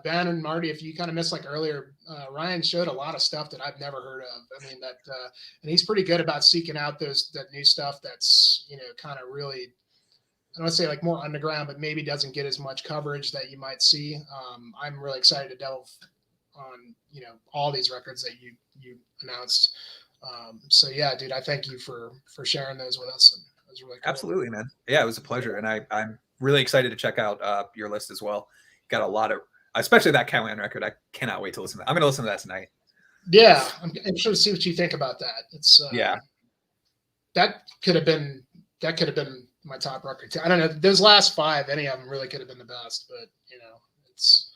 Ben and Marty, if you kind of missed like earlier, Ryan showed a lot of stuff that I've never heard of. I mean, and he's pretty good about seeking out that new stuff that's, kind of really, I don't want to say like more underground, but maybe doesn't get as much coverage that you might see. I'm really excited to delve on all these records that you announced. So yeah, dude, I thank you for sharing those with us. And it was really cool. Absolutely, man. Yeah, it was a pleasure, and I'm really excited to check out your list as well. Got a lot of, especially that Catland record. I cannot wait to listen to that. I'm going to listen to that tonight. Yeah, I'm sure to see what you think about that. It's that could have been my top record too. I don't know, those last 5, any of them really could have been the best, but it's.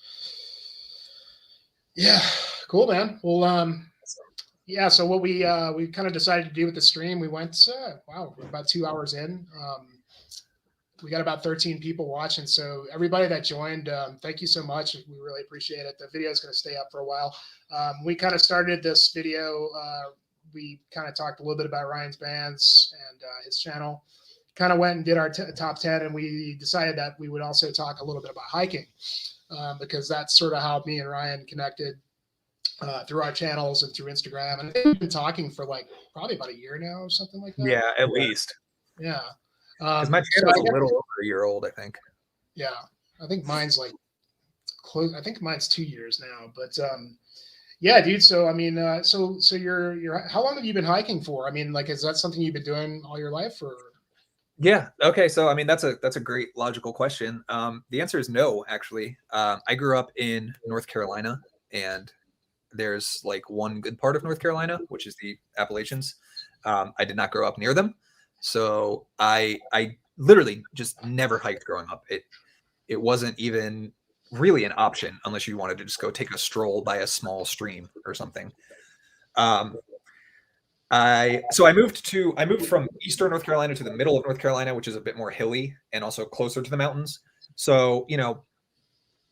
Yeah, cool, man. Well, yeah. So what we kind of decided to do with the stream, we went. Wow, we're about 2 hours in. We got about 13 people watching. So everybody that joined, thank you so much. We really appreciate it. The video is going to stay up for a while. We kind of started this video. We kind of talked a little bit about Ryan's bands and his channel. Kind of went and did our top 10, and we decided that we would also talk a little bit about hiking. Because that's sort of how me and Ryan connected through our channels and through Instagram. And I think we've been talking for like probably about a year now or something like that. Yeah, at least. Yeah. Because my channel is a little over a year old, I think. Yeah. I think mine's like close. I think mine's 2 years now. But yeah, dude. So, I mean, so you're how long have you been hiking for? I mean, like, is that something you've been doing all your life, or? Yeah. Okay. So, I mean, that's a great logical question. The answer is no, actually. I grew up in North Carolina, and there's like one good part of North Carolina, which is the Appalachians. I did not grow up near them. So I literally just never hiked growing up. It wasn't even really an option unless you wanted to just go take a stroll by a small stream or something. I moved from eastern North Carolina to the middle of North Carolina, which is a bit more hilly and also closer to the mountains. So,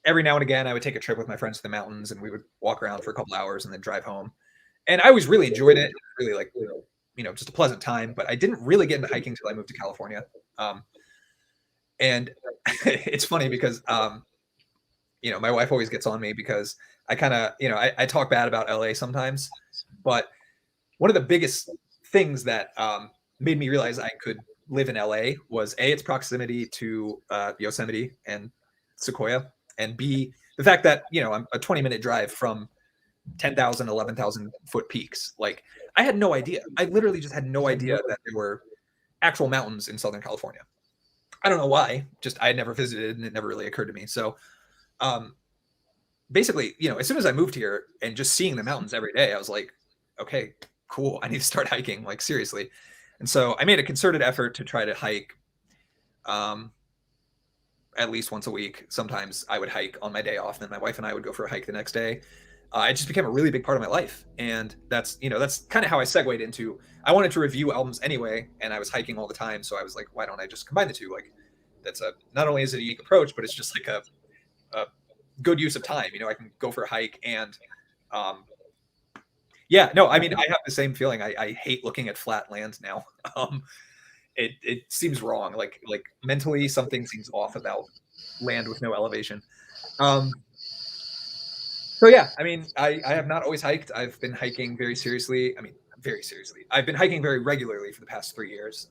every now and again I would take a trip with my friends to the mountains and we would walk around for a couple hours and then drive home. And I always really enjoyed it. Really like, just a pleasant time, but I didn't really get into hiking until I moved to California. And it's funny because my wife always gets on me because I kind of, I talk bad about LA sometimes, but one of the biggest things that made me realize I could live in LA was A, its proximity to Yosemite and Sequoia, and B, the fact that, I'm a 20-minute drive from 10,000, 11,000 foot peaks. Like, I had no idea. I literally just had no idea that there were actual mountains in Southern California. I don't know why, just I had never visited and it never really occurred to me. So basically, as soon as I moved here and just seeing the mountains every day, I was like, okay, cool. I need to start hiking, like seriously. And so I made a concerted effort to try to hike at least once a week. Sometimes I would hike on my day off, and then my wife and I would go for a hike the next day. It just became a really big part of my life. And that's kind of how I segued into, I wanted to review albums anyway, and I was hiking all the time. So I was like, why don't I just combine the two? Like, not only is it a unique approach, but it's just like a good use of time. I can go for a hike and yeah, no, I mean, I have the same feeling. I hate looking at flat land now. It seems wrong. Like mentally, something seems off about land with no elevation. So yeah, I mean, I have not always hiked. I've been hiking very seriously. I mean, very seriously. I've been hiking very regularly for the past 3 years.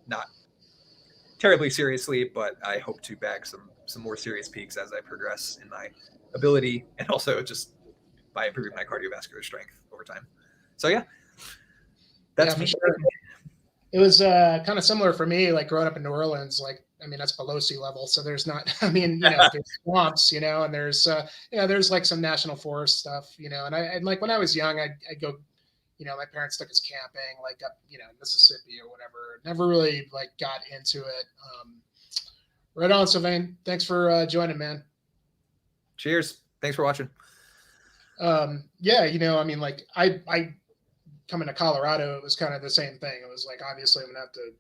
Not terribly seriously, but I hope to bag some more serious peaks as I progress in my ability, and also just by improving my cardiovascular strength over time. So yeah, that's me. For sure. It was kind of similar for me, like growing up in New Orleans. Like, I mean, that's below sea level, so there's not. I mean, there's swamps, and there's there's like some national forest stuff, and like when I was young, I'd go, my parents took us camping, like up, in Mississippi or whatever. Never really like got into it. Right on, Sylvan. Thanks for joining, man. Cheers. Thanks for watching. Yeah, I mean, like I coming to Colorado, it was kind of the same thing. It was like, obviously I'm gonna have to,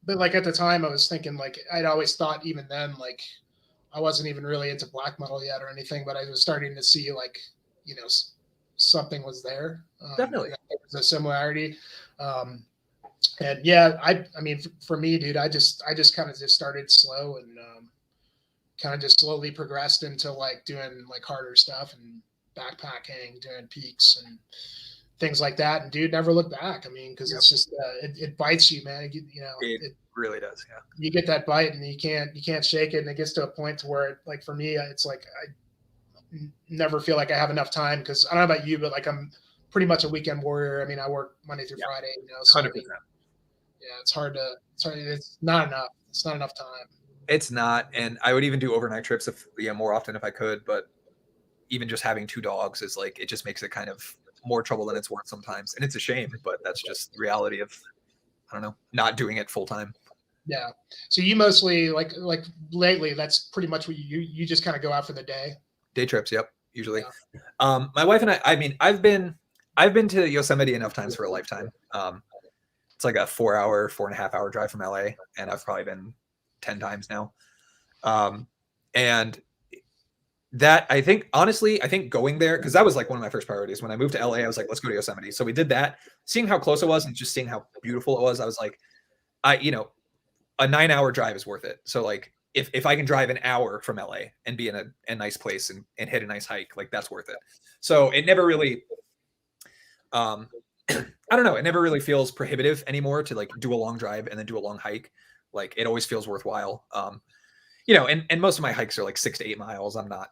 but like at the time I was thinking, like, I'd always thought even then, like, I wasn't even really into black metal yet or anything, but I was starting to see like, something was there. Definitely. There was a similarity. And yeah, I mean, for me, dude, I just kind of just started slow and kind of just slowly progressed into like doing like harder stuff and backpacking, doing peaks and things like that. And dude, never look back. I mean, because it's just it bites you, man. It really does. Yeah. You get that bite and you can't shake it, and it gets to a point to where, like, for me, it's like I never feel like I have enough time, because I don't know about you, but like I'm pretty much a weekend warrior. I mean, I work Monday through Friday. So 100%. It's not enough. It's not enough time. It's not, and I would even do overnight trips more often if I could, but even just having 2 dogs is like, it just makes it kind of more trouble than it's worth sometimes, and it's a shame, but that's just the reality of, I don't know, not doing it full time. Yeah. So you mostly like lately, that's pretty much what you just kind of go out for the day trips. Yep. Usually. Yeah. My wife and I mean, I've been to Yosemite enough times for a lifetime. It's like a 4.5 hour drive from LA, and I've probably been 10 times now. And that, I think going there, because that was like one of my first priorities when I moved to LA. I was like, let's go to Yosemite. So we did that. Seeing how close it was and just seeing how beautiful it was, I was like, a 9-hour drive is worth it. So like, if I can drive an hour from LA and be in a nice place and hit a nice hike, like, that's worth it. So it never really, I don't know, it never really feels prohibitive anymore to like do a long drive and then do a long hike. Like, it always feels worthwhile. And most of my hikes are like 6 to 8 miles. I'm not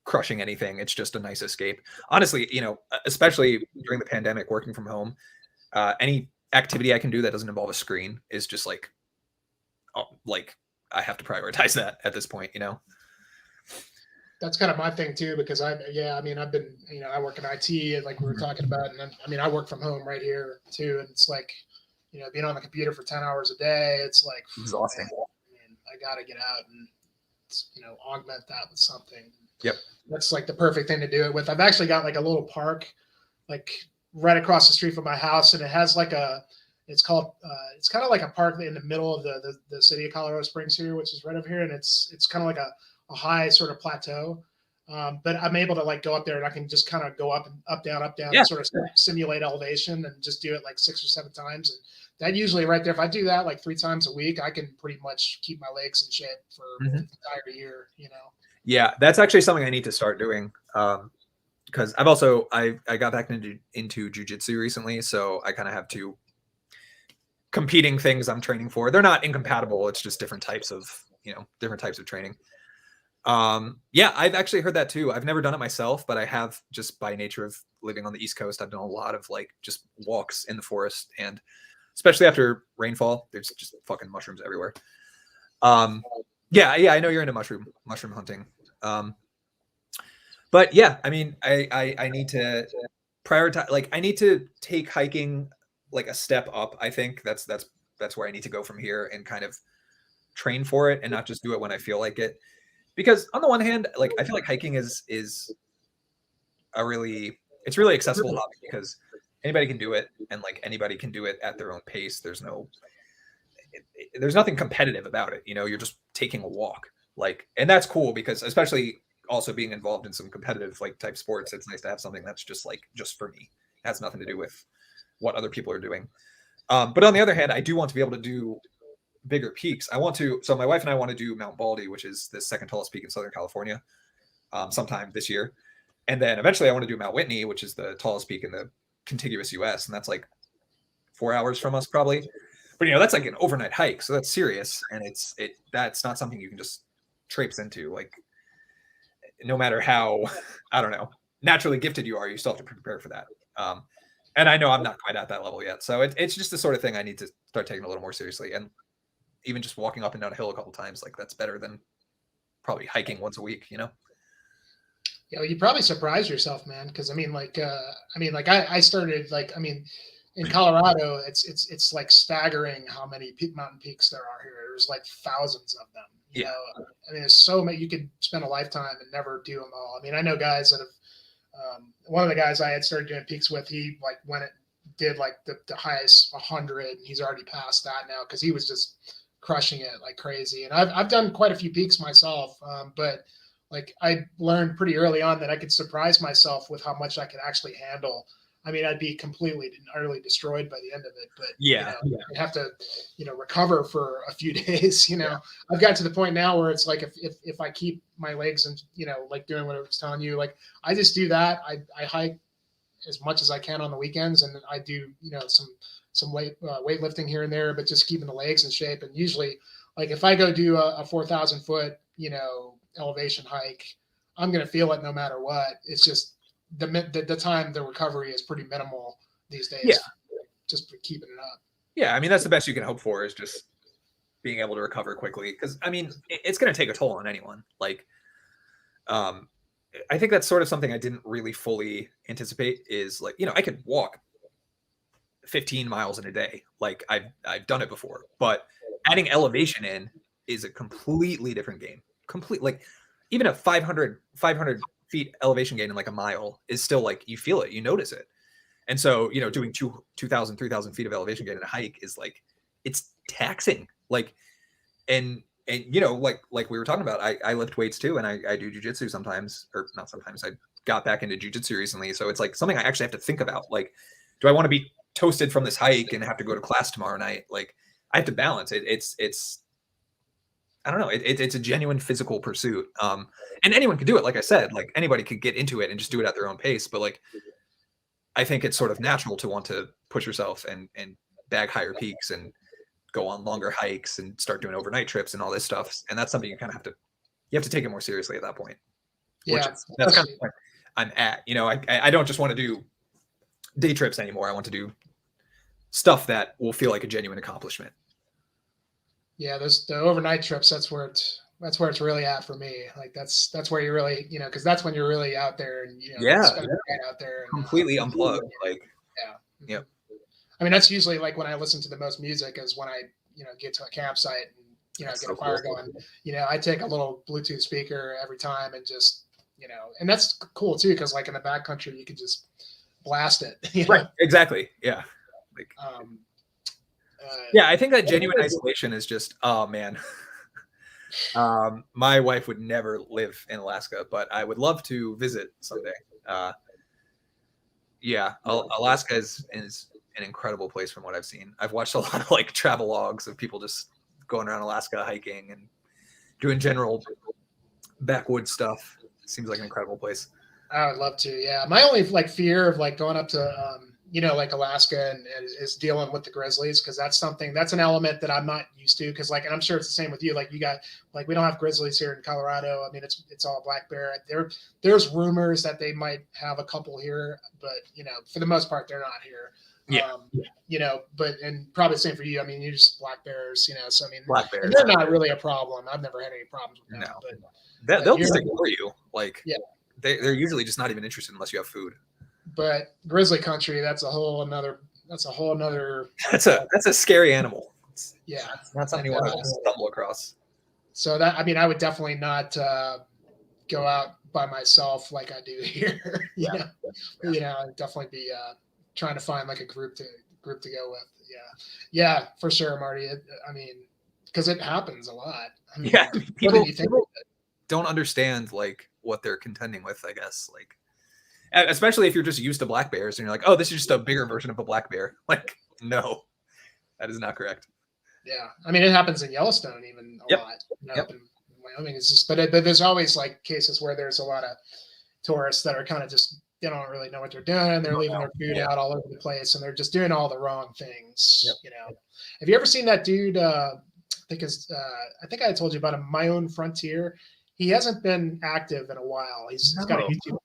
crushing anything. It's just a nice escape. Honestly, especially during the pandemic, working from home, any activity I can do that doesn't involve a screen is just like, I have to prioritize that at this point, That's kind of my thing too, because I've been, I work in IT, like we were talking about, and then, I mean, I work from home right here too. And it's like, being on the computer for 10 hours a day, it's like exhausting. I got to get out and, augment that with something. Yep. That's like the perfect thing to do it with. I've actually got like a little park, like right across the street from my house, and it has like it's kind of like a park in the middle of the city of Colorado Springs here, which is right over here, and it's kind of like a high sort of plateau. But I'm able to like go up there and I can just kind of go up and up, down, Yeah. and sort of simulate elevation and just do it like 6 or 7 times. And that usually right there, if I do that like 3 times a week, I can pretty much keep my legs in shape for the entire year, you know? Yeah, that's actually something I need to start doing. Because I got back into jujitsu recently, so I kind of have 2 competing things I'm training for. They're not incompatible. It's just different types of training. Yeah, I've actually heard that too. I've never done it myself, but I have, just by nature of living on the East Coast. I've done a lot of like just walks in the forest, and especially after rainfall, there's just fucking mushrooms everywhere. Yeah, I know you're into mushroom hunting. But yeah, I mean, I need to prioritize, like I need to take hiking like a step up. I think that's where I need to go from here and kind of train for it and not just do it when I feel like it. Because on the one hand, like I feel like hiking is really accessible hobby because anybody can do it, and like anybody can do it at their own pace. There's nothing competitive about it. You know, you're just taking a walk, like, and that's cool because especially also being involved in some competitive like type sports, it's nice to have something that's just for me. It has nothing to do with what other people are doing. But on the other hand, I do want to be able to do bigger peaks. So my wife and I want to do Mount Baldy, which is the second tallest peak in Southern California, sometime this year. And then eventually I want to do Mount Whitney, which is the tallest peak in the contiguous US. And that's like 4 hours from us probably. But, you know, that's like an overnight hike. So that's serious. And that's not something you can just traipse into. Like, no matter how, I don't know, naturally gifted you are, you still have to prepare for that. And I know I'm not quite at that level yet. So it's just the sort of thing I need to start taking a little more seriously. And even just walking up and down a hill a couple times, like that's better than probably hiking once a week, you know? Yeah, well, you probably surprise yourself, man. Cause I started in Colorado, it's like staggering how many mountain peaks there are here. There's like thousands of them. You know, I mean, there's so many, you could spend a lifetime and never do them all. I mean, I know guys that have, one of the guys I had started doing peaks with, he like went it did like the highest 100, and he's already past that now. Cause he was just crushing it like crazy. And I've done quite a few peaks myself. But like I learned pretty early on that I could surprise myself with how much I could actually handle. I mean, I'd be completely and utterly destroyed by the end of it, but I'd have to, recover for a few days. I've got to the point now where it's like, if I keep my legs and, like doing what I was telling you, like I just do that. I hike as much as I can on the weekends, and I do, some weightlifting here and there, but just keeping the legs in shape. And usually, like if I go do a 4,000 foot, elevation hike, I'm going to feel it no matter what. It's just the time, the recovery is pretty minimal these days. Yeah. Just for keeping it up. Yeah. I mean, that's the best you can hope for, is just being able to recover quickly. Cause I mean, it's going to take a toll on anyone. Like, I think that's sort of something I didn't really fully anticipate, is like, I could walk 15 miles in a day. Like I've done it before, but adding elevation in is a completely different game. Like even a 500 feet elevation gain in like a mile is still like, you feel it, you notice it. And so, doing 2,000, 3,000 feet of elevation gain in a hike is like, it's taxing. Like, and like we were talking about, I lift weights too. And I do jujitsu sometimes, or not sometimes. I got back into jujitsu recently. So it's like something I actually have to think about. Like, do I want to be toasted from this hike and have to go to class tomorrow night? Like, I have to balance it. It's I don't know. It's a genuine physical pursuit. And anyone could do it. Like I said, like anybody could get into it and just do it at their own pace. But like, I think it's sort of natural to want to push yourself and bag higher peaks and go on longer hikes and start doing overnight trips and all this stuff. And that's something you kind of have to take it more seriously at that point. Yeah. That's kind of where I'm at. I don't just want to do day trips anymore. I want to do stuff that will feel like a genuine accomplishment. Yeah, the overnight trips, that's where it's really at for me. Like that's where you really, because that's when you're really out there and spend the night out there and, completely unplugged. Like Yep. I mean, that's usually like when I listen to the most music is when I get to a campsite and get a fire going. I take a little Bluetooth speaker every time and just and that's cool too, because like in the backcountry you can just blast it. You know? Right. Exactly. Yeah. Like, yeah, I think that genuine isolation is just, oh man. My wife would never live in Alaska, but I would love to visit someday. Yeah, Alaska is an incredible place from what I've seen. I've watched a lot of like travel logs of people just going around Alaska hiking and doing general backwoods stuff. It seems like an incredible place. I would love to. Yeah, my only like fear of like going up to like Alaska and is dealing with the grizzlies, because that's an element that I'm not used to, because like, and I'm sure it's the same with you, like you got like, we don't have grizzlies here in Colorado. I mean, it's all black bear. There's rumors that they might have a couple here, but for the most part they're not here. Yeah. But and probably the same for you. I mean, you just black bears, so I mean, black bears, they're not really a problem. I've never had any problems with them. No. But they'll just ignore you. Like, yeah, they're usually just not even interested unless you have food. But grizzly country, that's a whole nother. That's a scary animal. Yeah, it's not something you want to stumble across. So that, I mean, I would definitely not go out by myself like I do here. I'd definitely be trying to find like a group to go with. Yeah, for sure, Marty. I mean, because it happens a lot. I mean, people don't understand like what they're contending with, I guess. Like, especially if you're just used to black bears and you're like, oh, this is just a bigger version of a black bear. Like, no, that is not correct. Yeah, I mean, it happens in Yellowstone even a lot. In Wyoming, it's just, but there's always like cases where there's a lot of tourists that are kind of just, they don't really know what they're doing. They're leaving their food out all over the place, and they're just doing all the wrong things. Have you ever seen that dude? I think I told you about him. My Own Frontier. He hasn't been active in a while. He's got a YouTube.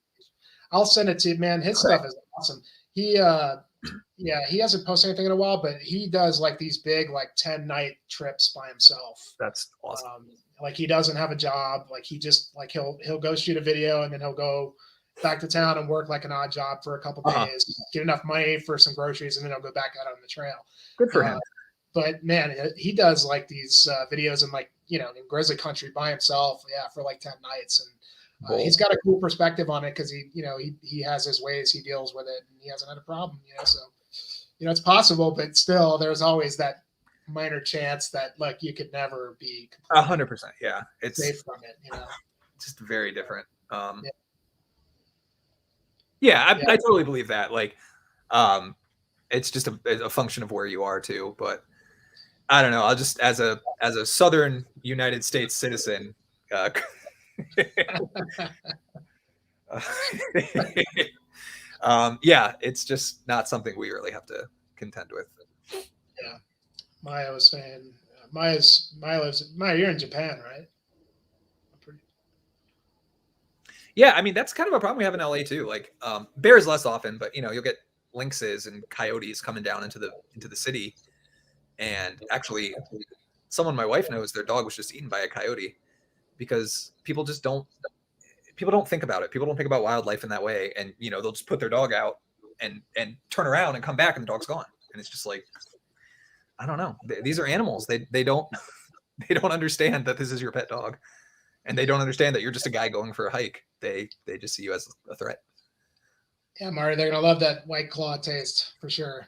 I'll send it to you, man. His stuff is awesome. He hasn't posted anything in a while, but he does like these big, like 10-night trips by himself. That's awesome. Like, he doesn't have a job. Like, he just like, he'll go shoot a video, and then he'll go back to town and work like an odd job for a couple days, get enough money for some groceries, and then he'll go back out on the trail. Good for him. But man, he does like these videos in like, in grizzly country by himself. Yeah. For like 10 nights. And he's got a cool perspective on it, because he has his ways he deals with it, and he hasn't had a problem, so, it's possible, but still there's always that minor chance that like you could never be 100%. Yeah. It's safe from it, just very different. I totally believe that. Like, it's just a function of where you are too, but I don't know. I'll just, as a Southern United States citizen, it's just not something we really have to contend with. Yeah. Maya was saying, Maya, you're in Japan, right? Yeah, I mean, that's kind of a problem we have in LA too. Like, bears less often, but you'll get lynxes and coyotes coming down into the city. And actually, someone my wife knows, their dog was just eaten by a coyote, because people don't think about it. People don't think about wildlife in that way. And, they'll just put their dog out and turn around and come back, and the dog's gone. And it's just like, I don't know. These are animals. They don't understand that this is your pet dog, and they don't understand that you're just a guy going for a hike. They just see you as a threat. Yeah, Marty, they're going to love that White Claw taste for sure.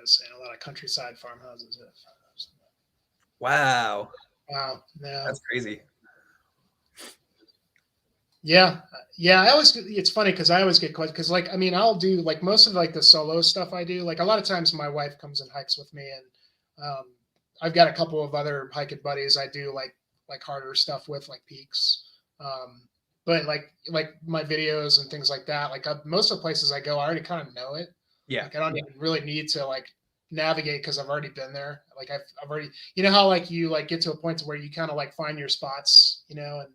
Saying a lot of countryside farmhouses. Wow. Yeah. That's crazy. Yeah. It's funny because I always get questions, because like, I mean, I'll do like most of like the solo stuff I do. Like, a lot of times my wife comes and hikes with me, and I've got a couple of other hiking buddies I do like harder stuff with, like peaks. But like my videos and things like that, like most of the places I go, I already kind of know it. Yeah. Like, I don't even really need to like navigate, because I've already been there. Like, I've already, how like you like get to a point to where you kind of like find your spots, and that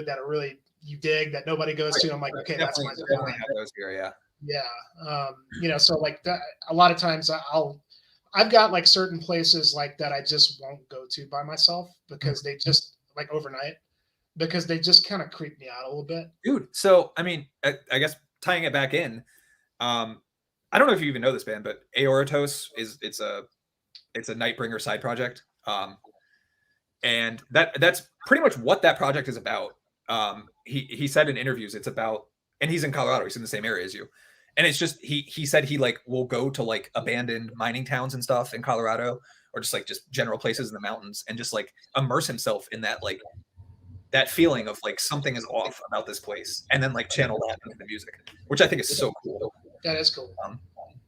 that are really you dig, that nobody goes to. I'm like, okay, that's my spot. Yeah. So like that, a lot of times I've got like certain places like that I just won't go to by myself, because they just like overnight, because they just kind of creep me out a little bit. Dude. So, I mean, I guess tying it back in, I don't know if you even know this band, but Aoritos it's a Nightbringer side project. And that's pretty much what that project is about. he said in interviews it's about, and he's in Colorado, he's in the same area as you, and it's just he said he like will go to like abandoned mining towns and stuff in Colorado, or just general places in the mountains, and just like immerse himself in that like that feeling of like something is off about this place, and then like channel that into the music, which I think is so cool. That is cool.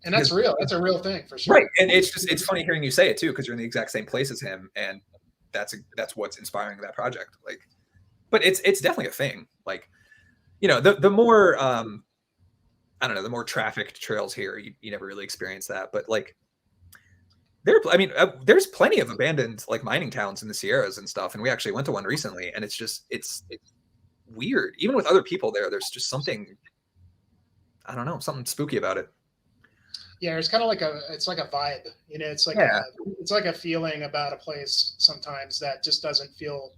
And that's real. That's a real thing for sure. Right. And it's funny hearing you say it too, because you're in the exact same place as him, and that's what's inspiring that project. Like, but it's definitely a thing. Like, you know, the more I don't know, the more trafficked trails here, you never really experience that. But like, there's plenty of abandoned like mining towns in the Sierras and stuff, and we actually went to one recently, and it's weird. Even with other people there's just something, I don't know, something spooky about it. Yeah, it's kind of like it's like a vibe, you know. It's like it's like a feeling about a place sometimes that just doesn't feel,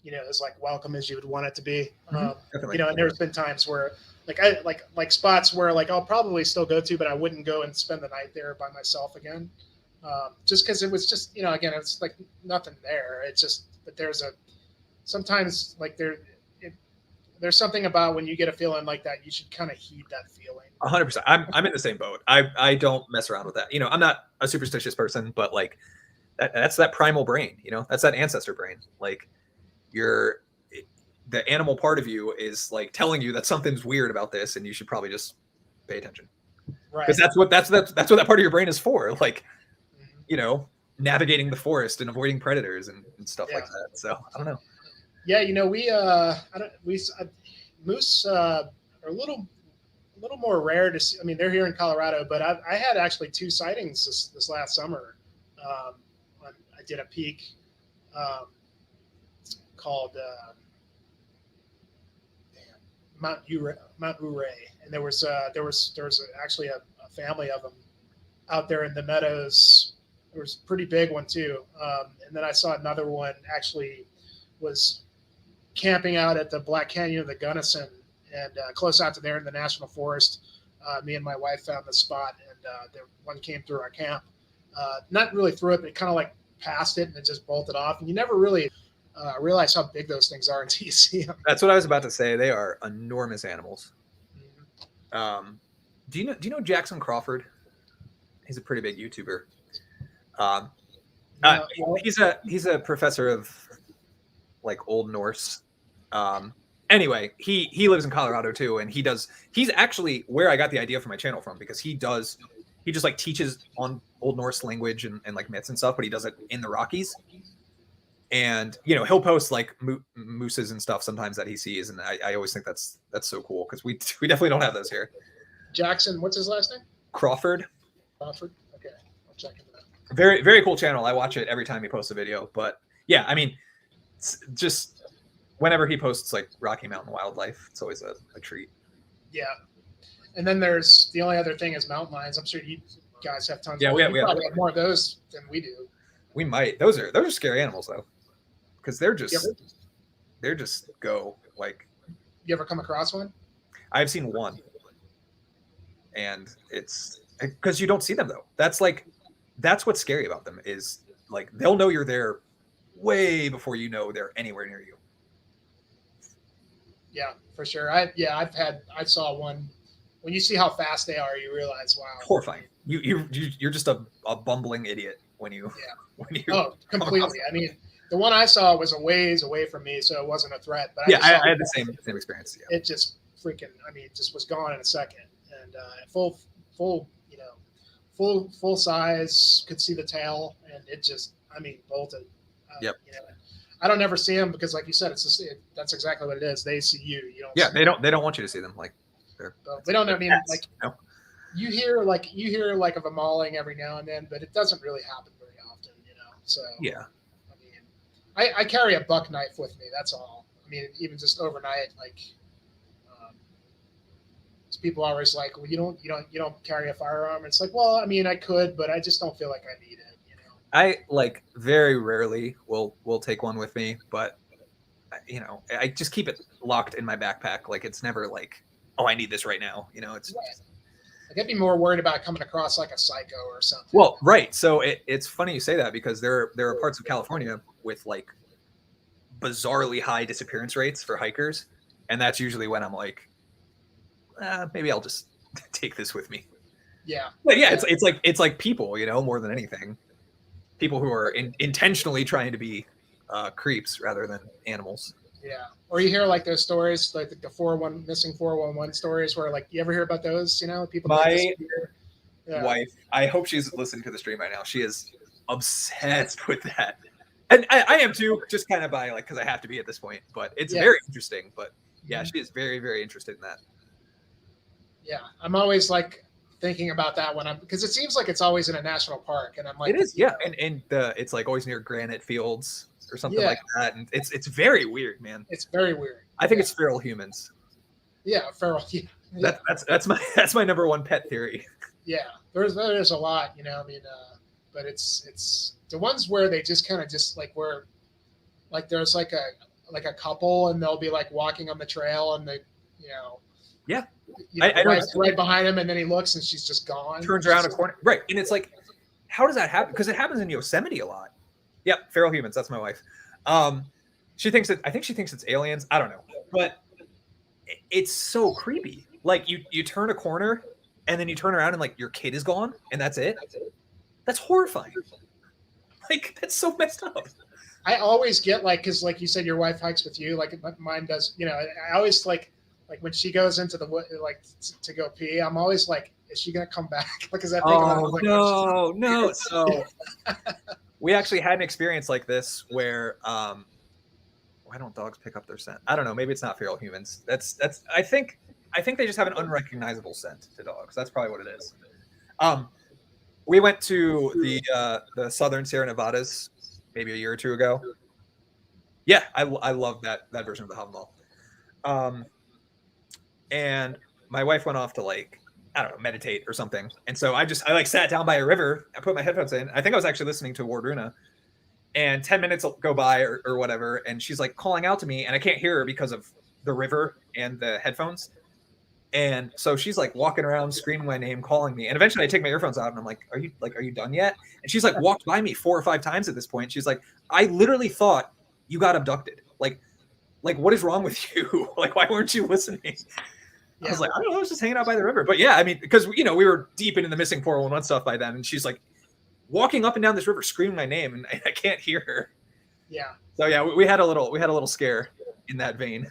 you know, as like welcome as you would want it to be. You know, and there's been times where like spots where like I'll probably still go to, but I wouldn't go and spend the night there by myself again, just because it was just, you know, again, it's like nothing there. It's just, but sometimes like there's something about when you get a feeling like that, you should kind of heed that feeling. 100%. I'm in the same boat. I don't mess around with that. You know, I'm not a superstitious person, but like that's that primal brain, you know, that's that ancestor brain. Like the animal part of you is like telling you that something's weird about this, and you should probably just pay attention. Right. Because that's what that part of your brain is for. Like, you know, navigating the forest and avoiding predators and stuff like that. So I don't know. Yeah, you know, moose are a little more rare to see. I mean, they're here in Colorado, but I had actually 2 sightings this last summer. I did a peak called Mount Ouray, and there was actually a family of them out there in the meadows. There was a pretty big one too, and then I saw another one actually was camping out at the Black Canyon of the Gunnison, and close out to there in the national forest. Me and my wife found the spot, and the one came through our camp. Not really through it, but kind of like past it, and it just bolted off. And you never really realize how big those things are until you see them. That's what I was about to say. They are enormous animals. Mm-hmm. Do you know Jackson Crawford? He's a pretty big YouTuber. He's a professor of like Old Norse. Anyway, he lives in Colorado too, and he's actually where I got the idea for my channel from, because he just like teaches on Old Norse language and like myths and stuff, but he does it in the Rockies. And you know, he'll post like mooses and stuff sometimes that he sees, and I always think that's so cool, because we definitely don't have those here. Jackson, what's his last name? Crawford. Okay, I'll check it out. Very, very cool channel. I watch it every time he posts a video. But yeah, I mean, it's just whenever he posts like Rocky Mountain wildlife, it's always a treat. Yeah, and then there's the only other thing is mountain lions. I'm sure you guys have tons. Yeah, we probably have more of those than we do. We might. Those are scary animals though, because they're just go like. You ever come across one? I've seen one, and it's because you don't see them though. That's what's scary about them, is like they'll know you're there way before you know they're anywhere near you. Yeah, for sure. I saw one. When you see how fast they are, you realize, wow. Horrifying. You're just a bumbling idiot when you. Completely. I mean, the one I saw was a ways away from me, so it wasn't a threat. But I had the same experience. Yeah. It just freaking. I mean, it just was gone in a second, and full size. Could see the tail, and it just. I mean, bolted. Yep. You know, I don't ever see them because, like you said, that's exactly what it is. They see you. You don't. Yeah, they don't want you to see them. Like, they don't. I mean, like, no. You hear of a mauling every now and then, but it doesn't really happen very often, you know. So yeah. I mean, I carry a buck knife with me. That's all. I mean, even just overnight, like, people always like, well, you don't carry a firearm. It's like, well, I mean, I could, but I just don't feel like I need it. I like very rarely will take one with me, but you know, I just keep it locked in my backpack. Like it's never like, oh, I need this right now. You know, it's. Like I'd be more worried about coming across like a psycho or something. Well, right. So it's funny you say that, because there are parts of California with like bizarrely high disappearance rates for hikers, and that's usually when I'm like, maybe I'll just take this with me. Yeah. But yeah, it's like people, you know, more than anything, people who are intentionally trying to be creeps rather than animals. Yeah. Or you hear like those stories, like the 411 missing 411 stories, where like you ever hear about those? You know, people that My disappear. Yeah. wife, I hope she's listening to the stream right now. She is obsessed with that, and I am too, just kind of by like because I have to be at this point. But it's very interesting. But yeah, she is very, very interested in that. Yeah, I'm always like thinking about that when I'm because it seems like it's always in a national park, and I'm like, it is, yeah, and it's like always near granite fields or something Yeah. like that, and it's very weird, man. It's very weird. I think it's feral humans. Yeah, feral. Yeah. That's my number one pet theory. Yeah, there's a lot, you know. I mean, but it's the ones where they just kind of just like where, like there's like a couple, and they'll be like walking on the trail, and they, you know, Yeah. you know, I right behind him, and then he looks, and she's just gone. Turns around a corner, right? And it's like, how does that happen? Because it happens in Yosemite a lot. Yep, feral humans. That's my wife. She thinks that I think she thinks it's aliens. I don't know, but it's so creepy. Like you turn a corner, and then you turn around, and like your kid is gone, and that's it. That's horrifying. Like that's so messed up. I always get like, because like you said, your wife hikes with you, like mine does. You know, I always like when she goes into the wood, like to go pee, I'm always like, is she gonna come back? Because I think about it, like, no. So we actually had an experience like this where why don't dogs pick up their scent? I don't know. Maybe it's not feral humans. That's I think they just have an unrecognizable scent to dogs. That's probably what it is. We went to the southern Sierra Nevadas maybe a year or two ago. Yeah, I love that version of the Havamal. And my wife went off to like, I don't know, meditate or something. And so I like sat down by a river. I put my headphones in. I think I was actually listening to Wardrena. And 10 minutes go by or whatever. And she's like calling out to me, and I can't hear her because of the river and the headphones. And so she's like walking around screaming my name, calling me. And eventually I take my earphones out and I'm like, are you done yet? And she's like walked by me 4 or 5 times at this point. She's like, I literally thought you got abducted. Like what is wrong with you? Like, why weren't you listening? Yeah. I was like, I don't know, I was just hanging out by the river. But yeah, I mean, because we were deep into the missing 411 stuff by then. And she's like walking up and down this river screaming my name, and I can't hear her. Yeah. So yeah, we had a little scare in that vein.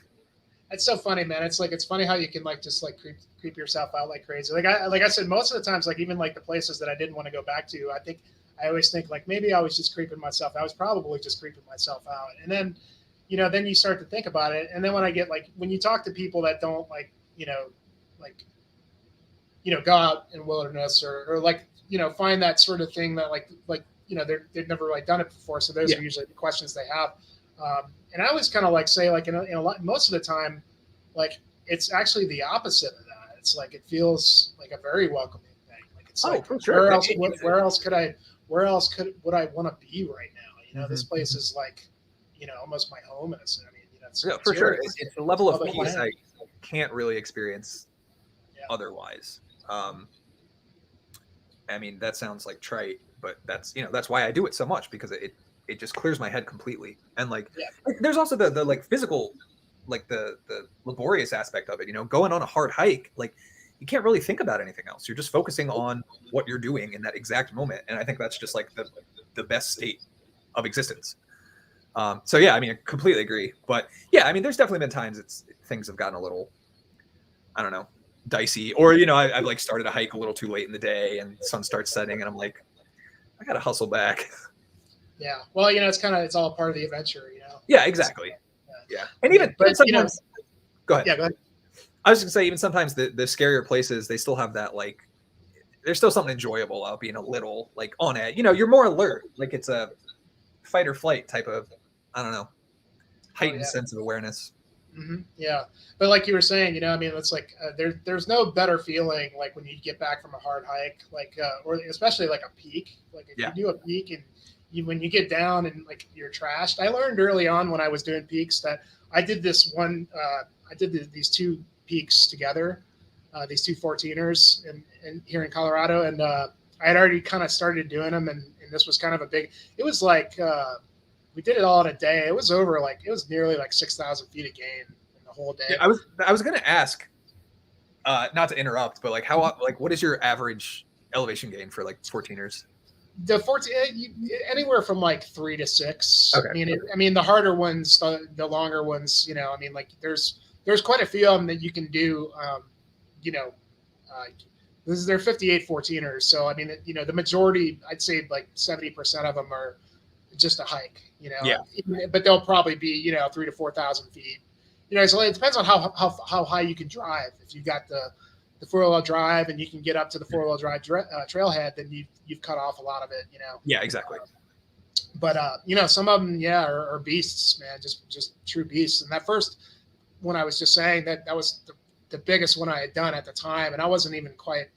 It's so funny, man. It's like, it's funny how you can like just like creep yourself out like crazy. Like I said, most of the times, like even like the places that I didn't want to go back to, I always think like maybe I was just creeping myself. I was probably just creeping myself out. And then, then you start to think about it. And then when I get like, when you talk to people that don't go out in wilderness or like, find that sort of thing that they've never like done it before. So those are usually the questions they have. And I always kind of like say like in a lot, most of the time, like it's actually the opposite of that. It's like, it feels like a very welcoming thing. Like it's for sure. Where else would I want to be right now? This place is like, almost my home. It's for sure. It's a level of peace I can't really experience otherwise. I mean, that sounds like trite, but that's why I do it so much, because it just clears my head completely. And like there's also the like physical, like the laborious aspect of it, going on a hard hike, like you can't really think about anything else. You're just focusing on what you're doing in that exact moment. And I think that's just like the best state of existence. So yeah, I mean, I completely agree. But yeah, I mean, there's definitely been times things have gotten a little, I don't know, dicey, or I've like started a hike a little too late in the day and sun starts setting and I'm like, I gotta hustle back. Yeah, well, it's all part of the adventure, Yeah, exactly. Yeah, and even but sometimes, go ahead. Yeah, go ahead. I was gonna say, even sometimes the scarier places, they still have that, like, there's still something enjoyable about being a little like on it. You're more alert, like it's a fight or flight type of, I don't know, heightened sense of awareness. Mm-hmm. Yeah, but like you were saying, I mean, it's like there's no better feeling like when you get back from a hard hike, like or especially like a peak. Like if you do a peak and when you get down and like you're trashed. I learned early on when I was doing peaks that I did this one. I did these 2 peaks together, these 2 14ers in here in Colorado, and I had already kind of started doing them, and this was kind of a big. It was like we did it all in a day. It was nearly like 6,000 feet of gain in the whole day. Yeah, I was gonna ask, not to interrupt, but like what is your average elevation gain for like 14ers? The 14 anywhere from like 3 to 6. Okay. I mean the harder ones, the longer ones, you know, I mean like there's quite a few of them that you can do. You know, they're 58 14ers, so I mean, you know, the majority, I'd say like 70% of them are just a hike, you know. Yeah. But they'll probably be, you know, 3,000 to 4,000 feet, you know. So it depends on how high you can drive. If you got the 4-wheel drive and you can get up to the 4-wheel drive trailhead, then you've cut off a lot of it, you know. Yeah, exactly. But you know, some of them, yeah, are beasts, man, just true beasts. And that first one, I was just saying that was the biggest one I had done at the time, and I wasn't even quite,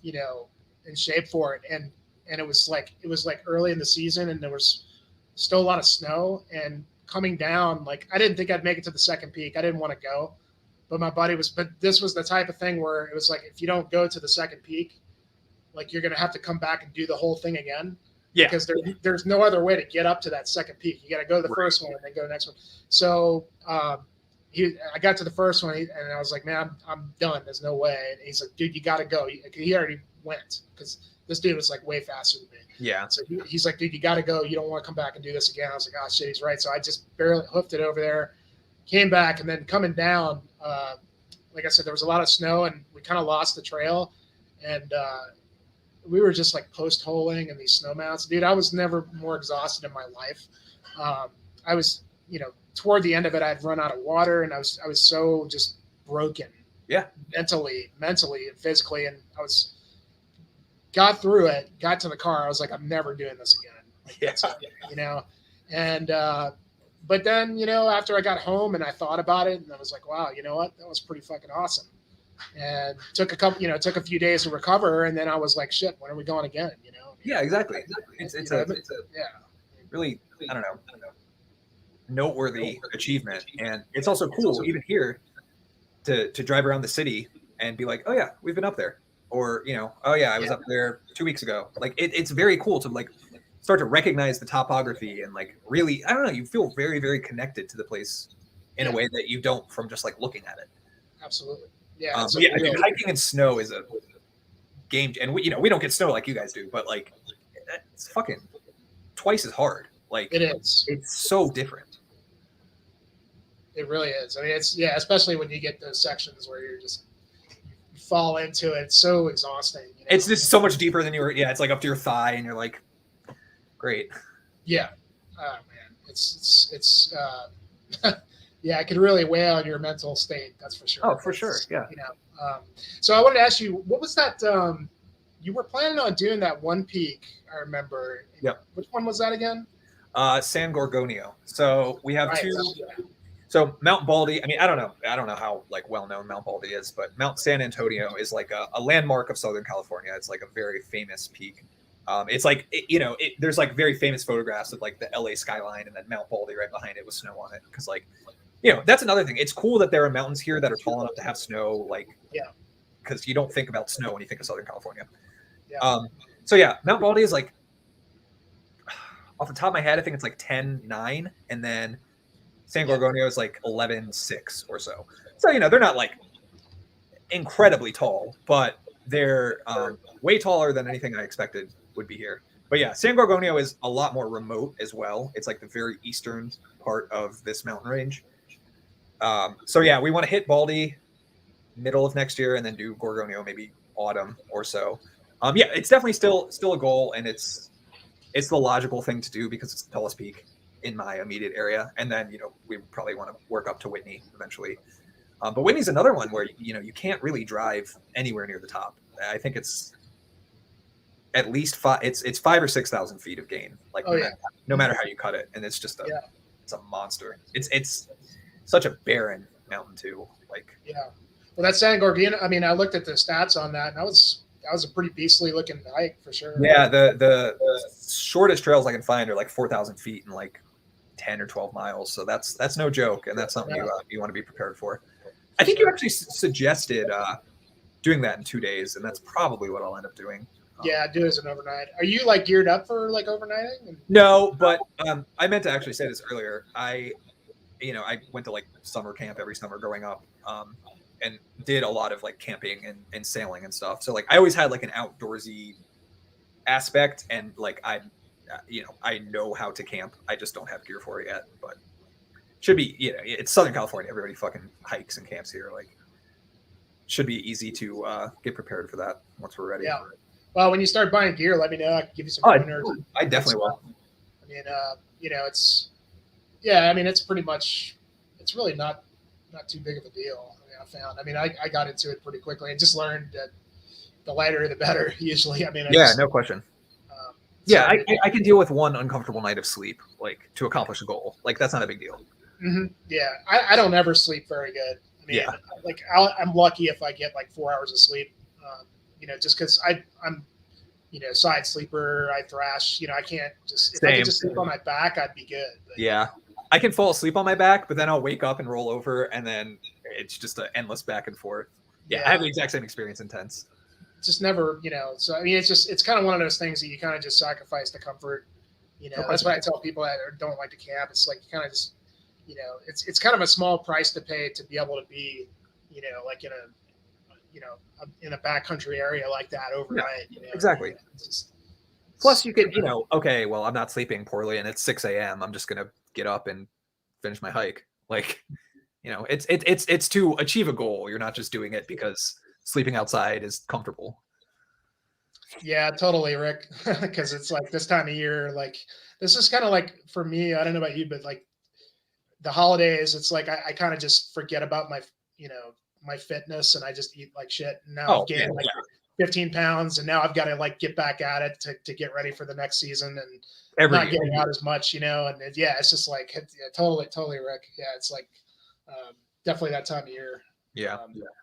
you know, in shape for it. And it was like early in the season, and there was still a lot of snow. And coming down, like I didn't think I'd make it to the second peak. I didn't want to go, but my buddy was. But this was the type of thing where it was like, if you don't go to the second peak, like you're gonna have to come back and do the whole thing again. Yeah. Because there's no other way to get up to that second peak. You got to go to the first one and then go to the next one. So I got to the first one, and I was like, man, I'm done. There's no way. And he's like, dude, you got to go. He already went because this dude was like way faster than me. Yeah. So he's like, dude, you got to go. You don't want to come back and do this again. I was like, oh, shit, he's right. So I just barely hoofed it over there, came back, and then coming down, like I said, there was a lot of snow, and we kind of lost the trail. And we were just like post-holing in these snow mounts. Dude, I was never more exhausted in my life. I was, you know, toward the end of it, I'd run out of water, and I was so just broken. Yeah. Mentally and physically. And got through it, got to the car. I was like, I'm never doing this again. Like, yeah. You know? And, but then, you know, after I got home and I thought about it, and I was like, wow, you know what? That was pretty fucking awesome. And took a few days to recover. And then I was like, shit, when are we going again? You know? Yeah, exactly. It's a really, I don't know, noteworthy achievement. And it's also cool, even here, to drive around the city and be like, oh yeah, we've been up there. Or, you know, oh yeah, I was up there 2 weeks ago. Like it's very cool to like start to recognize the topography and like really, I don't know, you feel very, very connected to the place in a way that you don't from just like looking at it. Absolutely. Yeah. I mean, hiking in snow is a game, and we don't get snow like you guys do, but like it's fucking twice as hard. Like it is. It's so different. It really is. I mean, especially when you get those sections where you fall into it. It's so exhausting. You know? It's just so much deeper than you were. Yeah, it's like up to your thigh, and you're like, great. Yeah. Oh man, it's yeah, it could really weigh on your mental state. That's for sure. Oh, for sure. Yeah. You know. So I wanted to ask you, what was that? You were planning on doing that one peak. I remember. Yep. Which one was that again? San Gorgonio. So we have two. Yeah. So Mount Baldy, I mean, I don't know how like well known Mount Baldy is, but Mount San Antonio is like a landmark of Southern California. It's like a very famous peak. It's like, there's like very famous photographs of like the LA skyline and then Mount Baldy right behind it with snow on it. Cause like, you know, that's another thing. It's cool that there are mountains here that are tall enough to have snow. Like, yeah, cause you don't think about snow when you think of Southern California. Yeah. So yeah, Mount Baldy is like, off the top of my head, I think it's like 10.9, and then San Gorgonio is like 11.6 or so. So, you know, they're not like incredibly tall, but they're way taller than anything I expected would be here. But yeah, San Gorgonio is a lot more remote as well. It's like the very eastern part of this mountain range. So yeah, we want to hit Baldy middle of next year and then do Gorgonio maybe autumn or so. Yeah, it's definitely still a goal, and it's the logical thing to do because it's the tallest peak in my immediate area. And then, you know, we probably want to work up to Whitney eventually. But Whitney's another one where, you know, you can't really drive anywhere near the top. I think it's at least 5,000 or 6,000 feet of gain, like no matter how you cut it. And it's just it's a monster. It's such a barren mountain too. Like, well, that San Gorgonio, I mean, I looked at the stats on that, and that was a pretty beastly looking hike for sure. Yeah, the shortest trails I can find are like 4,000 feet and like 10 or 12 miles. So that's no joke, and that's something you want to be prepared for. I think you actually suggested doing that in 2 days, and that's probably what I'll end up doing. Yeah, do it as an overnight. Are you like geared up for like overnighting? No, but I meant to actually say this earlier. I went to like summer camp every summer growing up, and did a lot of like camping and sailing and stuff. So like I always had like an outdoorsy aspect, and like I know how to camp. I just don't have gear for it yet, but should be, it's Southern California. Everybody fucking hikes and camps here. Like, should be easy to get prepared for that once we're ready. Yeah. Well, when you start buying gear, let me know. I can give you some pointers. I definitely will. I mean, it's pretty much, it's really not too big of a deal. I found. I mean, I got into it pretty quickly and just learned that the lighter the better. Usually, I mean, no question. I can deal with one uncomfortable night of sleep, like to accomplish a goal. Like that's not a big deal. Mm-hmm. Yeah, I don't ever sleep very good. I mean, like I'm lucky if I get like 4 hours of sleep. Just because I'm side sleeper, I thrash. I can't just if I could just sleep on my back, I'd be good. But, I can fall asleep on my back, but then I'll wake up and roll over, and then it's just an endless back and forth. Yeah, I have the exact same experience. Intense. Just never, so I mean, it's kind of one of those things that you kind of just sacrifice the comfort. That's what I tell people that don't like to camp. It's like you kind of just, it's kind of a small price to pay to be able to be, like in a backcountry area like that overnight. Exactly. Plus, you can, okay, well, I'm not sleeping poorly, and it's 6 a.m. I'm just gonna get up and finish my hike. Like, it's to achieve a goal. You're not just doing it because sleeping outside is comfortable. Yeah, totally, Rick. Because it's like this time of year, like this is kind of like for me. I don't know about you, but like the holidays, it's like I kind of just forget about my my fitness and I just eat like shit. And now I've gained 15 pounds, and now I've got to like get back at it to get ready for the next season and not getting out as much, and it's just like totally, Rick. Yeah, it's like definitely that time of year. I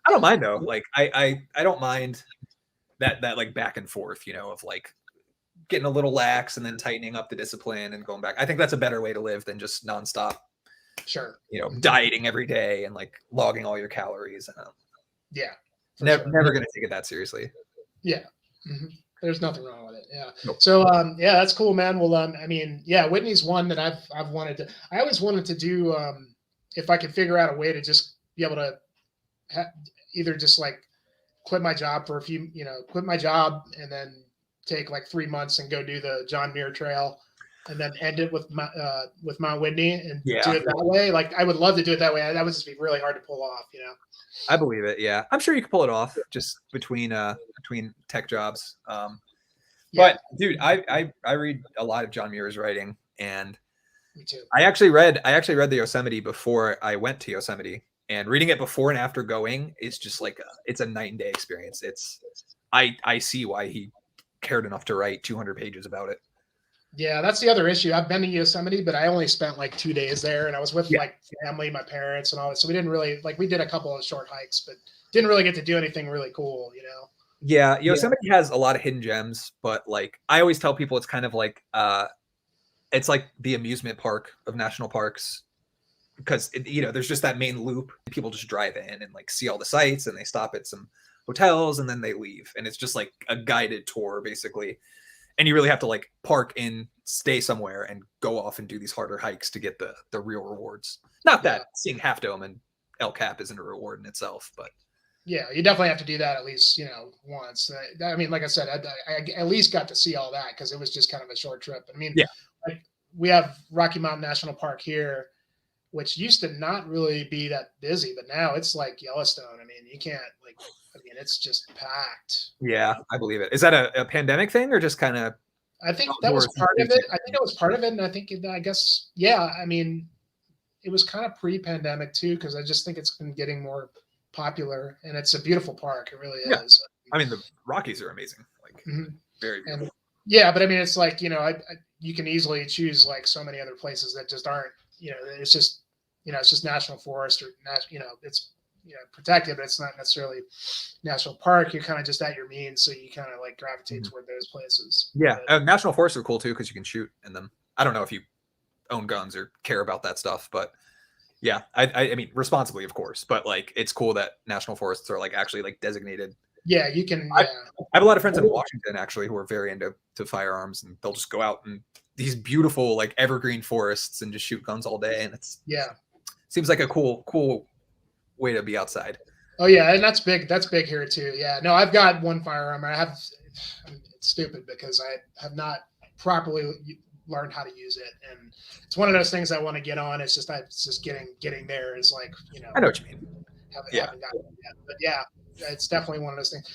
don't mind though. Like I don't mind that like back and forth, of like getting a little lax and then tightening up the discipline and going back. I think that's a better way to live than just nonstop. Sure. Dieting every day and like logging all your calories. Yeah. Never going to take it that seriously. Yeah. Mm-hmm. There's nothing wrong with it. Yeah. Nope. So, that's cool, man. Well, I mean, Whitney's one that I've wanted to, I always wanted to do, if I could figure out a way to just be able to either just like quit my job for quit my job and then take like 3 months and go do the John Muir Trail and then end it with Mount Whitney and do it that way. Like I would love to do it that way. That would just be really hard to pull off, I believe it. Yeah. I'm sure you could pull it off just between tech jobs. But dude, I read a lot of John Muir's writing, and me too. I actually read the Yosemite before I went to Yosemite, and reading it before and after going is just like it's a night and day experience. I see why he cared enough to write 200 pages about it. Yeah, that's the other issue. I've been to Yosemite, but I only spent like 2 days there, and I was with like family, my parents, and all that. So we didn't really we did a couple of short hikes, but didn't really get to do anything really cool, Yeah, Yosemite has a lot of hidden gems, but like I always tell people, it's kind of like it's like the amusement park of national parks, because there's just that main loop. People just drive in and like see all the sights, and they stop at some hotels, and then they leave, and it's just like a guided tour basically. And you really have to like park in, stay somewhere, and go off and do these harder hikes to get the real rewards. Not that seeing Half Dome and El Cap isn't a reward in itself, but yeah, you definitely have to do that at least, once. I mean, like I said, I at least got to see all that because it was just kind of a short trip. I mean, like we have Rocky Mountain National Park here, which used to not really be that busy, but now it's like Yellowstone. I mean, you can't it's just packed. Yeah, I believe it. Is that a pandemic thing or just kind of? I think that was part of it. I think it was part of it, and I guess, I mean, it was kind of pre-pandemic too, because I just think it's been getting more popular, and it's a beautiful park. It really is. I mean, the Rockies are amazing. Like very beautiful. And, but I mean, it's like you can easily choose like so many other places that just aren't. It's just it's just national forest or it's protected, but it's not necessarily national park. You're kind of just at your means, so you kind of like gravitate toward those places. Yeah, national forests are cool too because you can shoot in them. I don't know if you own guns or care about that stuff, but yeah, I mean responsibly, of course. But like, it's cool that national forests are like actually like designated Yeah, you can. I, Yeah, I have a lot of friends in Washington actually who are very into firearms, and they'll just go out in these beautiful like evergreen forests and just shoot guns all day, and yeah. seems like a cool way to be outside. Oh yeah, and that's big. That's big here too. Yeah. No, I've got one firearm. It's stupid because I have not properly learned how to use it, and it's one of those things I want to get on. It's just getting there is like I know what you mean. Yeah. haven't gotten it yet. But yeah, it's definitely one of those things.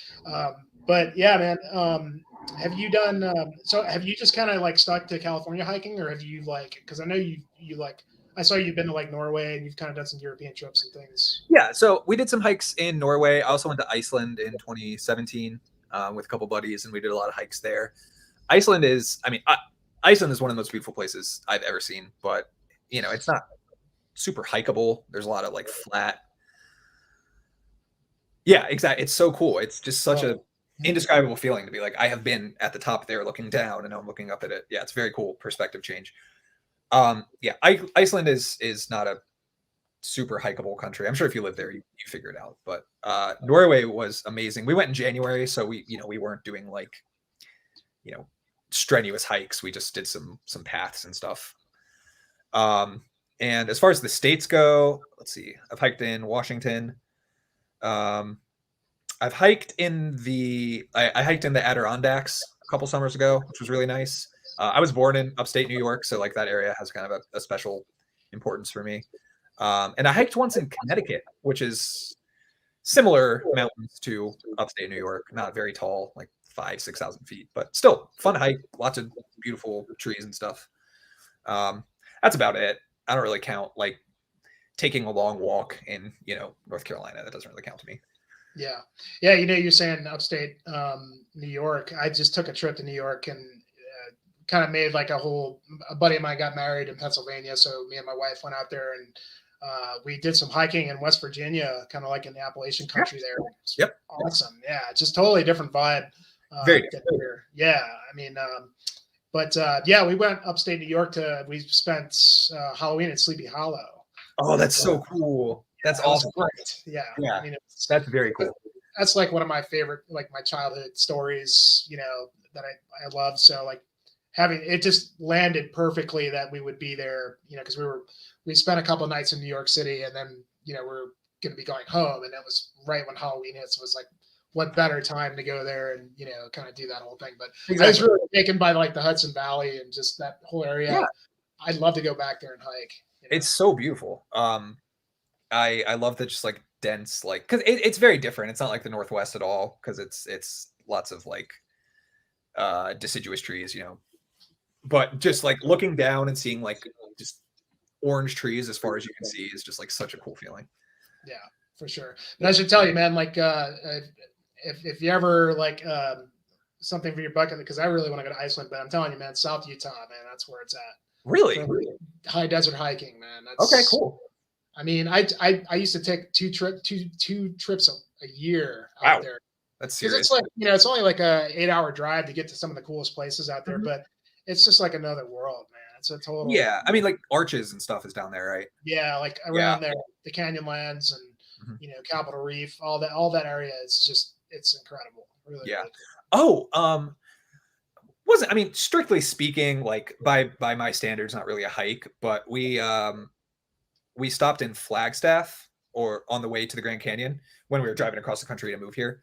But yeah, man. Have you done? So have you just kind of like stuck to California hiking, or have you like? Because I know you like. I saw you've been to like Norway and you've kind of done some European trips and things. Yeah, so we did some hikes in Norway. I also went to Iceland in 2017 with a couple buddies, and we did a lot of hikes there. Iceland is, I mean, Iceland is one of the most beautiful places I've ever seen, but it's not super hikeable. There's a lot of like flat. Yeah, exactly. It's so cool. It's just such a indescribable feeling to be like, I have been at the top there looking down, and now I'm looking up at it. Yeah, it's very cool perspective change. Yeah, Iceland is not a super hikeable country. I'm sure if you live there, you figure it out. But Norway was amazing. We went in January, so we weren't doing like strenuous hikes. We just did some paths and stuff. And as far as the states go, let's see. I've hiked in Washington. I've hiked in I hiked in the Adirondacks a couple summers ago, which was really nice. I was born in upstate New York, so like that area has kind of a special importance for me. And I hiked once in Connecticut, which is similar mountains to upstate New York, not very tall, like 6,000 feet, but still fun hike. Lots of beautiful trees and stuff. That's about it. I don't really count like taking a long walk in North Carolina. That doesn't really count to me. Yeah. Yeah. You're saying upstate New York. I just took a trip to New York and kind of made like a buddy of mine got married in Pennsylvania. So me and my wife went out there and we did some hiking in West Virginia, kind of like in the Appalachian country there. Yep. Awesome. Yeah. Just totally different vibe. Very different. Here. Yeah. I mean, but yeah, we went upstate New York we spent Halloween at Sleepy Hollow. Oh, that's so cool. That's awesome. Great. Yeah. Yeah. I mean, that's very cool. That's like one of my favorite, like my childhood stories, that I love. So like having it just landed perfectly that we would be there, because we spent a couple of nights in New York City and then, we're going to be going home. And that was right when Halloween hits. It was like, what better time to go there and, kind of do that whole thing. But exactly. I was really taken by like the Hudson Valley and just that whole area. Yeah. I'd love to go back there and hike. It's so beautiful. I love the just like dense, like, cause it's very different. It's not like the Northwest at all. Cause it's lots of like, deciduous trees, but just like looking down and seeing like just orange trees as far as you can see is just like such a cool feeling. Yeah, for sure. And I should tell you, man, like, if you ever like, something for your bucket, because I really want to go to Iceland, but I'm telling you, man, South Utah, man, that's where it's at. Really? High desert hiking, man. That's okay. Cool. I mean, I used to take two trips a year out there. That's serious. It's like, it's only like a 8-hour drive to get to some of the coolest places out there, but it's just like another world, man. It's a total. Yeah. I mean, like Arches and stuff is down there, right? Yeah. Like around there, the Canyonlands and, Capitol Reef, all that area is just, it's incredible. Really. Yeah. Good. Oh, I mean, strictly speaking, like by my standards, not really a hike, but we stopped in Flagstaff or on the way to the Grand Canyon when we were driving across the country to move here.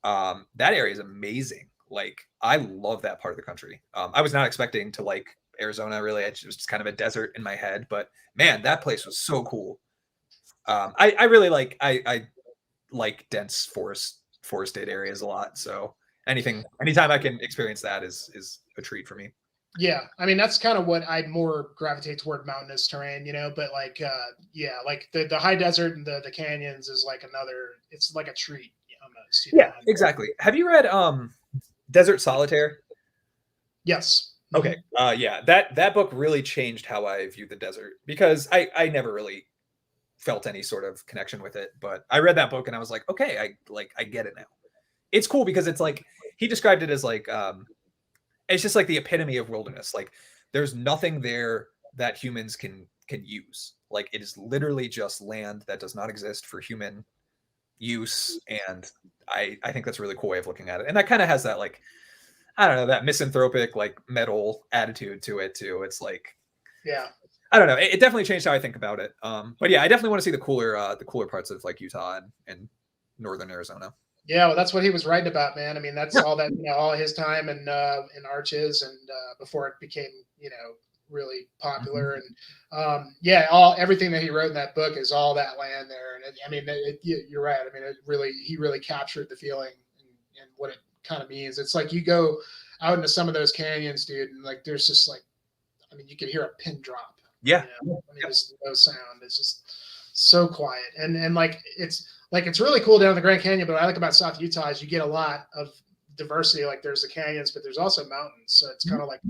That area is amazing. Like, I love that part of the country. I was not expecting to like Arizona, really. It was just kind of a desert in my head, but man, that place was so cool. I really I like dense forested areas a lot. So anytime I can experience that is a treat for me. Yeah. I mean, that's kind of what I'd more gravitate toward, mountainous terrain, but like, like the high desert and the canyons is like it's like a treat almost. Yeah, exactly. Have you read Desert Solitaire? Yes. Okay. Yeah, that book really changed how I view the desert, because I never really felt any sort of connection with it, but I read that book and I was like, okay, I get it now. It's cool because it's like, he described it as like, it's just like the epitome of wilderness. Like, there's nothing there that humans can use. Like, it is literally just land that does not exist for human use. And I think that's a really cool way of looking at it. And that kind of has that, like, I don't know, that misanthropic, like, metal attitude to it too. It's like, yeah, I don't know. It definitely changed how I think about it. But yeah, I definitely want to see the cooler parts of like Utah and northern Arizona. yeah. Well, that's what he was writing about, man. I mean, that's Yeah. all that, all his time in Arches, and before it became, really popular. And yeah, everything that he wrote in that book is all that land there. And I mean, you're right. I mean, he really captured the feeling and what it kind of means. It's like you go out into some of those canyons, dude, and like there's just like, I mean, you could hear a pin drop. Yeah. I mean, there's no sound. It's just so quiet. And like it's really cool down the Grand Canyon. But what I like about South Utah is you get a lot of diversity. Like there's the canyons, but there's also mountains. So it's kind of like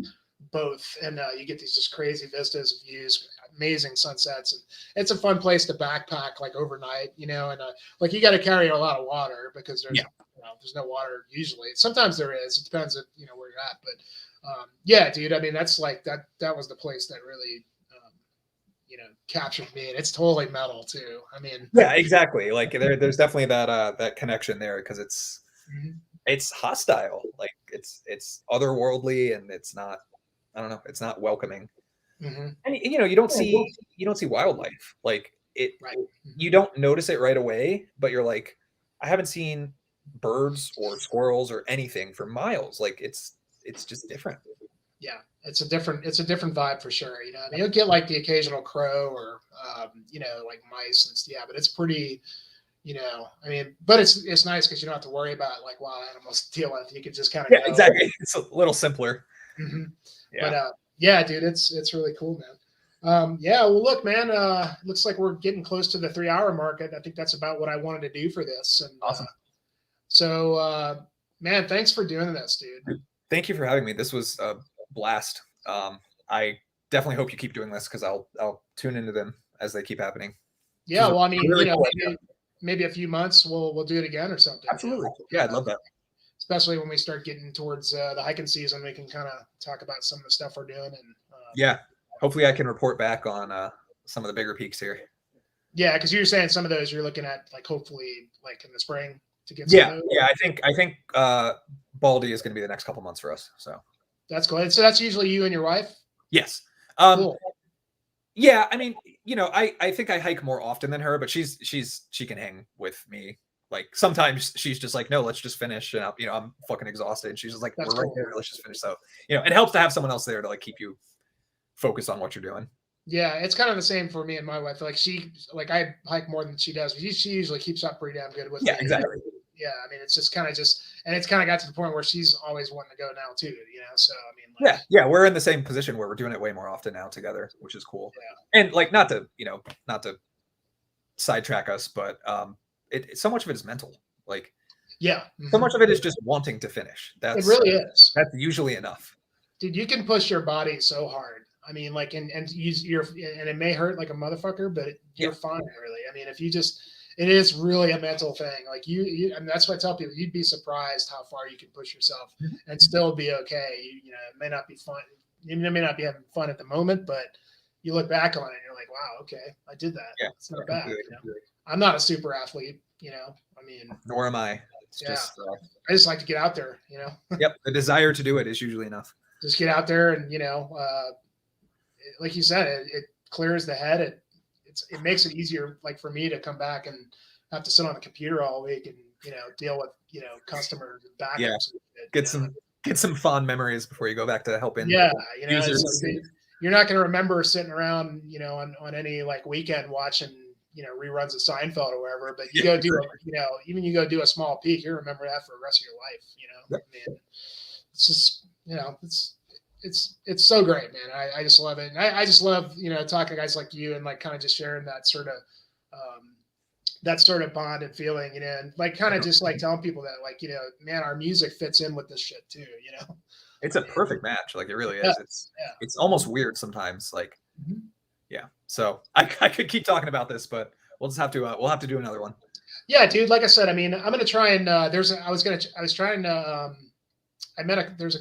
both. And you get these just crazy vistas of views, amazing sunsets. And it's a fun place to backpack like overnight, and like you got to carry a lot of water because there's no water usually. Sometimes there is. It depends if where you're at. But yeah, dude. I mean, that's like that was the place that really captured me, and it's totally metal too. I mean, yeah, exactly. Like there's definitely that connection there because it's hostile. Like it's otherworldly, and it's not. I don't know. It's not welcoming. And you don't see wildlife like it. Right. You don't notice it right away, but you're like, I haven't seen birds or squirrels or anything for miles. Like it's just different. Yeah, it's a different vibe for sure. I mean, you'll get like the occasional crow or like mice and yeah, but it's pretty, I mean, but it's nice because you don't have to worry about like wild animals to deal with. You can just kind of exactly. It's a little simpler. Yeah. But yeah, dude, it's really cool, man. Yeah, well, look, man, looks like we're getting close to the 3-hour mark. I think that's about what I wanted to do for this. And awesome. So, man, thanks for doing this, dude. Thank you for having me. This was a blast. I definitely hope you keep doing this because I'll tune into them as they keep happening. Yeah, well, I mean, really maybe a few months we'll do it again or something. Absolutely. Yeah, I'd love that. Especially when we start getting towards the hiking season, we can kind of talk about some of the stuff we're doing. And yeah, hopefully I can report back on some of the bigger peaks here. Yeah, because you're saying some of those you're looking at like hopefully like in the spring to get. Yeah, I think Baldy is going to be the next couple months for us. So that's cool. So that's usually you and your wife. Yes. Cool. Yeah, I mean, I think I hike more often than her, but she can hang with me. Like sometimes she's just like, no, let's just finish. And I'm fucking exhausted. And she's just like, we're right here. Let's just finish. So, it helps to have someone else there to like keep you focused on what you're doing. Yeah, it's kind of the same for me and my wife. Like I hike more than she does, but she usually keeps up pretty damn good with me. Yeah, exactly. Yeah, I mean, it's just kind of and it's kind of got to the point where she's always wanting to go now too, So I mean, yeah, we're in the same position where we're doing it way more often now together, which is cool. Yeah. And like, not to sidetrack us, but so much of it is mental. Like, yeah, so much of it is just wanting to finish. It really is. That's usually enough. Dude, you can push your body so hard. I mean, like, and it may hurt like a motherfucker, but you're fine, really. I mean, if you it is really a mental thing. Like and that's what I tell people. You'd be surprised how far you can push yourself and still be okay. It may not be fun. You may not be having fun at the moment, but you look back on it and you're like, wow, okay, I did that. Yeah, it's not bad. I'm not a super athlete, I mean, nor am I. It's I just like to get out there, Yep. The desire to do it is usually enough. Just get out there and, like you said, it clears the head. It makes it easier, like for me to come back and have to sit on the computer all week and, deal with, customers and backups. Yeah. Get some fond memories before you go back to helping. Yeah. You're not going to remember sitting around, on any like weekend watching, reruns of Seinfeld or whatever, but you go do, even you go do a small peak, you remember that for the rest of your life, Yep. I mean, it's just, it's so great, man. I just love it. And I just love, talking to guys like you and like kind of just sharing that sort of bond and feeling, and like kind of just like telling people that like, man, our music fits in with this shit too, It's a perfect match. Like it really is. It's almost weird sometimes. Like, yeah. So I could keep talking about this, but we'll just have to, we'll have to do another one. Yeah, dude. Like I said, I mean, I'm going to try and, there's a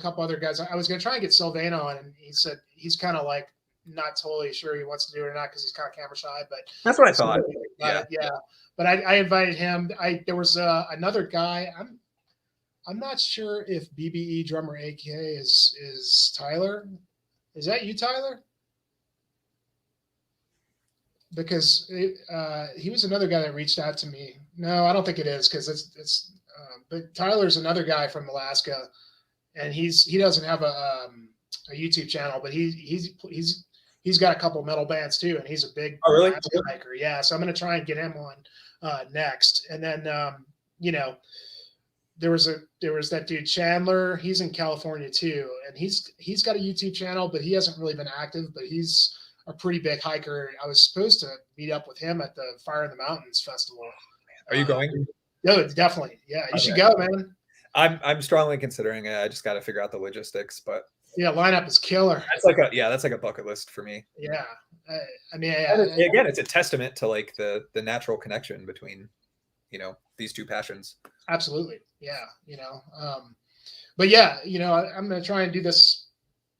couple other guys. I was going to try and get Sylvan on, and he said he's kind of like not totally sure he wants to do it or not because he's kind of camera shy. But That's what I thought. Yeah. But I invited him. There was another guy. I'm not sure if BBE drummer AK is Tyler. Is that you, Tyler? Because he was another guy that reached out to me. No, I don't think it is because it's. But Tyler's another guy from Alaska, and he doesn't have a YouTube channel, but he's got a couple metal bands too, and he's a big Alaska hiker. Yeah, so I'm gonna try and get him on next, and then there was that dude Chandler. He's in California too, and he's got a YouTube channel, but he hasn't really been active. But he's a pretty big hiker. I was supposed to meet up with him at the Fire in the Mountains festival. Are you going? No, definitely. Yeah, you should go, man. I'm strongly considering it. I just got to figure out the logistics, but yeah, lineup is killer. That's like a bucket list for me. Yeah, I mean, again, it's a testament to like the natural connection between these two passions. Absolutely, yeah. But yeah, I'm gonna try and do this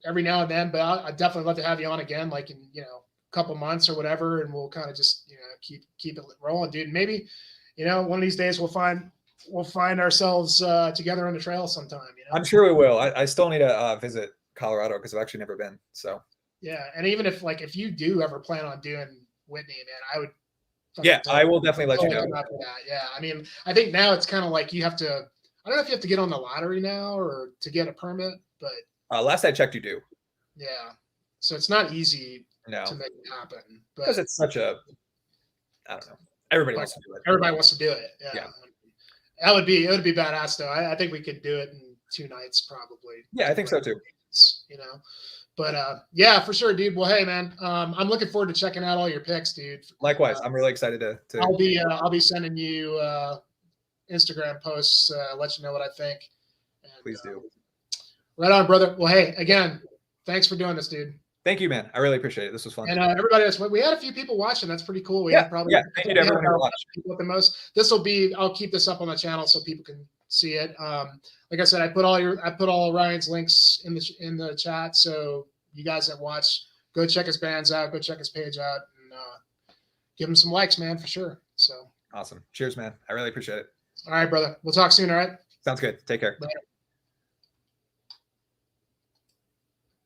every now and then. But I'd definitely love to have you on again, like in a couple months or whatever, and we'll kind of just keep it rolling, dude. Maybe one of these days we'll find ourselves together on the trail sometime. I'm sure we will. I still need to visit Colorado because I've actually never been. So yeah, and even if you do ever plan on doing Whitney, man, I would. Yeah, I will definitely let you know. Yeah, I mean, I think now it's kind of like you have to. I don't know if you have to get on the lottery now or to get a permit, but last I checked, you do. Yeah, so it's not easy to make it happen because it's such a. I don't know. Everybody wants to do it. Everybody wants to do it. Yeah. It would be badass though. I think we could do it in 2 nights probably. Yeah, I think so too. But yeah, for sure, dude. Well, hey, man, I'm looking forward to checking out all your picks, dude. Likewise, I'm really excited to. I'll be sending you Instagram posts, let you know what I think. And, please do. Right on, brother. Well, hey, again, thanks for doing this, dude. Thank you, man. I really appreciate it. This was fun. And everybody else, we had a few people watching. That's pretty cool. We had probably thank you to everyone who watched. People at the most. I'll keep this up on the channel so people can see it. Like I said, I put all Ryan's links in the chat. So you guys that watch, go check his bands out, go check his page out, and give him some likes, man, for sure. So awesome. Cheers, man. I really appreciate it. All right, brother. We'll talk soon. All right. Sounds good. Take care. Later.